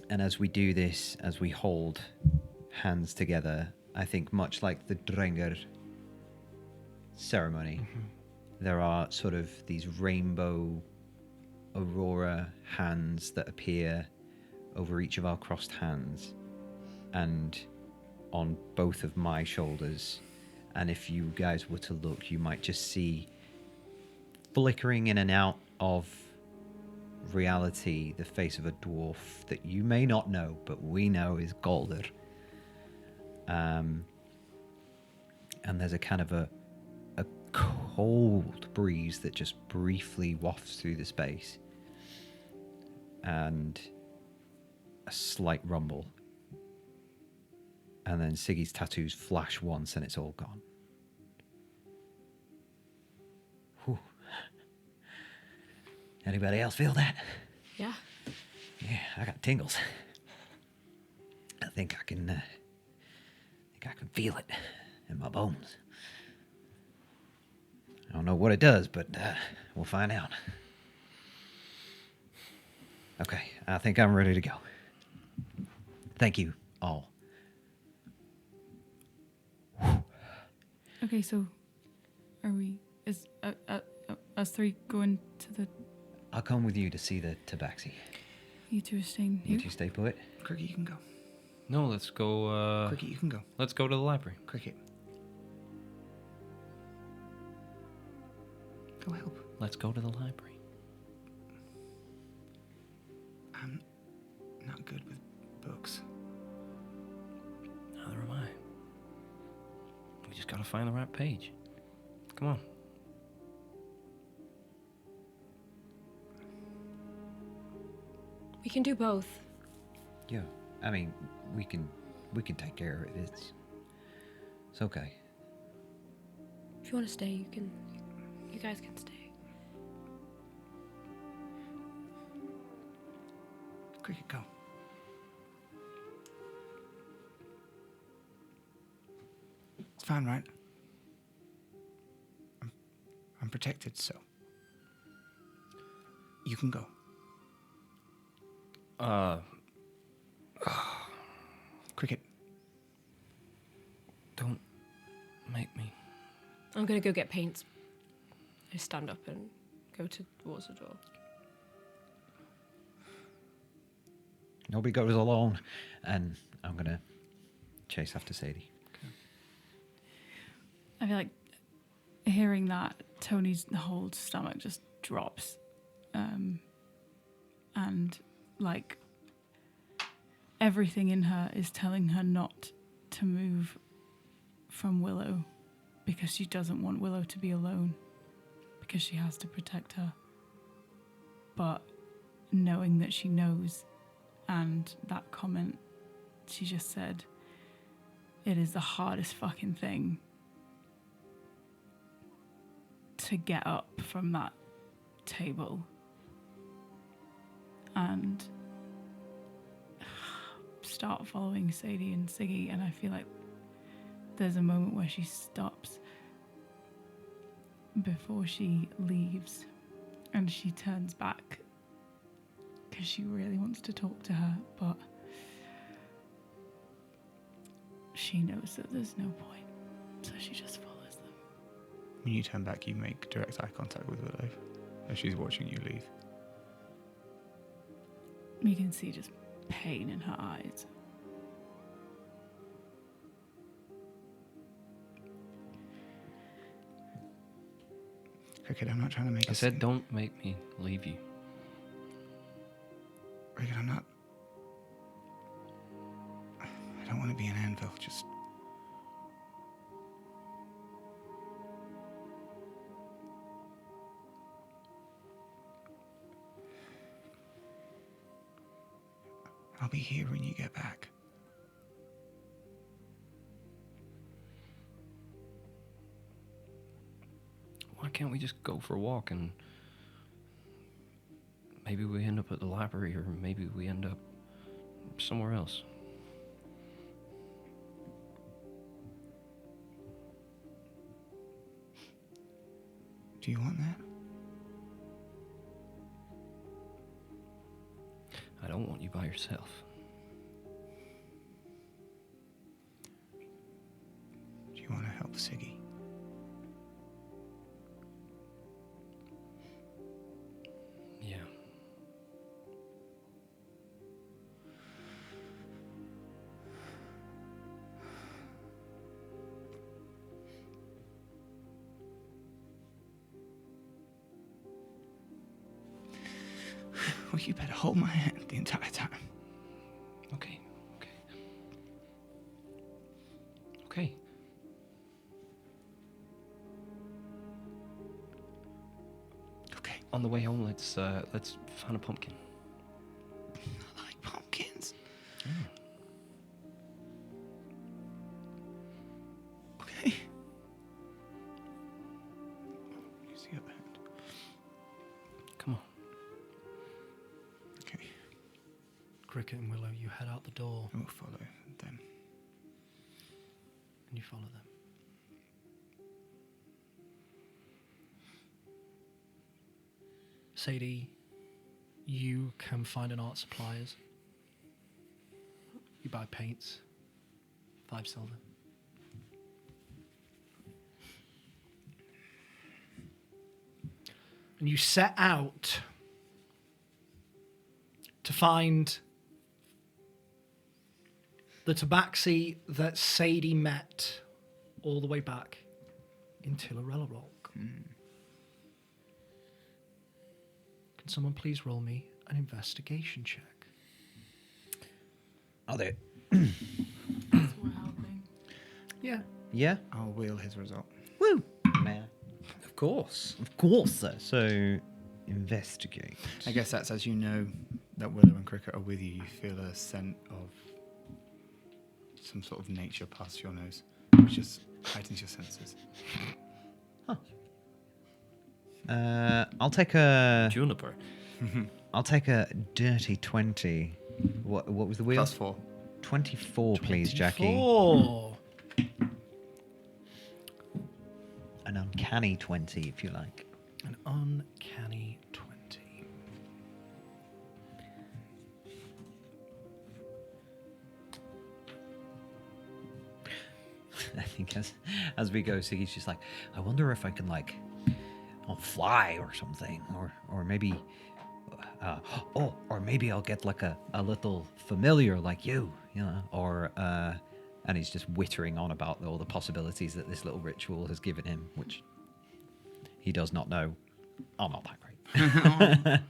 And as we do this, as we hold hands together, I think much like the Drenger ceremony, there are sort of these rainbow aurora hands that appear over each of our crossed hands and on both of my shoulders. And if you guys were to look, you might just see flickering in and out of reality the face of a dwarf that you may not know, but we know is Galder. And there's a kind of a cold breeze that just briefly wafts through the space. And a slight rumble. And then Siggy's tattoos flash once and it's all gone. Whew. Anybody else feel that?
Yeah.
Yeah, I got tingles. I think I can feel it in my bones. I don't know what it does, but we'll find out. Okay, I think I'm ready to go. Thank you all.
Okay, so are we? Is us 3 going to the?
I'll come with you to see the tabaxi.
You 2 are staying here.
You two stay put.
Cricket, you can go.
No, let's go.
Cricket, you can go.
Let's go to the library.
Cricket. Go help.
Let's go to the library.
I'm not good with books.
Neither am I. We just gotta find the right page. Come on.
We can do both.
Yeah, I mean, we can take care of it. It's okay.
If you want to stay, you can. You guys can stay.
Cricket, go. It's fine, right? I'm protected, so you can go. Cricket.
Don't make me.
I'm gonna go get paints. I stand up and go towards the door.
Nobody goes alone, and I'm gonna chase after Sadie.
I feel like hearing that, Tony's whole stomach just drops. And like everything in her is telling her not to move from Willow because she doesn't want Willow to be alone because she has to protect her. But knowing that she knows, and that comment she just said, it is the hardest fucking thing to get up from that table and start following Sadie and Siggy. And I feel like there's a moment where she stops before she leaves, and she turns back because she really wants to talk to her, but she knows that there's no point, so she just follows them.
When you turn back, you make direct eye contact with Willow as she's watching you leave.
You can see just pain in her eyes.
Cricket, I'm not trying to make
I said, don't make me leave you.
Cricket, I'm not. I don't want to be an anvil, just. I'll be here when you get back.
Why can't we just go for a walk and maybe we end up at the library, or maybe we end up somewhere else?
Do you want that?
I don't want you by yourself.
Do you want to help Siggy?
Yeah.
Well, you better hold my hand the entire time.
Okay. Okay.
Okay.
On the way home, let's find a pumpkin.
I like pumpkins. Okay. Use the other hand.
Come on.
Okay.
Cricket and Willow, you head out the door
We'll follow them.
and you follow them. Sadie, you can find an art suppliers. You buy paints, 5 silver. And you set out to find The tabaxi that Sadie met all the way back in Tillarella Rock. Can someone please roll me an investigation check?
Are they?
We're helping.
Yeah.
Yeah.
I'll wheel his result.
Woo. Man.
Of course.
Of course, sir. So, investigate.
I guess that's as you know that Willow and Cricket are with you. You feel a scent of some sort of nature past your nose, which just heightens your senses.
I'll take a.
Juniper.
I'll take a dirty 20. What was the wheel?
+4.
24, please, Jackie.
4.
An uncanny 20, if you like.
An uncanny 20.
I think as we go, Siggy's just like, I wonder if I can I'll fly or something, or maybe, or maybe I'll get like a little familiar like you know, or and he's just wittering on about all the possibilities that this little ritual has given him, which he does not know are not that great.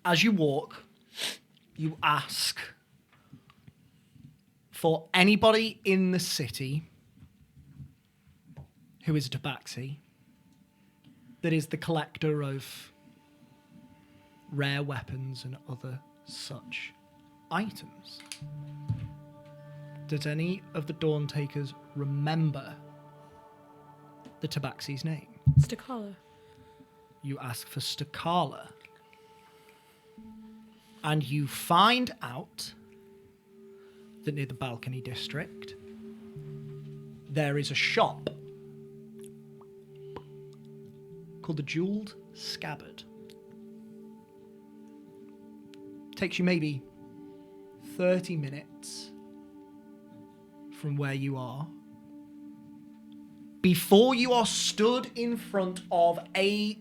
As you walk, you ask for anybody in the city who is a tabaxi that is the collector of rare weapons and other such items. Does any of the Dawn Takers remember the tabaxi's name?
Stakala.
You ask for Stakala. And you find out that near the Balcony District, there is a shop called the Jeweled Scabbard. Takes you maybe 30 minutes from where you are before you are stood in front of a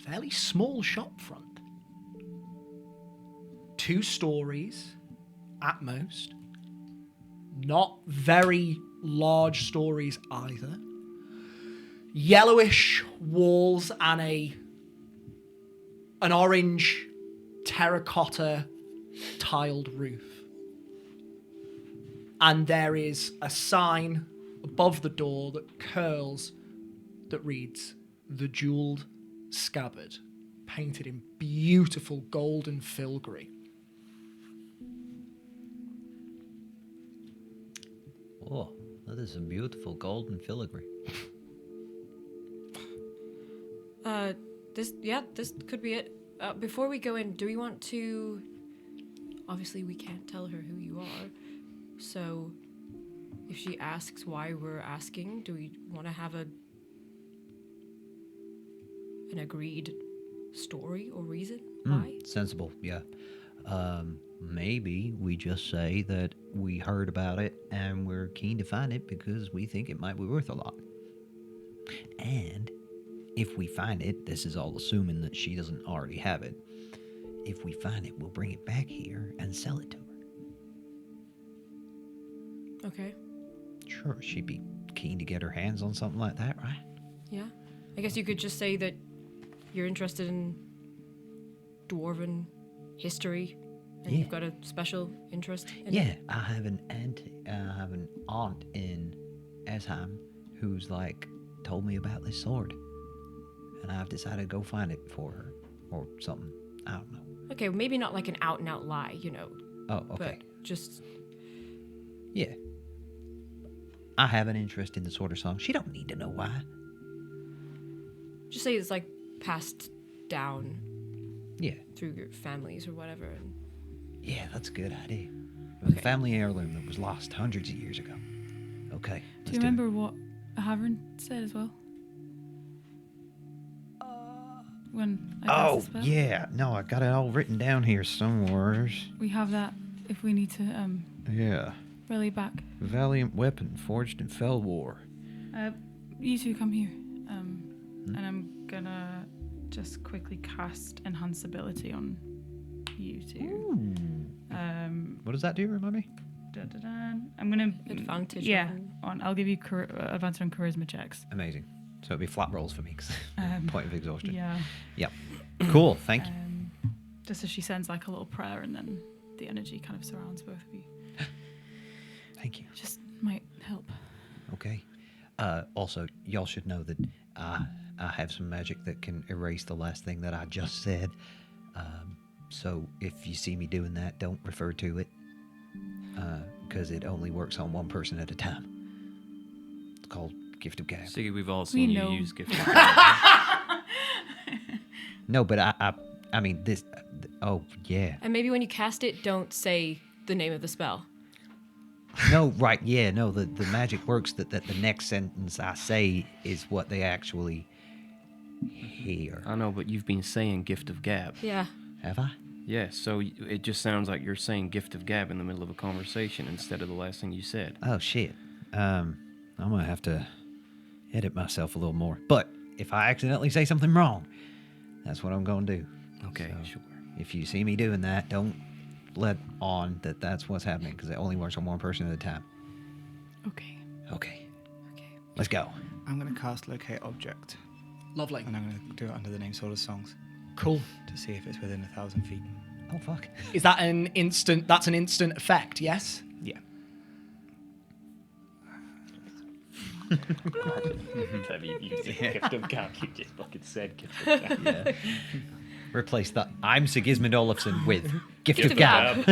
fairly small shop front. 2 stories at most. Not very large stories either. Yellowish walls and an orange terracotta tiled roof. And there is a sign above the door that curls that reads, "The Jeweled Scabbard," painted in beautiful golden filigree.
Oh, that is a beautiful golden filigree.
This could be it. Before we go in, do we want to... Obviously, we can't tell her who you are. So, if she asks why we're asking, do we want to have an agreed story or reason why?
Sensible, yeah. Maybe we just say that we heard about it and we're keen to find it because we think it might be worth a lot. And if we find it, this is all assuming that she doesn't already have it. If we find it, we'll bring it back here and sell it to her.
Okay.
Sure, she'd be keen to get her hands on something like that, right?
Yeah. I guess you could just say that you're interested in dwarven history and
Yeah.
you've got a special interest in
Yeah,
it.
I have an aunt in Esheim who's told me about this sword. And I've decided to go find it for her or something. I don't know.
Okay, well, maybe not like an out and out lie,
Oh, okay.
but just
Yeah. I have an interest in the Sword of Song. She don't need to know why.
say it's like passed down
Yeah.
through your families or whatever. And
Yeah, that's a good idea. It was a
Okay.
family heirloom that was lost hundreds of years ago. Okay.
Do you remember what Havern said as well? When I cast
Oh,
the spell?
yeah. No, I got it all written down here somewhere.
We have that if we need to
Yeah.
rally back.
Valiant weapon forged in fell war.
You two come here. And I'm gonna just quickly cast Enhance Ability on you two.
What does that do? Remind me.
I'm gonna
Advantage
Yeah, I'll give you advantage on charisma checks.
Amazing. So it'll be flat rolls for me because point of exhaustion.
Yeah.
Yep. Cool. Thank you.
Just as she sends like a little prayer, and then the energy kind of surrounds both of you.
Thank you.
Just might help.
Okay. Also, y'all should know that I have some magic that can erase the last thing that I just said. So if you see me doing that, don't refer to it, because it only works on one person at a time. It's called Gift of Gab.
Siggy, we've all seen you
know.
use gift of gab.
No, but I mean this. Oh yeah.
And maybe when you cast it, don't say the name of the spell.
No, right? Yeah. No, the magic works that the next sentence I say is what they actually hear.
I know, but you've been saying gift of gab.
Yeah.
Have I?
Yeah, so it just sounds like you're saying gift of gab in the middle of a conversation instead of the last thing you said.
Oh shit. I'm gonna have to edit myself a little more. But if I accidentally say something wrong, that's what I'm gonna do.
Okay,
So,
sure.
If you see me doing that, don't let on that that's what's happening, because it only works on one person at a time.
Okay.
Okay. Let's go.
I'm going to cast Locate Object,
Lovely.
and I'm going to do it under the name Sword of Songs
Cool.
to see if it's within 1,000 feet.
Oh fuck.
Is that an instant? That's an instant effect, yes?
Yeah.
You gift of gab. You just fucking said gift of gab.
Yeah. Replace that I'm Sigismond Olafsson with Gift
Gift
of
of
Gab.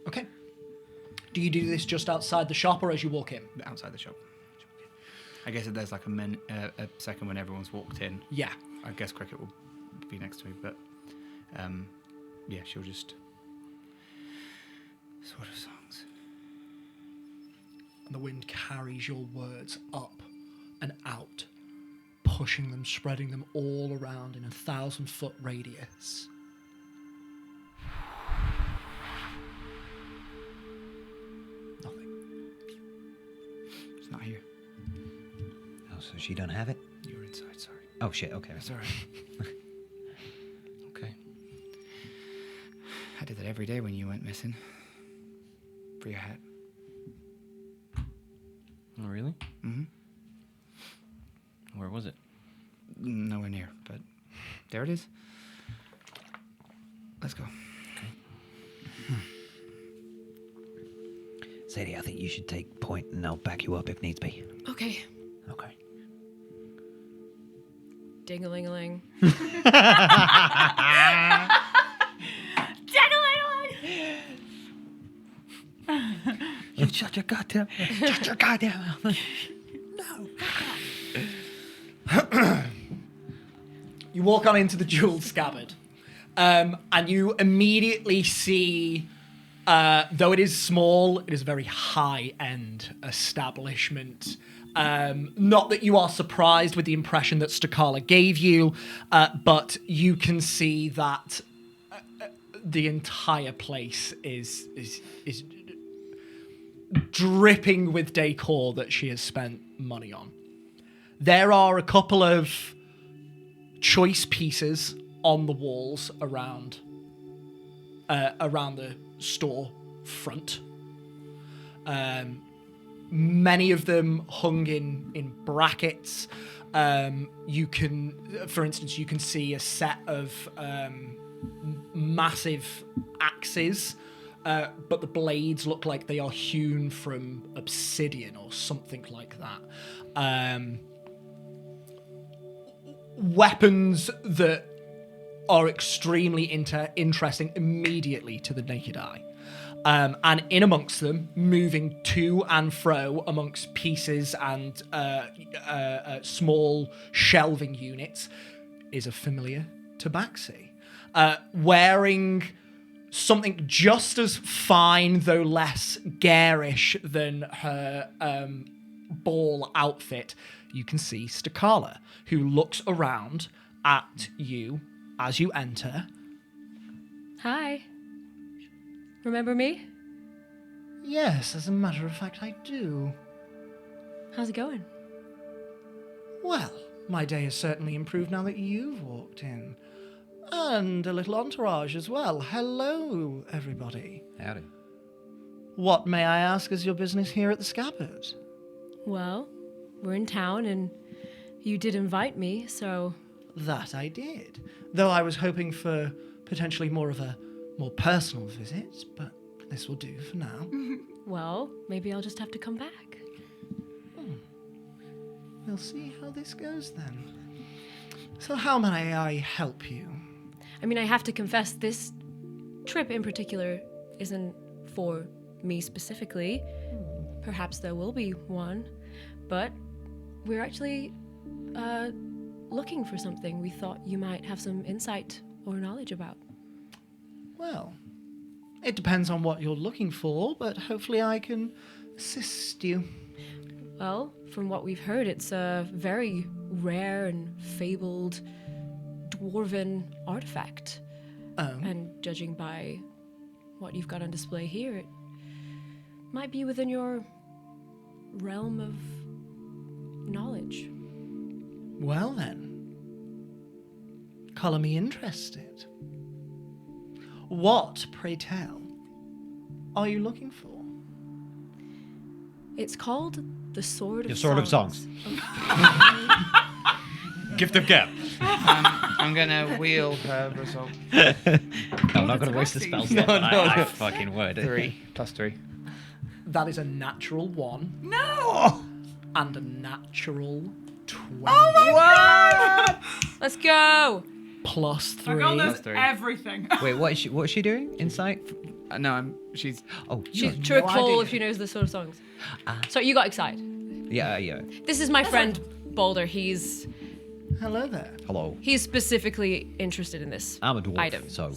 Okay. Do you do this just outside the shop or as you walk in?
Outside the shop. I guess if there's like a second when everyone's walked in,
Yeah.
I guess Cricket will be next to me, but yeah, she'll just Sword of Songs.
And the wind carries your words up and out, pushing them, spreading them all around in 1,000-foot radius. Nothing.
It's not here.
Oh, so she don't have it?
You're inside, sorry.
Oh shit, okay.
That's all right.
Okay.
I did that every day when you went missing. For your hat.
Oh, really?
Mm-hmm.
Where was it?
Nowhere near, but there it is. Let's go.
Sadie, I think you should take point and I'll back you up if needs be.
Okay.
Okay.
Ding-a-ling-a-ling.
You shut your goddamn mouth.
You walk on into the jeweled scabbard, and you immediately see, though it is small, it is a very high-end establishment. Not that you are surprised with the impression that Stakala gave you, but you can see that the entire place is dripping with decor that she has spent money on. There are a couple of choice pieces on the walls around the store front. Many of them hung in brackets. You can, for instance, you can see a set of massive axes, but the blades look like they are hewn from obsidian or something like that. Weapons that are extremely interesting immediately to the naked eye. And in amongst them, moving to and fro amongst pieces and small shelving units, is a familiar tabaxi. Wearing something just as fine, though less garish than her ball outfit, you can see Stakala, who looks around at you as you enter.
Hi. Remember me?
Yes, as a matter of fact, I do.
How's it going?
Well, my day has certainly improved now that you've walked in. And a little entourage as well. Hello, everybody.
Howdy.
What, may I ask, is your business here at the Scabbard?
Well, we're in town and you did invite me, so...
That I did. Though I was hoping for potentially more of a more personal visit, but this will do for now.
Well, maybe I'll just have to come back.
We'll see how this goes then. So how may I help you?
I mean, I have to confess, this trip in particular isn't for me specifically. Perhaps there will be one, but we're actually looking for something we thought you might have some insight or knowledge about.
Well, it depends on what you're looking for, but hopefully I can assist you.
Well, from what we've heard, it's a very rare and fabled dwarven artifact.
Oh.
And judging by what you've got on display here, it might be within your realm of knowledge.
Well then, colour me interested. What, pray tell, are you looking for?
It's called the Sword of
Your Sword of Songs.
Gift of gab. I'm gonna wheel her result.
I'm not going to waste the spell slot, but I fucking would.
3 plus 3.
That is a natural 1
No!
and a natural 20.
Oh my god!
Let's go!
Plus 3.
My girl knows
Three.
everything.
Wait, what is she doing? Insight?
No, she's.
Oh,
She,
have
to
no
recall
idea.
if she knows the Sword of Songs. So you got excited.
yeah.
This is my friend Boulder. He's
Hello there.
Hello.
specifically interested in this
I'm a dwarf,
item.
so-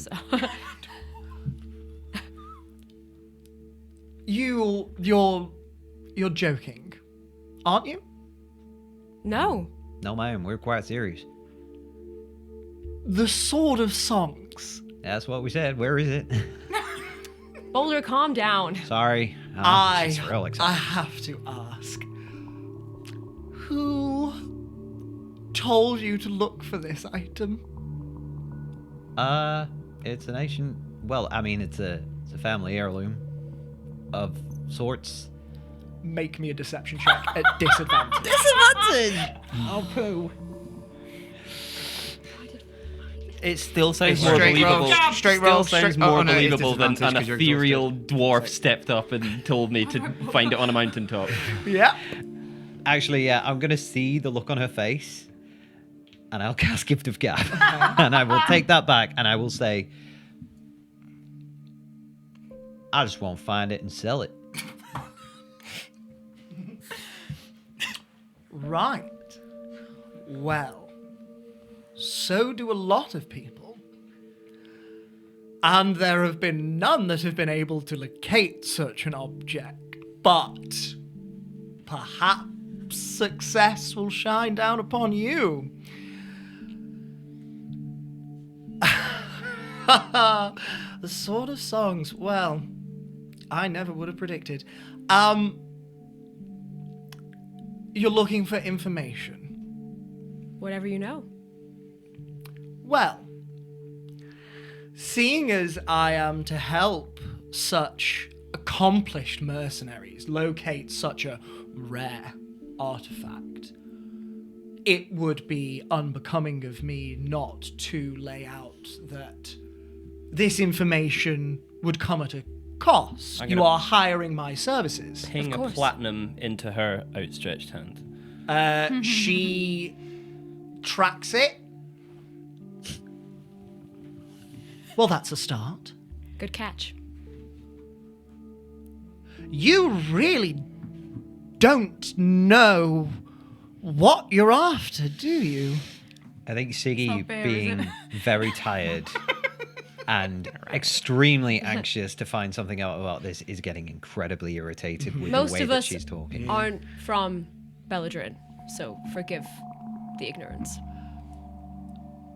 You're joking, aren't you?
No.
No, ma'am, we're quite serious.
The Sword of Songs.
That's what we said. Where is it?
Boulder, calm down.
Sorry. She's real
I
excited.
have to ask, who told you to look for this item?
It's an ancient. Well, I mean, it's a family heirloom of sorts.
Make me a deception check at disadvantage.
Disadvantage. Oh, poo.
It still sounds
It's
more
straight
believable.
roll. Straight
Still
roll.
sounds
Straight-
more
oh, no, it's
believable than
disadvantage
an
'cause you're
ethereal
exhausted.
dwarf stepped up and told me to find it on a mountaintop.
Yeah.
Actually, yeah, I'm gonna see the look on her face, and I'll cast Gift of Gab, and I will take that back, and I will say, I just won't find it and sell it.
Right. Well, so do a lot of people. And there have been none that have been able to locate such an object. But perhaps success will shine down upon you. The Sword of Songs. Well, I never would have predicted. You're looking for information.
Whatever you know.
Well, seeing as I am to help such accomplished mercenaries locate such a rare artifact, it would be unbecoming of me not to lay out that this information would come at a cost.
I'm
You
gonna-
are hiring my services.
Ping a
course.
platinum into her outstretched hand.
She tracks it. Well, that's a start.
Good catch.
You really don't know what you're after, do you?
I think Siggy,
not fair, is
being
it?
very tired and extremely anxious to find something out about this, is getting incredibly irritated with
Most
the way
of
that
us
she's talking.
aren't from Belladrin, so forgive the ignorance.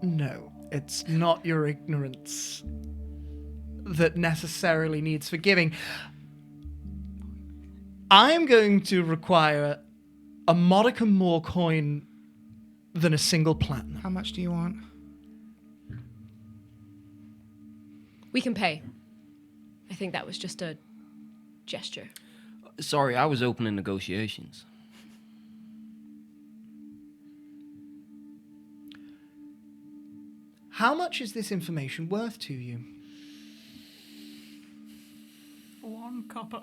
No, it's not your ignorance. that necessarily needs forgiving. I'm going to require a modicum more coin than a single platinum.
How much do you want?
We can pay. I think that was just a gesture.
Sorry, I was opening negotiations.
How much is this information worth to you?
1 copper.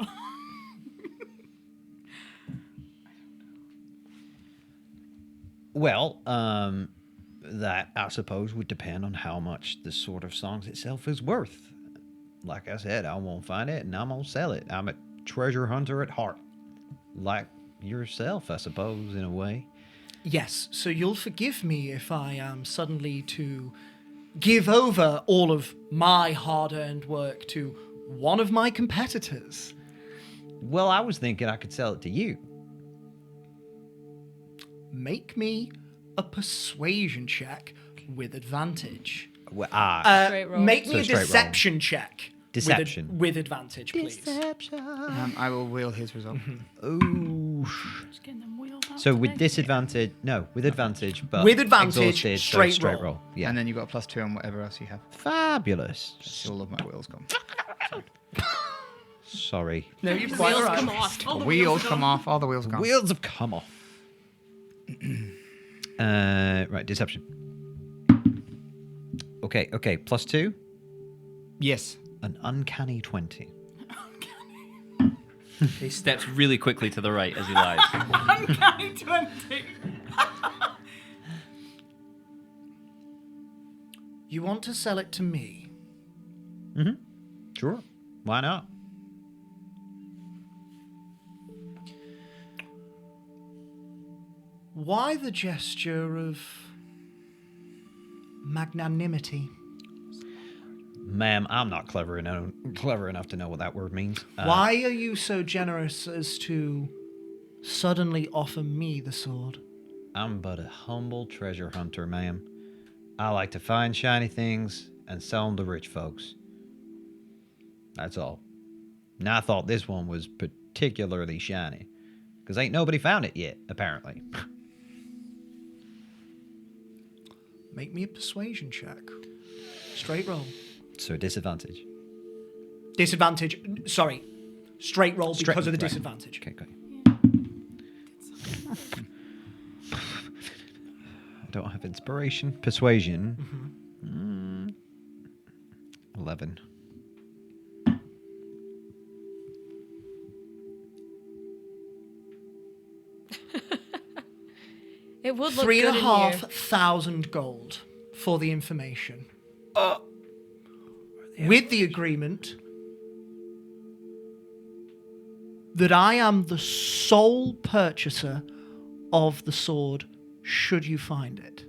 Well, that I suppose would depend on how much the Sword of Songs itself is worth. Like I said, I won't find it and I'm gonna sell it. I'm a treasure hunter at heart. Like yourself, I suppose, in a way.
Yes, so you'll forgive me if I am suddenly to give over all of my hard-earned work to one of my competitors.
Well, I was thinking I could sell it to you.
Make me a persuasion check with advantage.
Well,
Straight roll.
Make me
So
a
straight roll.
deception check.
Deception.
With advantage, please.
I will wheel his result.
Ooh.
Just getting them wheels out
So with
today.
disadvantage, no, with advantage, but
With advantage,
exhausted, so
straight
straight
roll.
roll. Yeah.
And then you got a +2 on whatever else you have.
Fabulous.
So all of my wheels gone.
Sorry.
No, you're quite
Wheels
right.
come off.
All
The
the
wheels
are
come
gone.
off. All the wheels gone.
Wheels have come off. Right, deception. Okay, +2.
Yes.
An uncanny 20.
He steps really quickly to the right as he lies.
Uncanny 20.
You want to sell it to me?
Sure. Why not?
Why the gesture of magnanimity?
Ma'am, I'm not clever enough to know what that word means.
Why are you so generous as to suddenly offer me the sword?
I'm but a humble treasure hunter, ma'am. I like to find shiny things and sell them to rich folks. That's all. And I thought this one was particularly shiny. Because ain't nobody found it yet, apparently.
Make me a persuasion check. Straight roll.
So disadvantage.
Disadvantage. Sorry. Straight roll
Straight-
because of the
right.
disadvantage.
Okay, great. I don't have inspiration. Persuasion. 11.
It would look
Three
good
and a
in
half
you.
thousand gold for the information. With the agreement that I am the sole purchaser of the sword should you find it.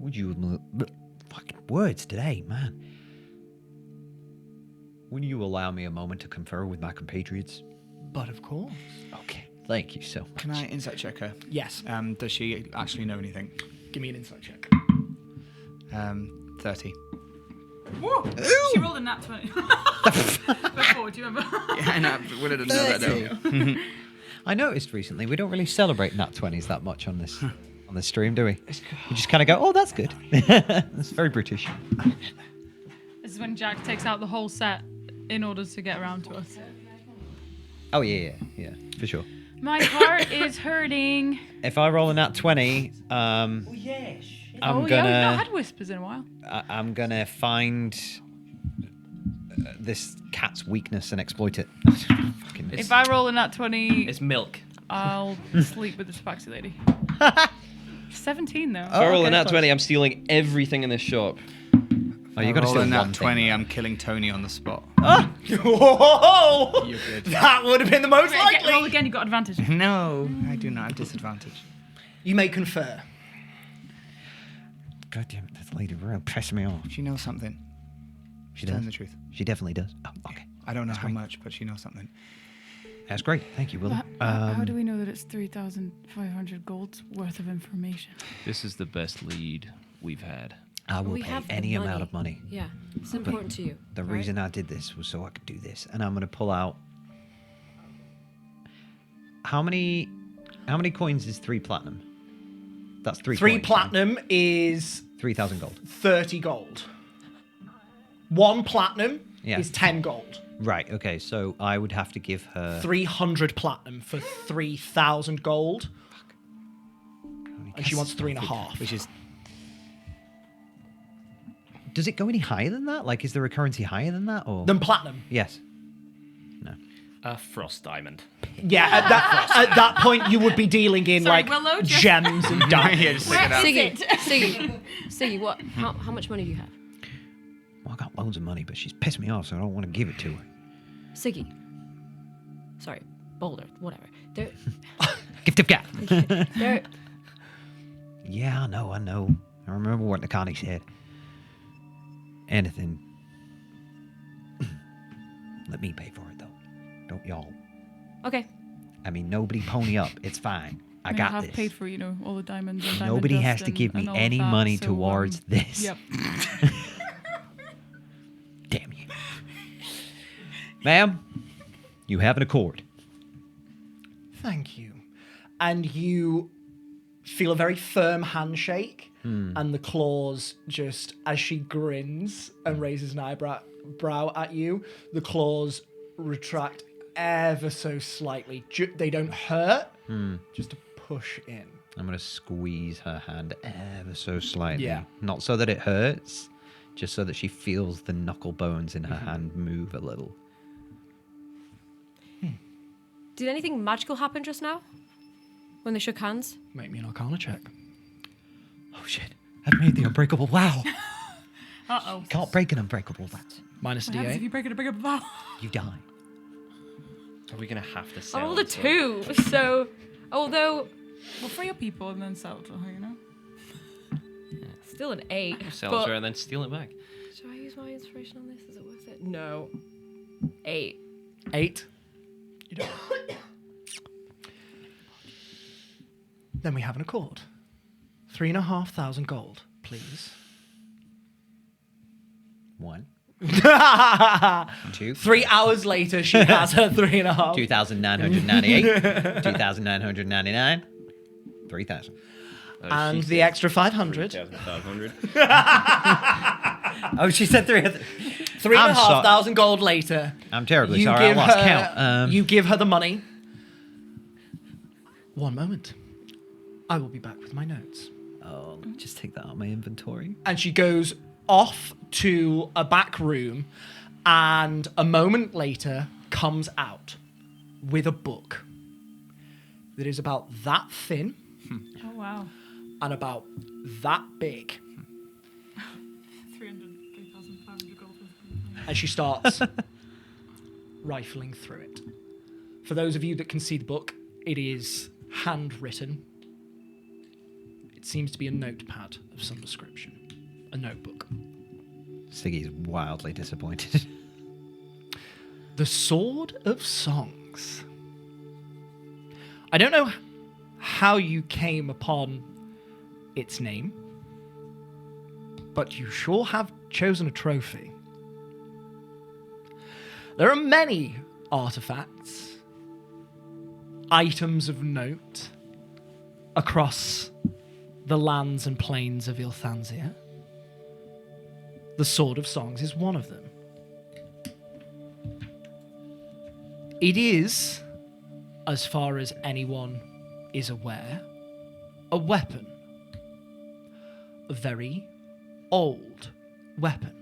Would you... Fucking words today, man. Would you allow me a moment to confer with my compatriots?
But of course.
Okay, thank you so much.
Can I insight check her?
Yes.
Does she actually know anything?
Give me an insight check.
30.
Whoa! She rolled a nat 20. Before, do you remember?
Yeah, I know. We didn't know that though.
I noticed recently we don't really celebrate nat 20s that much on this stream, do we? We just kind of go, oh, that's good. That's very British.
This is when Jack takes out the whole set in order to get around to us.
Oh, yeah, for sure.
My heart is hurting.
If I roll a nat 20, I'm
Yeah, we've not
gonna
had whispers in a while.
I'm gonna find this cat's weakness and exploit it. Fucking-
It's-
If I roll a nat 20,
It's milk.
I'll sleep with the Tabaxi lady. 17 though.
If I roll
okay,
a nat
close.
20, I'm stealing everything in the shop.
Oh, you got to
roll
steal
in that
one
20.
thing.
I'm killing Tony on the spot.
Whoa!
You're good.
That would have been the most
Wait, roll
likely.
again, you got advantage.
No, I do not have disadvantage.
You may confer.
God damn it, this lady really pissing me off.
She knows something.
She
Telling
does.
the truth.
She definitely does. Oh, okay.
I don't know how much, but she knows something.
That's great. Thank you, Willow.
How do we know that it's 3,500 gold's worth of information?
This is the best lead we've had.
I will
We
pay
have the
any amount of money.
Yeah, it's important to you.
The
right?
reason I did this was so I could do this, and I'm going to pull out. How many coins is 3 platinum? That's 3.
3
coins,
platinum is
3,000 gold.
30 gold. 1 platinum
Yeah.
is 10 gold.
Right. Okay. So I would have to give her.
300 platinum for 3,000 gold. And she wants 3.5.
Which is
Does it go any higher than that? Like, is there a currency higher than that, or?
Then platinum.
Yes. No.
A frost diamond.
Yeah, at that point you would be dealing in
Sorry,
like
Willow, just-
gems and diamonds.
yeah, just take it out.
Siggy, what? How much money do you have?
Well, I got loads of money, but she's pissed me off, so I don't want to give it to her.
Siggy. Sorry, Boulder, whatever.
Gift of gab.
There,
Yeah, I know. I remember what Nakani said. Anything. Let me pay for it, though. Don't y'all.
okay.
I mean, nobody pony up. It's fine. I got
have
this.
paid for, all the diamonds and diamond
Nobody
dust
has to
and-
give me
and all
any
of that,
money
so,
towards this.
Yep.
Damn you. Ma'am, you have an accord.
Thank you. And you feel a very firm handshake, and the claws just, as she grins and raises an eyebrow at you, the claws retract ever so slightly. They don't hurt, just to push in.
I'm going to squeeze her hand ever so slightly.
Yeah.
Not so that it hurts, just so that she feels the knuckle bones in her hand move a little.
Did anything magical happen just now? When they shook hands?
Make me an Arcana check.
Oh shit. I've made the unbreakable vow.
Uh-oh.
Can't break an unbreakable vow.
Minus a
What happens if
D8.
you break it, break a vow?
You die.
Are we going to have to
I
sell?
rolled a
so-
2, so although
Well, for your people and then sell to her,
still an 8.
Sell
but
to her and then steal it back.
should I use my inspiration on this? Is it worth it? No. 8.
8. You don't. Then we have an accord. 3,500 gold, please.
1. 2.
3 hours later, she has her 3.5.
2,998. 2,999. 3,000.
And the extra 500.
3,500.
Oh, she said 3,000.
3,500 gold later.
I'm terribly
you
sorry. I
give
lost
her,
count.
You give her the money. One moment. I will be back with my notes.
Oh, let me just take that out of my inventory.
And she goes off to a back room, and a moment later comes out with a book that is about that thin
Oh, wow.
and about that big.
3,500 gold.
And she starts rifling through it. For those of you that can see the book, it is handwritten. It seems to be a notepad of some description. A notebook.
Siggy's wildly disappointed.
The Sword of Songs. I don't know how you came upon its name, but you sure have chosen a trophy. There are many artifacts, items of note across the lands and plains of Ilthanzia. The Sword of Songs is one of them. It is, as far as anyone is aware, a weapon. A very old weapon.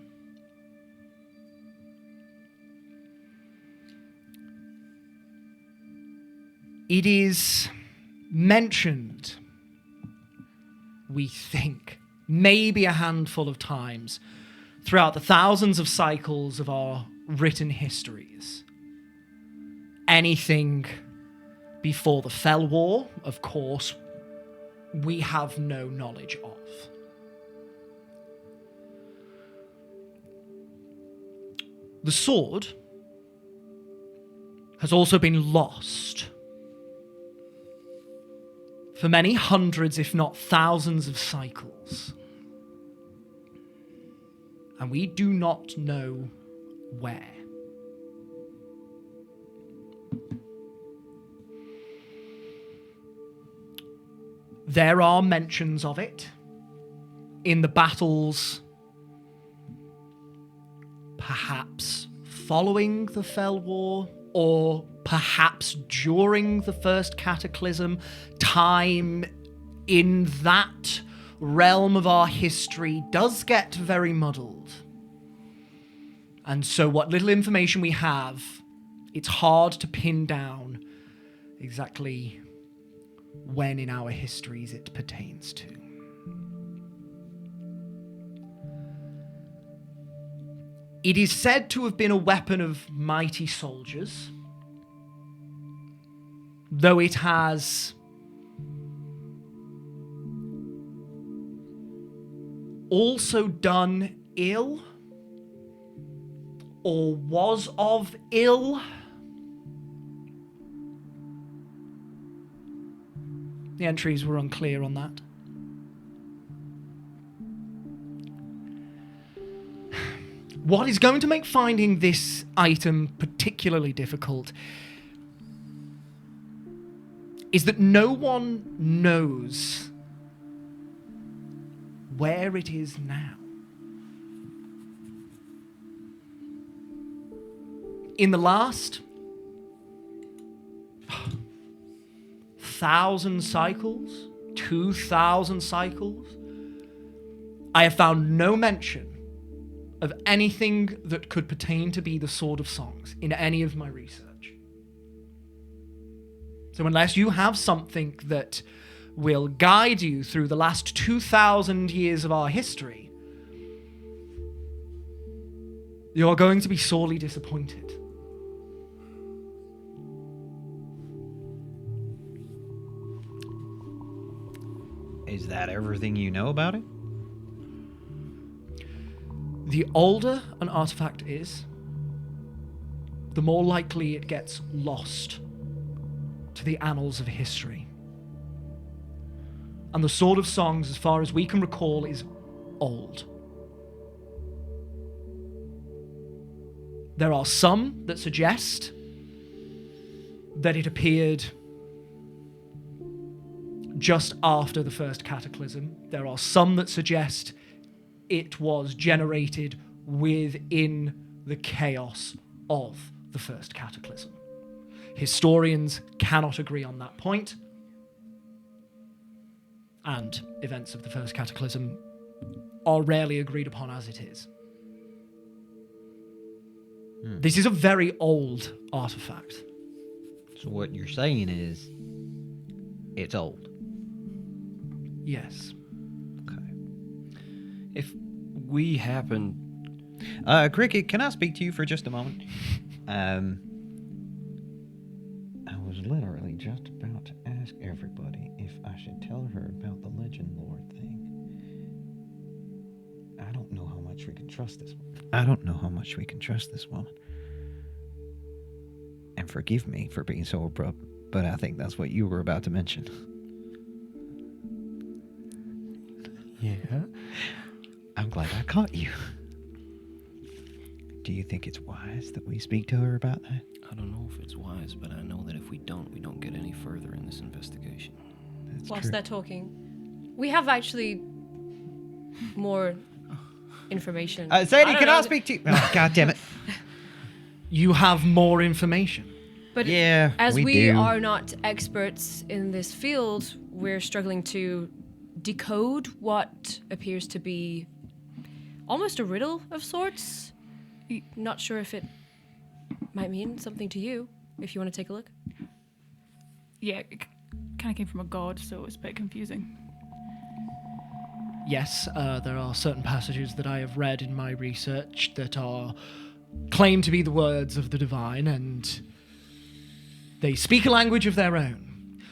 It is mentioned, we think, maybe a handful of times throughout the thousands of cycles of our written histories. Anything before the Fell War, of course, we have no knowledge of. The sword has also been lost for many hundreds, if not thousands, of cycles. And we do not know where. There are mentions of it in the battles, perhaps following the Fell War, or perhaps during the First Cataclysm. Time in that realm of our history does get very muddled. And so what little information we have, it's hard to pin down exactly when in our histories it pertains to. It is said to have been a weapon of mighty soldiers, though it has also done ill, or was of ill. The entries were unclear on that. What is going to make finding this item particularly difficult is that no one knows where it is now. In the last 1,000 cycles, 2,000 cycles, I have found no mention of anything that could pertain to be the Sword of Songs in any of my research. So unless you have something that will guide you through the last 2,000 years of our history, you're going to be sorely disappointed.
Is that everything you know about it?
The older an artifact is, the more likely it gets lost to the annals of history. And the Sword of Songs, as far as we can recall, is old. There are some that suggest that it appeared just after the First Cataclysm. There are some that suggest it was generated within the chaos of the First Cataclysm. Historians cannot agree on that point, and events of the First Cataclysm are rarely agreed upon as it is. This is a very old artifact.
So what you're saying is, it's old.
Yes.
Okay.
If we happen...
Cricket, can I speak to you for just a moment? I was literally just about to ask everybody if I should tell her about the Legend Lord thing. I don't know how much we can trust this woman. And forgive me for being so abrupt, but I think that's what you were about to mention.
Yeah?
I'm glad I caught you. Do you think it's wise that we speak to her about that?
I don't know if it's wise, but I know that if we don't get any further in this investigation.
That's
Whilst
true.
they're talking, we have actually more information.
Sadie, can I
know.
speak to you? Oh, God damn it.
You have more information.
But
Yeah,
as
we
we
do.
are not experts in this field, we're struggling to decode what appears to be almost a riddle of sorts. Not sure if it might mean something to you, if you want to take a look.
Yeah, it kind of came from a god, so it was a bit confusing.
Yes, there are certain passages that I have read in my research that are claimed to be the words of the divine, and they speak a language of their own.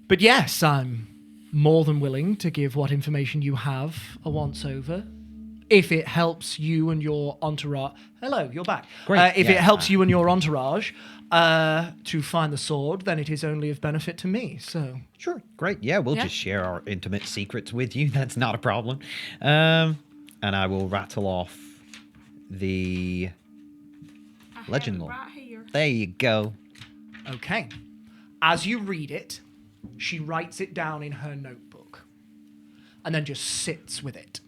But yes, I'm more than willing to give what information you have a once-over, if it helps you and your entourage. Hello, you're back.
Great,
If
yeah.
it helps you and your entourage to find the sword, then it is only of benefit to me. So
Sure, great. Yeah, we'll
Yeah.
just share our intimate secrets with you. That's not a problem. And and I will rattle off the legend lore.
Right here.
There you go.
Okay. As you read it, she writes it down in her notebook and then just sits with it.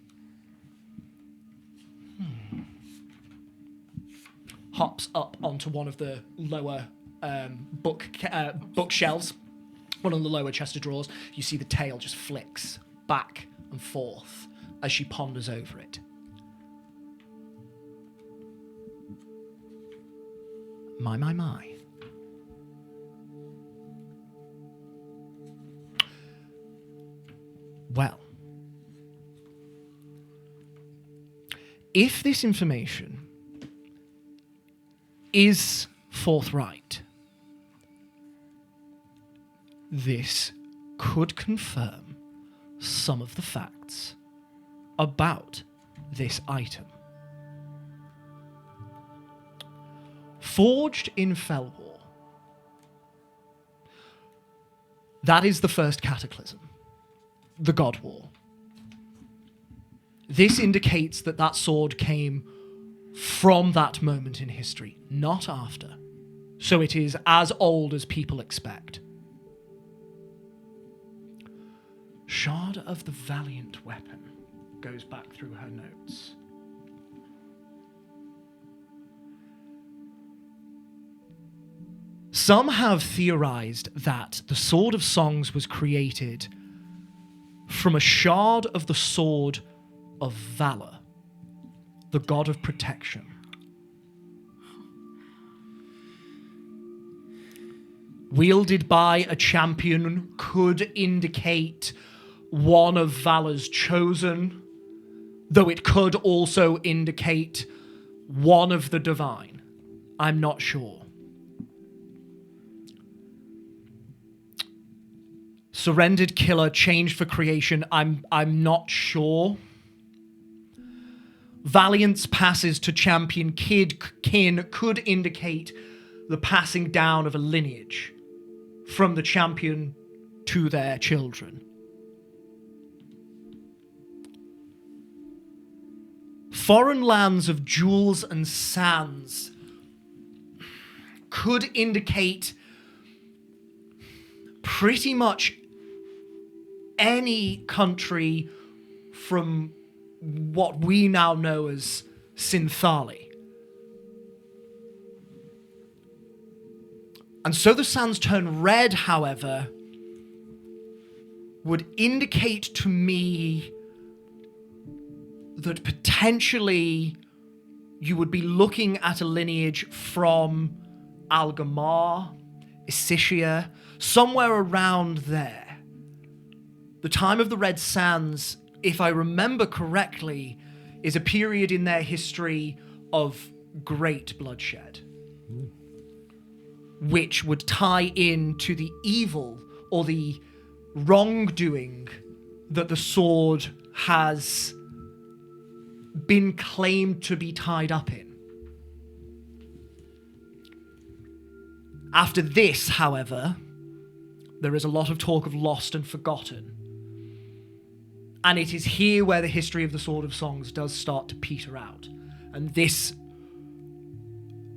Hops up onto one of the lower bookshelves, one of the lower chest of drawers. You see the tail just flicks back and forth as she ponders over it. My. Well, if this information is forthright, this could confirm some of the facts about this item. Forged in Felwar. That is the first cataclysm, the God War. This indicates that that sword came from that moment in history, not after. So it is as old as people expect. Shard of the Valiant Weapon goes back through her notes. Some have theorized that the Sword of Songs was created from a shard of the Sword of Valor, the god of protection. Wielded by a champion could indicate one of Valor's chosen, though it could also indicate one of the divine. I'm not sure. Surrendered killer, changed for creation. I'm not sure. Valiance passes to champion kin could indicate the passing down of a lineage from the champion to their children. Foreign lands of jewels and sands could indicate pretty much any country from what we now know as Synthali. And so the sands turn red, however, would indicate to me that potentially you would be looking at a lineage from Algamar, Issachia, somewhere around there. The time of the Red Sands, if I remember correctly, is a period in their history of great bloodshed, which would tie into the evil or the wrongdoing that the sword has been claimed to be tied up in. After this, however, there is a lot of talk of lost and forgotten. And it is here where the history of the Sword of Songs does start to peter out. And this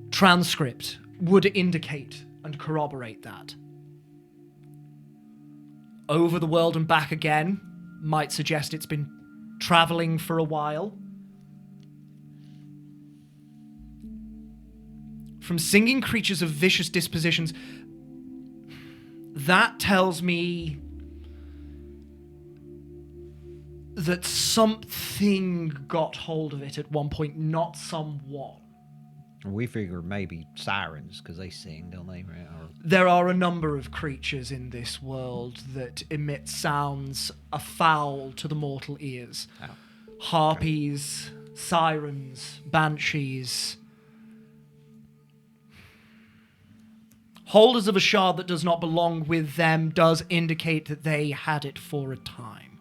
transcript would indicate and corroborate that. Over the world and back again might suggest it's been traveling for a while. From singing creatures of vicious dispositions, that tells me that something got hold of it at one point, not someone.
We figure maybe sirens, because they sing, don't they? Right? Or...
There are a number of creatures in this world that emit sounds afoul to the mortal ears.
Oh.
Harpies, sirens, banshees. Holders of a shard that does not belong with them does indicate that they had it for a time.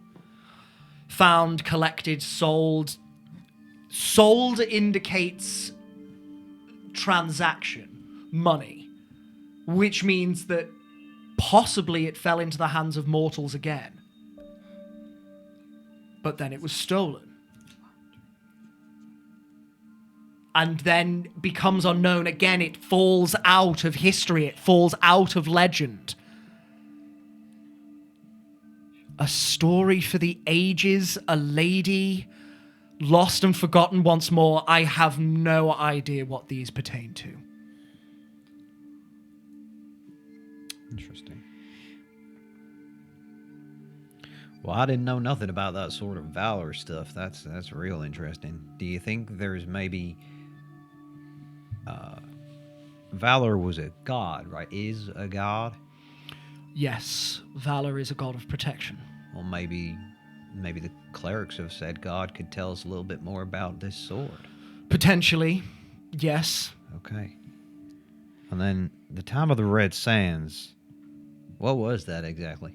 Found, collected, sold. Sold indicates transaction, money, which means that possibly it fell into the hands of mortals again. But then it was stolen. and then becomes unknown again. It falls out of history. It falls out of legend. A story for the ages, a lady lost and forgotten once more. I have no idea what these pertain to.
Interesting. Well, I didn't know nothing about that sort of valor stuff. That's real interesting. Do you think there's maybe valor was a god, right? Is a god?
Yes, valor is a god of protection.
Well, maybe the clerics have said God could tell us a little bit more about this sword.
Potentially, yes.
Okay. And then the time of the Red Sands. What was that exactly?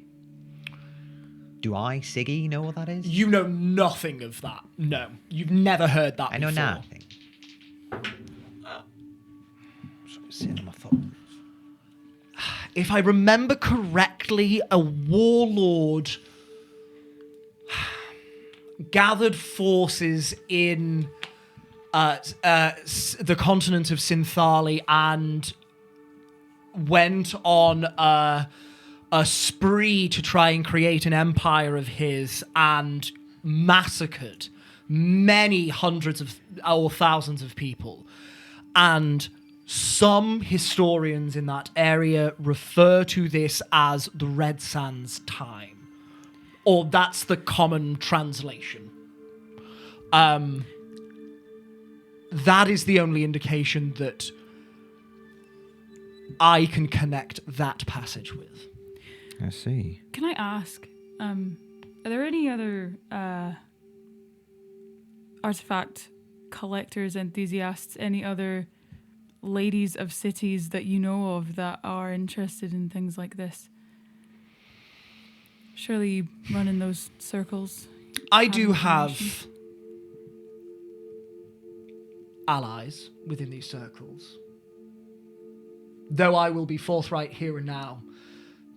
Do I, Siggy, know what that is?
You know nothing of that. No, you've never heard that
I know
before.
nothing. Sitting on my phone.
If I remember correctly, a warlord gathered forces in the continent of Synthali and went on a spree to try and create an empire of his and massacred many hundreds of or thousands of people. And some historians in that area refer to this as the Red Sands time. Or that's the common translation. That is the only indication that I can connect that passage with.
I see.
Can I ask, are there any other artifact collectors, enthusiasts, any other ladies of cities that you know of that are interested in things like this? Surely you run in those circles.
I do
information.
have allies within these circles. Though I will be forthright here and now,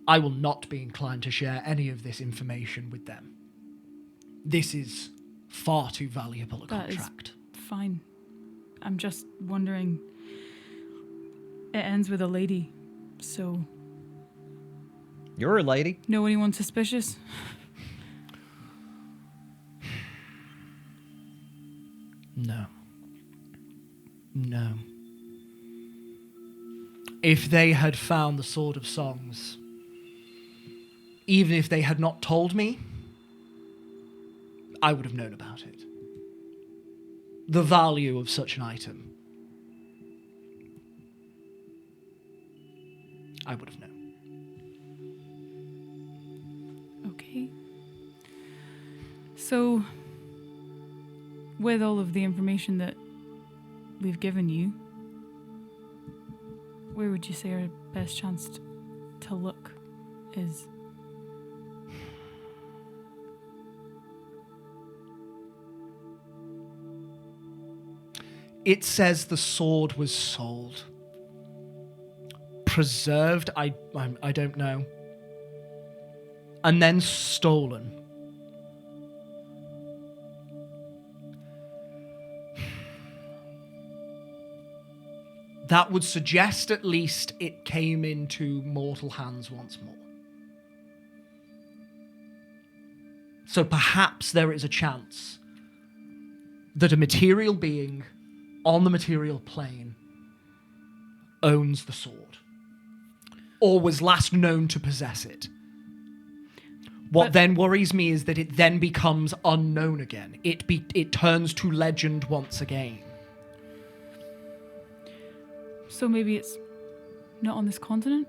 I will not be inclined to share any of this information with them. This is far too valuable a
That is
contract.
fine. I'm just wondering. It ends with a lady, so
You're a lady.
know anyone suspicious?
No. No. If they had found the Sword of Songs, even if they had not told me, I would have known about it. The value of such an item. I would have known.
Okay. So, with all of the information that we've given you, where would you say our best chance to look is?
It says the sword was sold. Preserved, I don't know. And then stolen. That would suggest at least it came into mortal hands once more. So perhaps there is a chance that a material being on the material plane owns the sword. Or was last known to possess it. What
But-
then worries me is that it then becomes unknown again. It turns to legend once again.
So maybe it's not on this continent?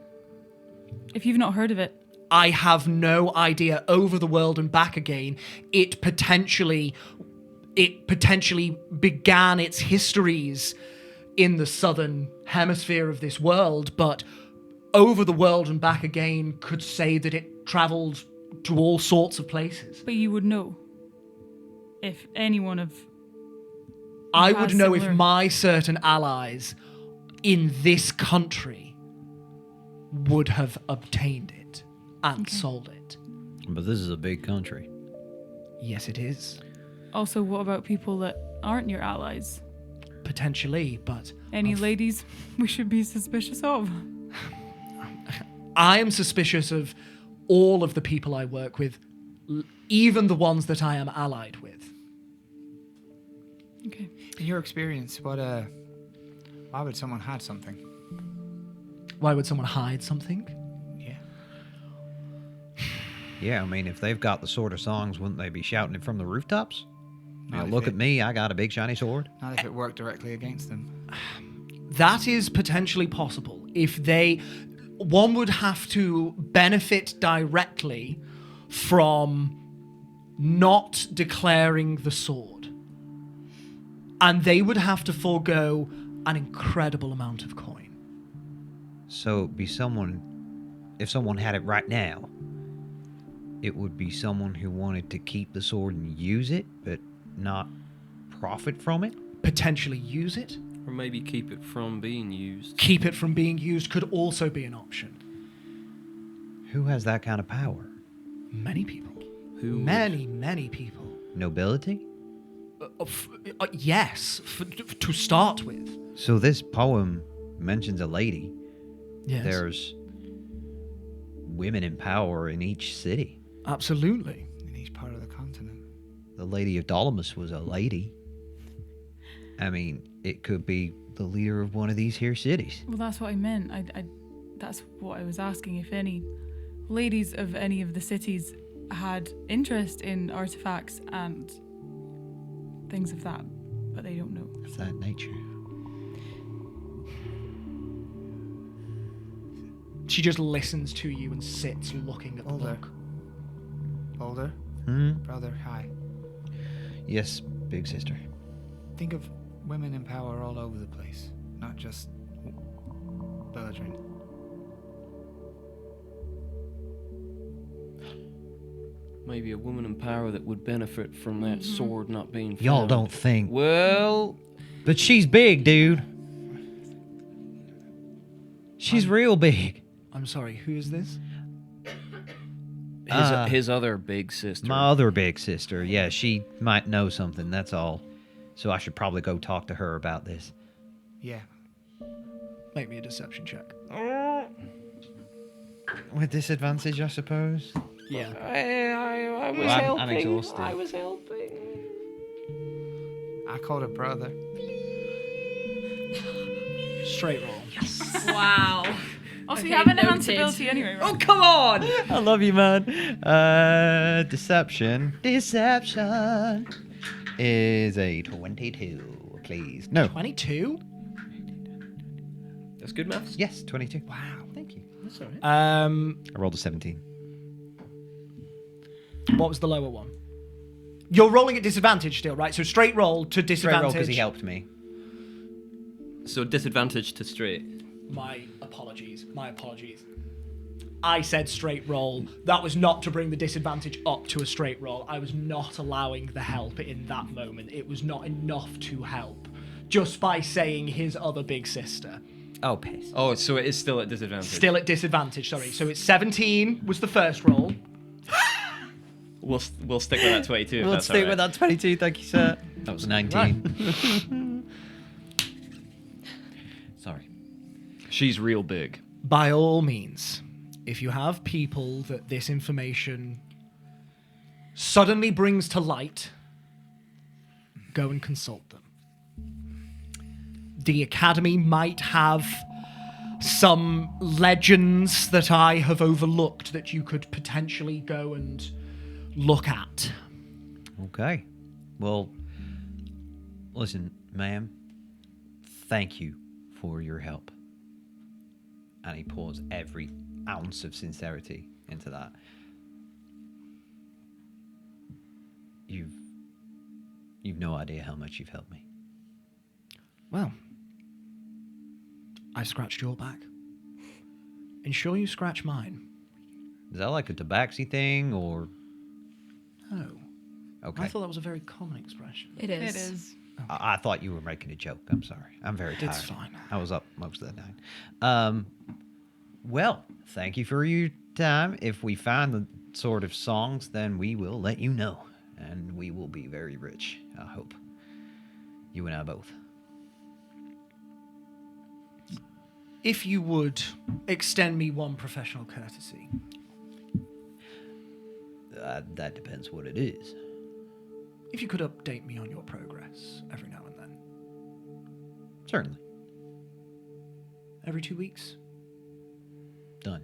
If you've not heard of it,
I have no idea. Over the world and back again, it potentially began its histories in the southern hemisphere of this world, but over the world and back again could say that it travelled to all sorts of places.
but you would know if anyone of
I
has
would know if
similar-
my certain allies in this country would have obtained it and sold it.
But this is a big country.
Yes, it is.
Also, what about people that aren't your allies?
Potentially, but
Any ladies we should be suspicious of?
I am suspicious of all of the people I work with, even the ones that I am allied with.
Okay.
In your experience, why would someone hide something?
Why would someone hide something?
Yeah.
Yeah, I mean, if they've got the sort of songs, wouldn't they be shouting it from the rooftops? You know,
Not if
look
it-
at me, I got a big shiny sword.
Not if it worked directly against them.
That is potentially possible. One would have to benefit directly from not declaring the sword. And they would have to forego an incredible amount of coin.
So it'd be someone, if someone had it right now, it would be someone who wanted to keep the sword and use it, but not profit from it.
Potentially use it.
Or maybe keep it from being used.
Keep it from being used could also be an option.
Who has that kind of power?
Many people.
Who would?
Many people.
Nobility?
Yes, to start with.
So this poem mentions a lady.
Yes.
There's women in power in each city.
Absolutely.
In each part of the continent.
The Lady of Dolomus was a lady. I mean, it could be the leader of one of these here cities.
Well, that's what I meant. That's what I was asking. If any ladies of any of the cities had interest in artifacts and things of that, but they don't know.
Of that nature.
She just listens to you and sits looking at the
Older.
book.
Boulder,
Hmm?
brother, hi.
Yes, big sister.
Think of women in power all over the place, not just Belladrin.
Maybe a woman in power that would benefit from that sword not being found.
Y'all don't think.
Well,
But she's big, dude. She's real big.
I'm sorry, who is this?
his other big sister.
My other big sister. Yeah, she might know something, that's all. So I should probably go talk to her about this.
Yeah.
Make me a deception check.
With disadvantage, I suppose.
Yeah.
I was
Well, I'm
helping.
exhausted.
I was helping.
I called her brother.
Straight roll.
Wow.
Also, we
Okay,
have an enhanced
noted.
ability anyway, right?
Oh, come on!
I love you, man. Deception. Deception is a 22, please. No.
22?
That's good maths.
Yes, 22.
Wow, thank you.
That's all right.
I rolled a 17.
What was the lower one? You're rolling at disadvantage still, right? So straight roll to
Straight
disadvantage.
roll because he helped me.
So disadvantage to straight.
My apologies. I said straight roll. That was not to bring the disadvantage up to a straight roll. I was not allowing the help in that moment. It was not enough to help. Just by saying his other big sister.
Oh, piss.
Oh, so it is still at disadvantage.
Still at disadvantage, sorry. So it's 17 was the first roll.
We'll stick with that 22. if
We'll
that's
stick
all right.
with that 22, thank you, sir. That was 19. Sorry.
She's real big.
By all means, if you have people that this information suddenly brings to light, go and consult them. The Academy might have some legends that I have overlooked that you could potentially go and look at.
Okay. Well, listen, ma'am. Thank you for your help. And he pours every ounce of sincerity into that. You've no idea how much you've helped me.
Well, I scratched your back. Ensure you scratch mine.
Is that like a tabaxi thing or?
Oh.
Okay.
I thought that was a very common expression.
It is.
It is.
I thought you were making a joke. I'm sorry. I'm very tired.
It's fine.
I was up most of the night. Well, thank you for your time. If we find the sort of songs, then we will let you know. And we will be very rich, I hope. You and I both.
If you would extend me one professional courtesy.
That depends what it is.
If you could update me on your progress every now and then.
Certainly.
Every 2 weeks.
Done.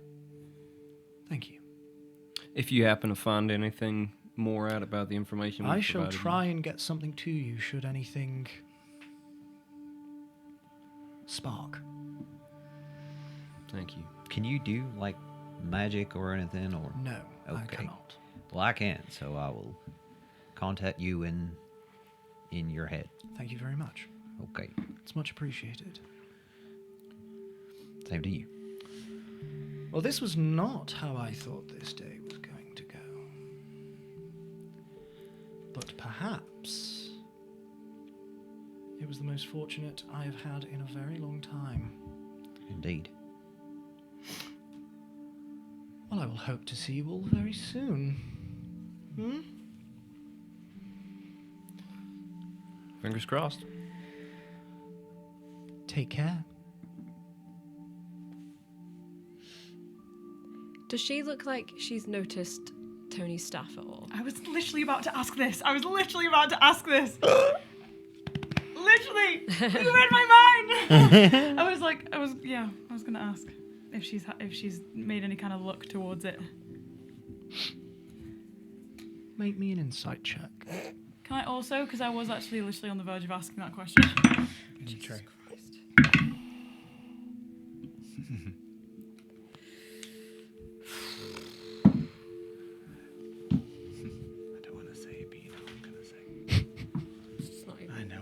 Thank you.
If you happen to find anything more out about the information we
I shall
provided you.
try and get something to you should anything spark.
Thank you.
Can you do like magic or anything, or
No, I
Okay.
cannot.
Well, I can, so I will contact you in your head.
Thank you very much.
Okay.
It's much appreciated.
Same to you.
Well, this was not how I thought this day was going to go. But perhaps it was the most fortunate I have had in a very long time.
Indeed.
Well, I will hope to see you all very soon. Hmm?
Fingers crossed.
Take care.
Does she look like she's noticed Tony's staff at all?
I was literally about to ask this. Literally. You read my mind. I was gonna ask if she's made any kind of look towards it.
Make me an insight check.
Can I also, because I was actually literally on the verge of asking that question.
True. I don't want to say it, but you know what I'm going to say.
It's not even...
I know.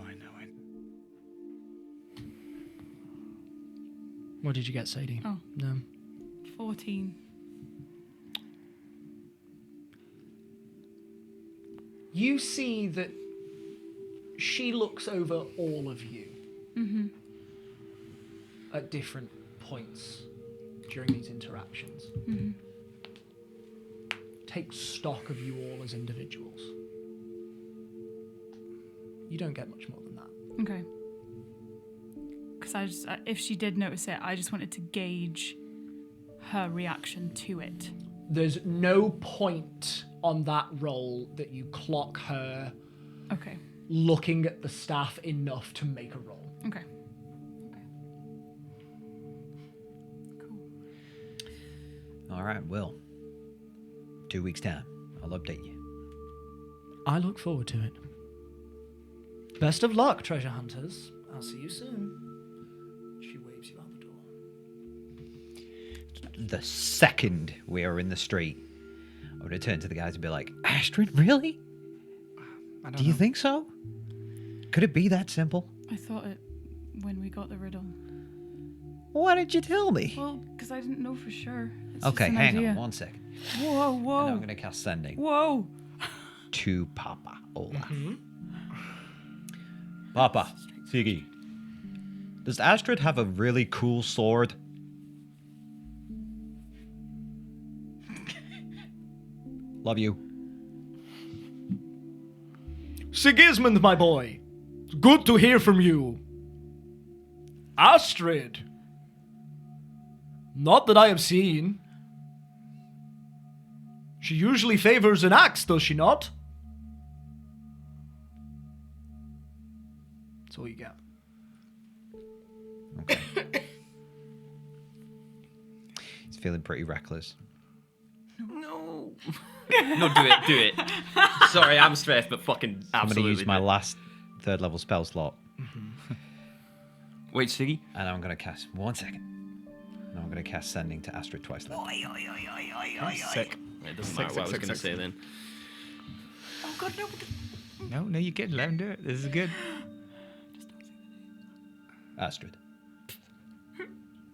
What did you get, Sadie?
Oh.
No.
14.
You see that she looks over all of you at different points during these interactions. Takes stock of you all as individuals. You don't get much more than that.
Okay. Because if she did notice it, I just wanted to gauge her reaction to it.
There's no point on that roll that you clock her
Okay.
looking at the staff enough to make a roll.
Okay. Cool.
All right. Well, 2 weeks' time, I'll update you.
I look forward to it. Best of luck, treasure hunters. I'll see you soon. She waves you out the door.
The second we are in the street, I'm going to turn to the guys and be like, Astrid, really?
I don't
Do you
know.
think so? Could it be that simple?
I thought it when we got the riddle.
Why didn't you tell me?
Well, because I didn't know for sure. It's
Okay,
just an
hang
idea.
on 1 second.
Whoa,
And
whoa.
I'm going to cast Sending
Whoa.
to Papa Olaf. Papa, Siggy, does Astrid have a really cool sword? Love you.
Sigismond, my boy. It's good to hear from you. Astrid. Not that I have seen. She usually favors an axe, does she not? That's all you get.
Okay. He's feeling pretty reckless.
No. No, do it. Sorry, I'm stressed, but fucking
I'm
absolutely.
going to use my
do it.
last 3rd level spell slot,
Wait, Siggy?
and I'm going to cast 1 second. And I'm going to cast Sending to Astrid twice. Then.
Sick.
It doesn't
Sick,
matter what I was
sick,
going to
sick,
say
sick.
then.
Oh, God, no.
No, you're good. Let him do it. This is good.
Astrid,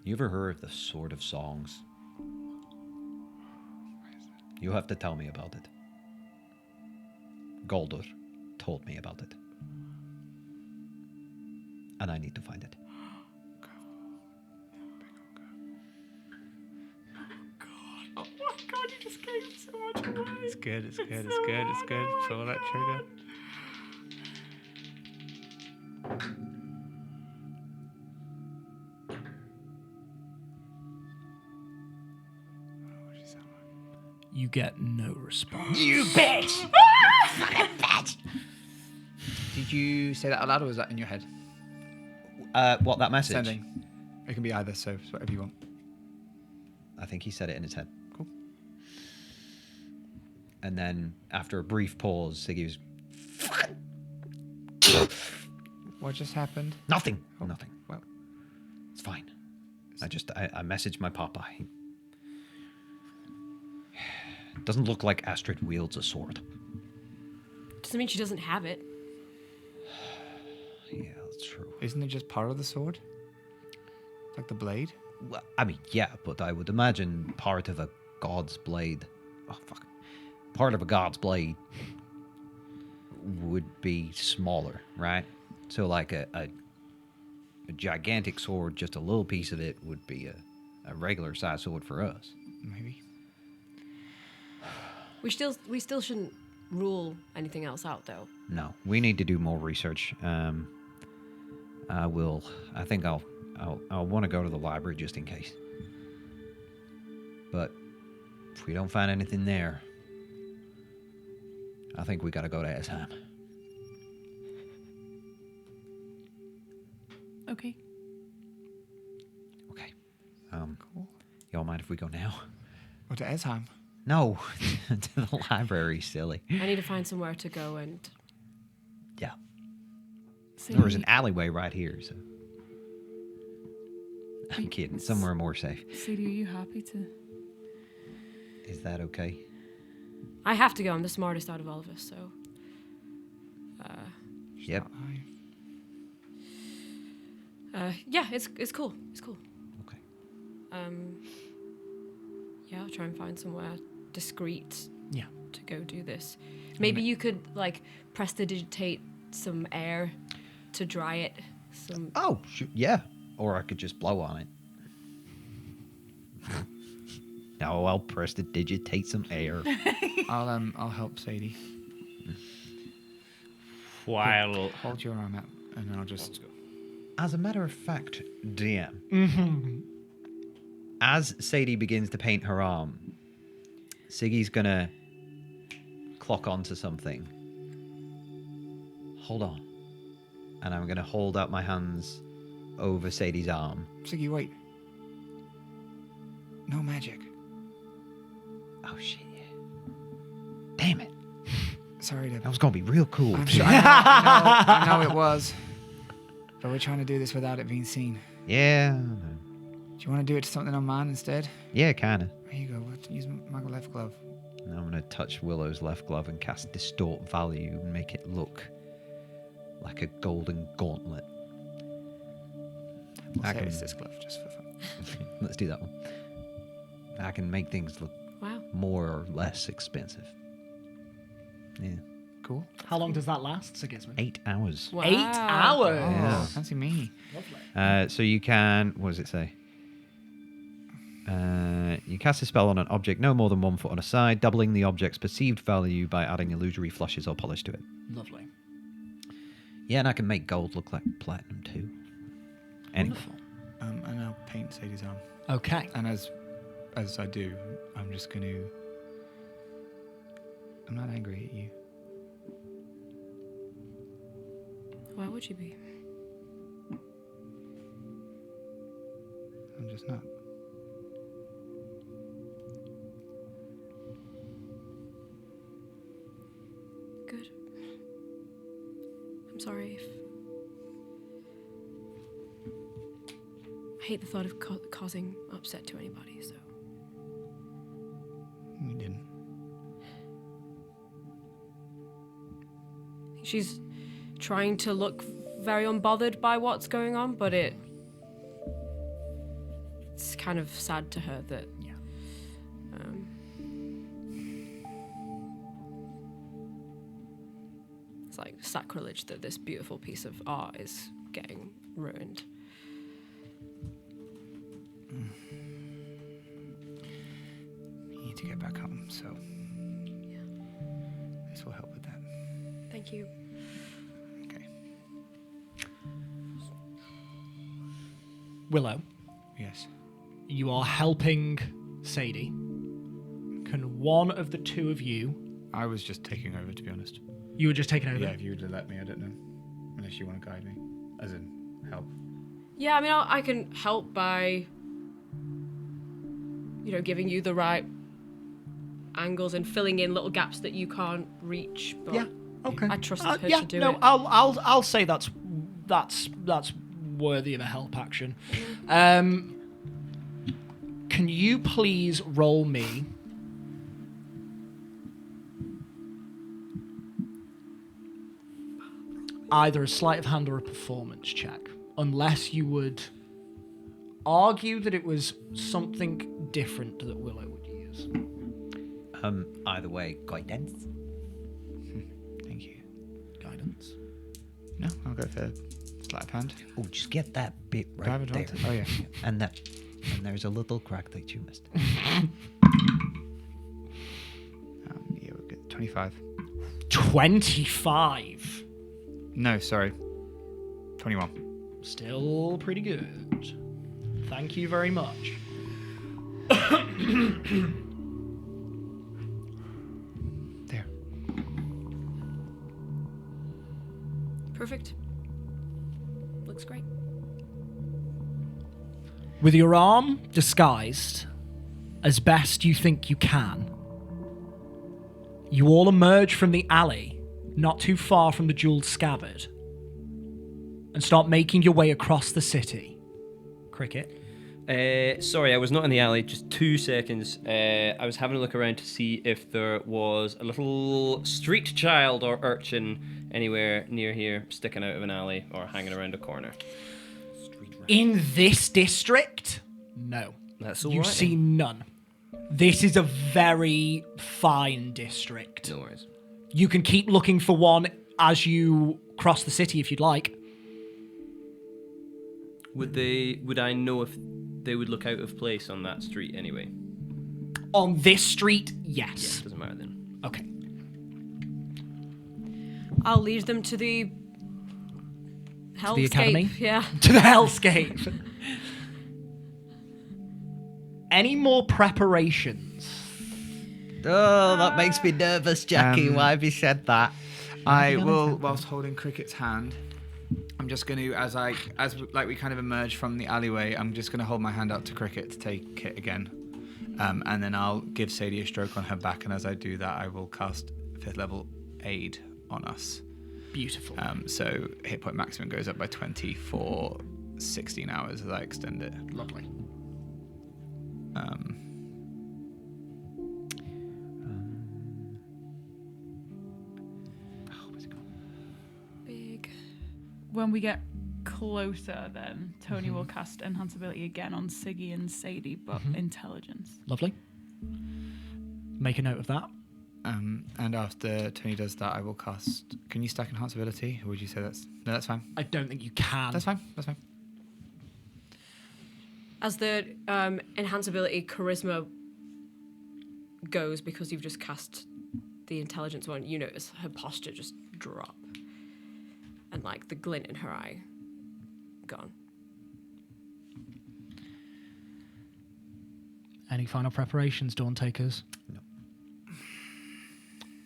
you ever heard of the Sword of Songs? You have to tell me about it. Goldur told me about it. And I need to find it.
Oh, my God, you just gave so much away.
It's good. Pull that trigger.
You get no response.
You bitch! Fucking bitch! Did you say that out loud or was that in your head?
What, that message?
Sending. It can be either, so it's whatever you want.
I think he said it in his head.
Cool.
And then after a brief pause, Siggy was,
What just happened?
nothing.
Oh,
Nothing.
Well,
It's fine. I messaged my papa. Doesn't look like Astrid wields a sword.
Doesn't mean she doesn't have it.
Yeah, that's true.
isn't it just part of the sword? Like the blade?
Well, I mean, yeah, but I would imagine part of a god's blade. Oh, fuck. Part of a god's blade would be smaller, right? So, like a gigantic sword, just a little piece of it would be a regular size sword for us.
Maybe.
We still shouldn't rule anything else out, though.
No, we need to do more research. I think I'll want to go to the library just in case. But if we don't find anything there, I think we got to go to Esheim.
Okay.
Okay. Y'all mind if we go now?
Or to Esheim?
No, to the library, silly.
I need to find somewhere to go and...
Yeah.
So
There was an alleyway right here, so. I'm kidding. Somewhere more safe.
Sadie, are you happy to?
Is that okay?
I have to go. I'm the smartest out of all of us, so...
Yep.
yeah, it's cool. It's cool.
Okay.
Yeah, I'll try and find somewhere discreet
Yeah.
to go do this. Maybe you could, like, prestidigitate some air to dry it. Some...
Oh, shoot. Yeah. Or I could just blow on it. No, I'll prestidigitate some air.
I'll help Sadie.
While
Hold your arm out and then I'll just go.
As a matter of fact, DM, as Sadie begins to paint her arm, Siggy's gonna clock onto something. Hold on. And I'm gonna hold out my hands over Sadie's arm.
Siggy, wait. No magic.
Oh shit, yeah. Damn it.
Sorry to...
That was gonna be real cool.
I'm sure, I know it was. But we're trying to do this without it being seen.
Yeah.
Do you want to do it to something on mine instead?
Yeah, kinda.
There you go. Use my left glove.
Now I'm gonna touch Willow's left glove and cast Distort Value and make it look like a golden gauntlet.
We'll
I
say
can-
it's this glove just for fun.
Let's do that one. I can make things look
Wow.
more or less expensive. Yeah.
Cool.
How long does that last, Sigismond?
8 hours.
Wow.
8 hours.
Oh,
Yeah.
fancy me.
Lovely.
So you can, what does it say? You cast a spell on an object no more than 1 foot on a side, doubling the object's perceived value by adding illusory flushes or polish to it.
Lovely.
Yeah, and I can make gold look like platinum too. Anyway.
Wonderful.
And I'll paint Sadie's arm.
Okay.
And as I do, I'm just going to... I'm not angry at you.
Why would you be?
I'm just not.
Good. I'm sorry if... I hate the thought of causing upset to anybody, so...
You didn't.
She's trying to look very unbothered by what's going on, but it's kind of sad to her that it's like sacrilege that this beautiful piece of art is getting ruined.
You need to get back home, so... This will help with that.
Thank you.
Okay.
Willow,
Yes.
you are helping Sadie. can one of the two of you...
I was just taking over, to be honest.
You were just taking over?
Yeah, if you would have let me, I don't know. Unless you want to guide me. As in, help.
Yeah, I mean, I can help by, giving you the right angles and filling in little gaps that you can't reach. But
Yeah. Okay.
I trusted her
yeah,
to do
no,
it.
I'll say that's worthy of a help action. Can you please roll me either a sleight of hand or a performance check, unless you would argue that it was something different that Willow would use.
Either way, guidance.
Thank you.
Guidance.
No, I'll go for sleight of hand.
Oh, just get that bit
Do I have
right there.
advantage? Oh, yeah.
And there's a little crack that you missed.
Yeah, we're good. 25.
25.
No, sorry. 21.
Still pretty good. Thank you very much.
There.
Perfect. Looks great.
With your arm disguised as best you think you can, you all emerge from the alley not too far from the jeweled scabbard and start making your way across the city. Cricket.
Sorry, I was not in the alley. Just 2 seconds. I was having a look around to see if there was a little street child or urchin anywhere near here sticking out of an alley or hanging around a corner.
In this district, no.
That's all
You
right.
see none. This is a very fine district.
No worries.
You can keep looking for one as you cross the city if you'd like.
Would I know if they would look out of place on that street anyway?
On this street,
Yeah,
yes.
doesn't matter then.
Okay.
I'll lead them to the hellscape.
academy?
Yeah.
To the hellscape. Any more preparations?
Oh, that makes me nervous, Jackie. Why have you said that?
I will, whilst holding Cricket's hand, I'm just going to, as we kind of emerge from the alleyway, I'm just going to hold my hand out to Cricket to take it again. And then I'll give Sadie a stroke on her back, and as I do that, I will cast 5th level aid on us.
Beautiful.
So hit point maximum goes up by 20 for 16 hours as I extend it.
Lovely.
Big.
When we get closer, then Tony will cast enhanceability again on Siggy and Sadie, but intelligence.
Lovely. Make a note of that.
And after Tony does that, I will cast. Can you stack enhanceability, or would you say that's no? That's fine.
I don't think you can.
That's fine. That's fine.
As the enhanceability charisma goes, because you've just cast the intelligence one, you notice her posture just drop. And like the glint in her eye gone.
Any final preparations, Dawn Takers?
No.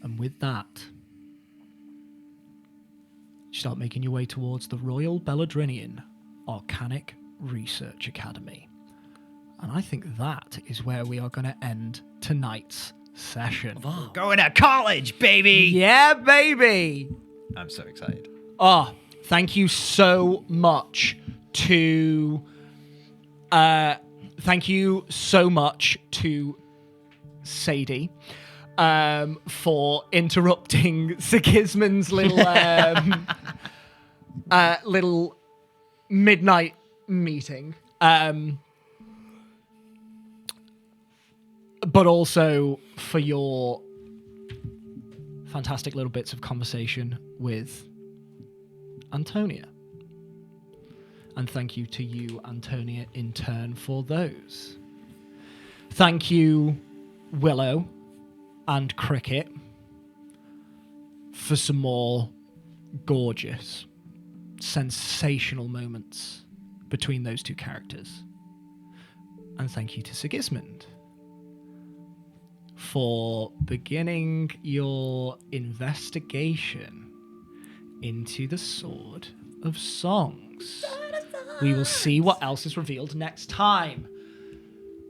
And with that, you start making your way towards the Royal Belladrinian Arcanic Research Academy. And I think that is where we are going to end tonight's session.
Going to college, baby!
Yeah, baby!
I'm so excited.
Oh, thank you so much to Sadie for interrupting Sigismond's little midnight meeting. But also for your fantastic little bits of conversation with Antonia. And thank you to you, Antonia, in turn for those. Thank you, Willow and Cricket, for some more gorgeous, sensational moments between those two characters. And thank you to Sigismond for beginning your investigation into the Sword of Songs. We will see what else is revealed next time.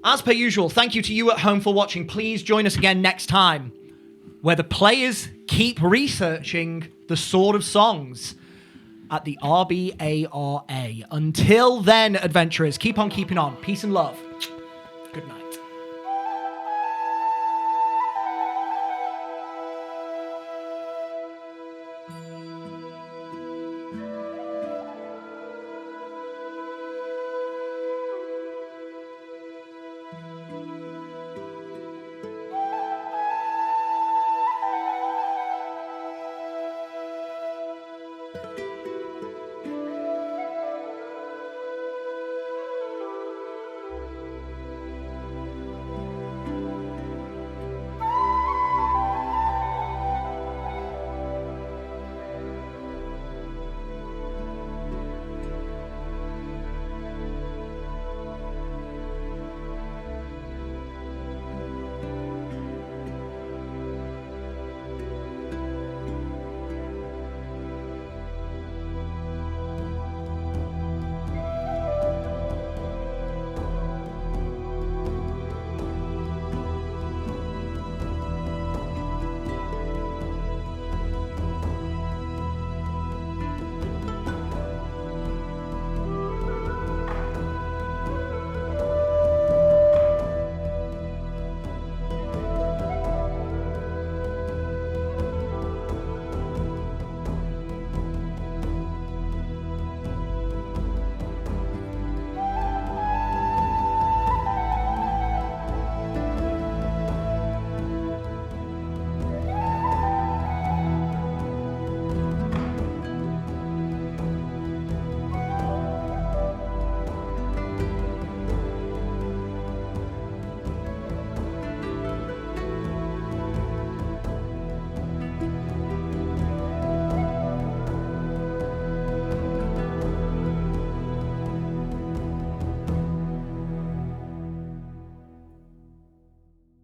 As per usual, thank you to you at home for watching. Please join us again next time, where the players keep researching the Sword of Songs at the RBARA. Until then, adventurers, keep on keeping on. Peace and love.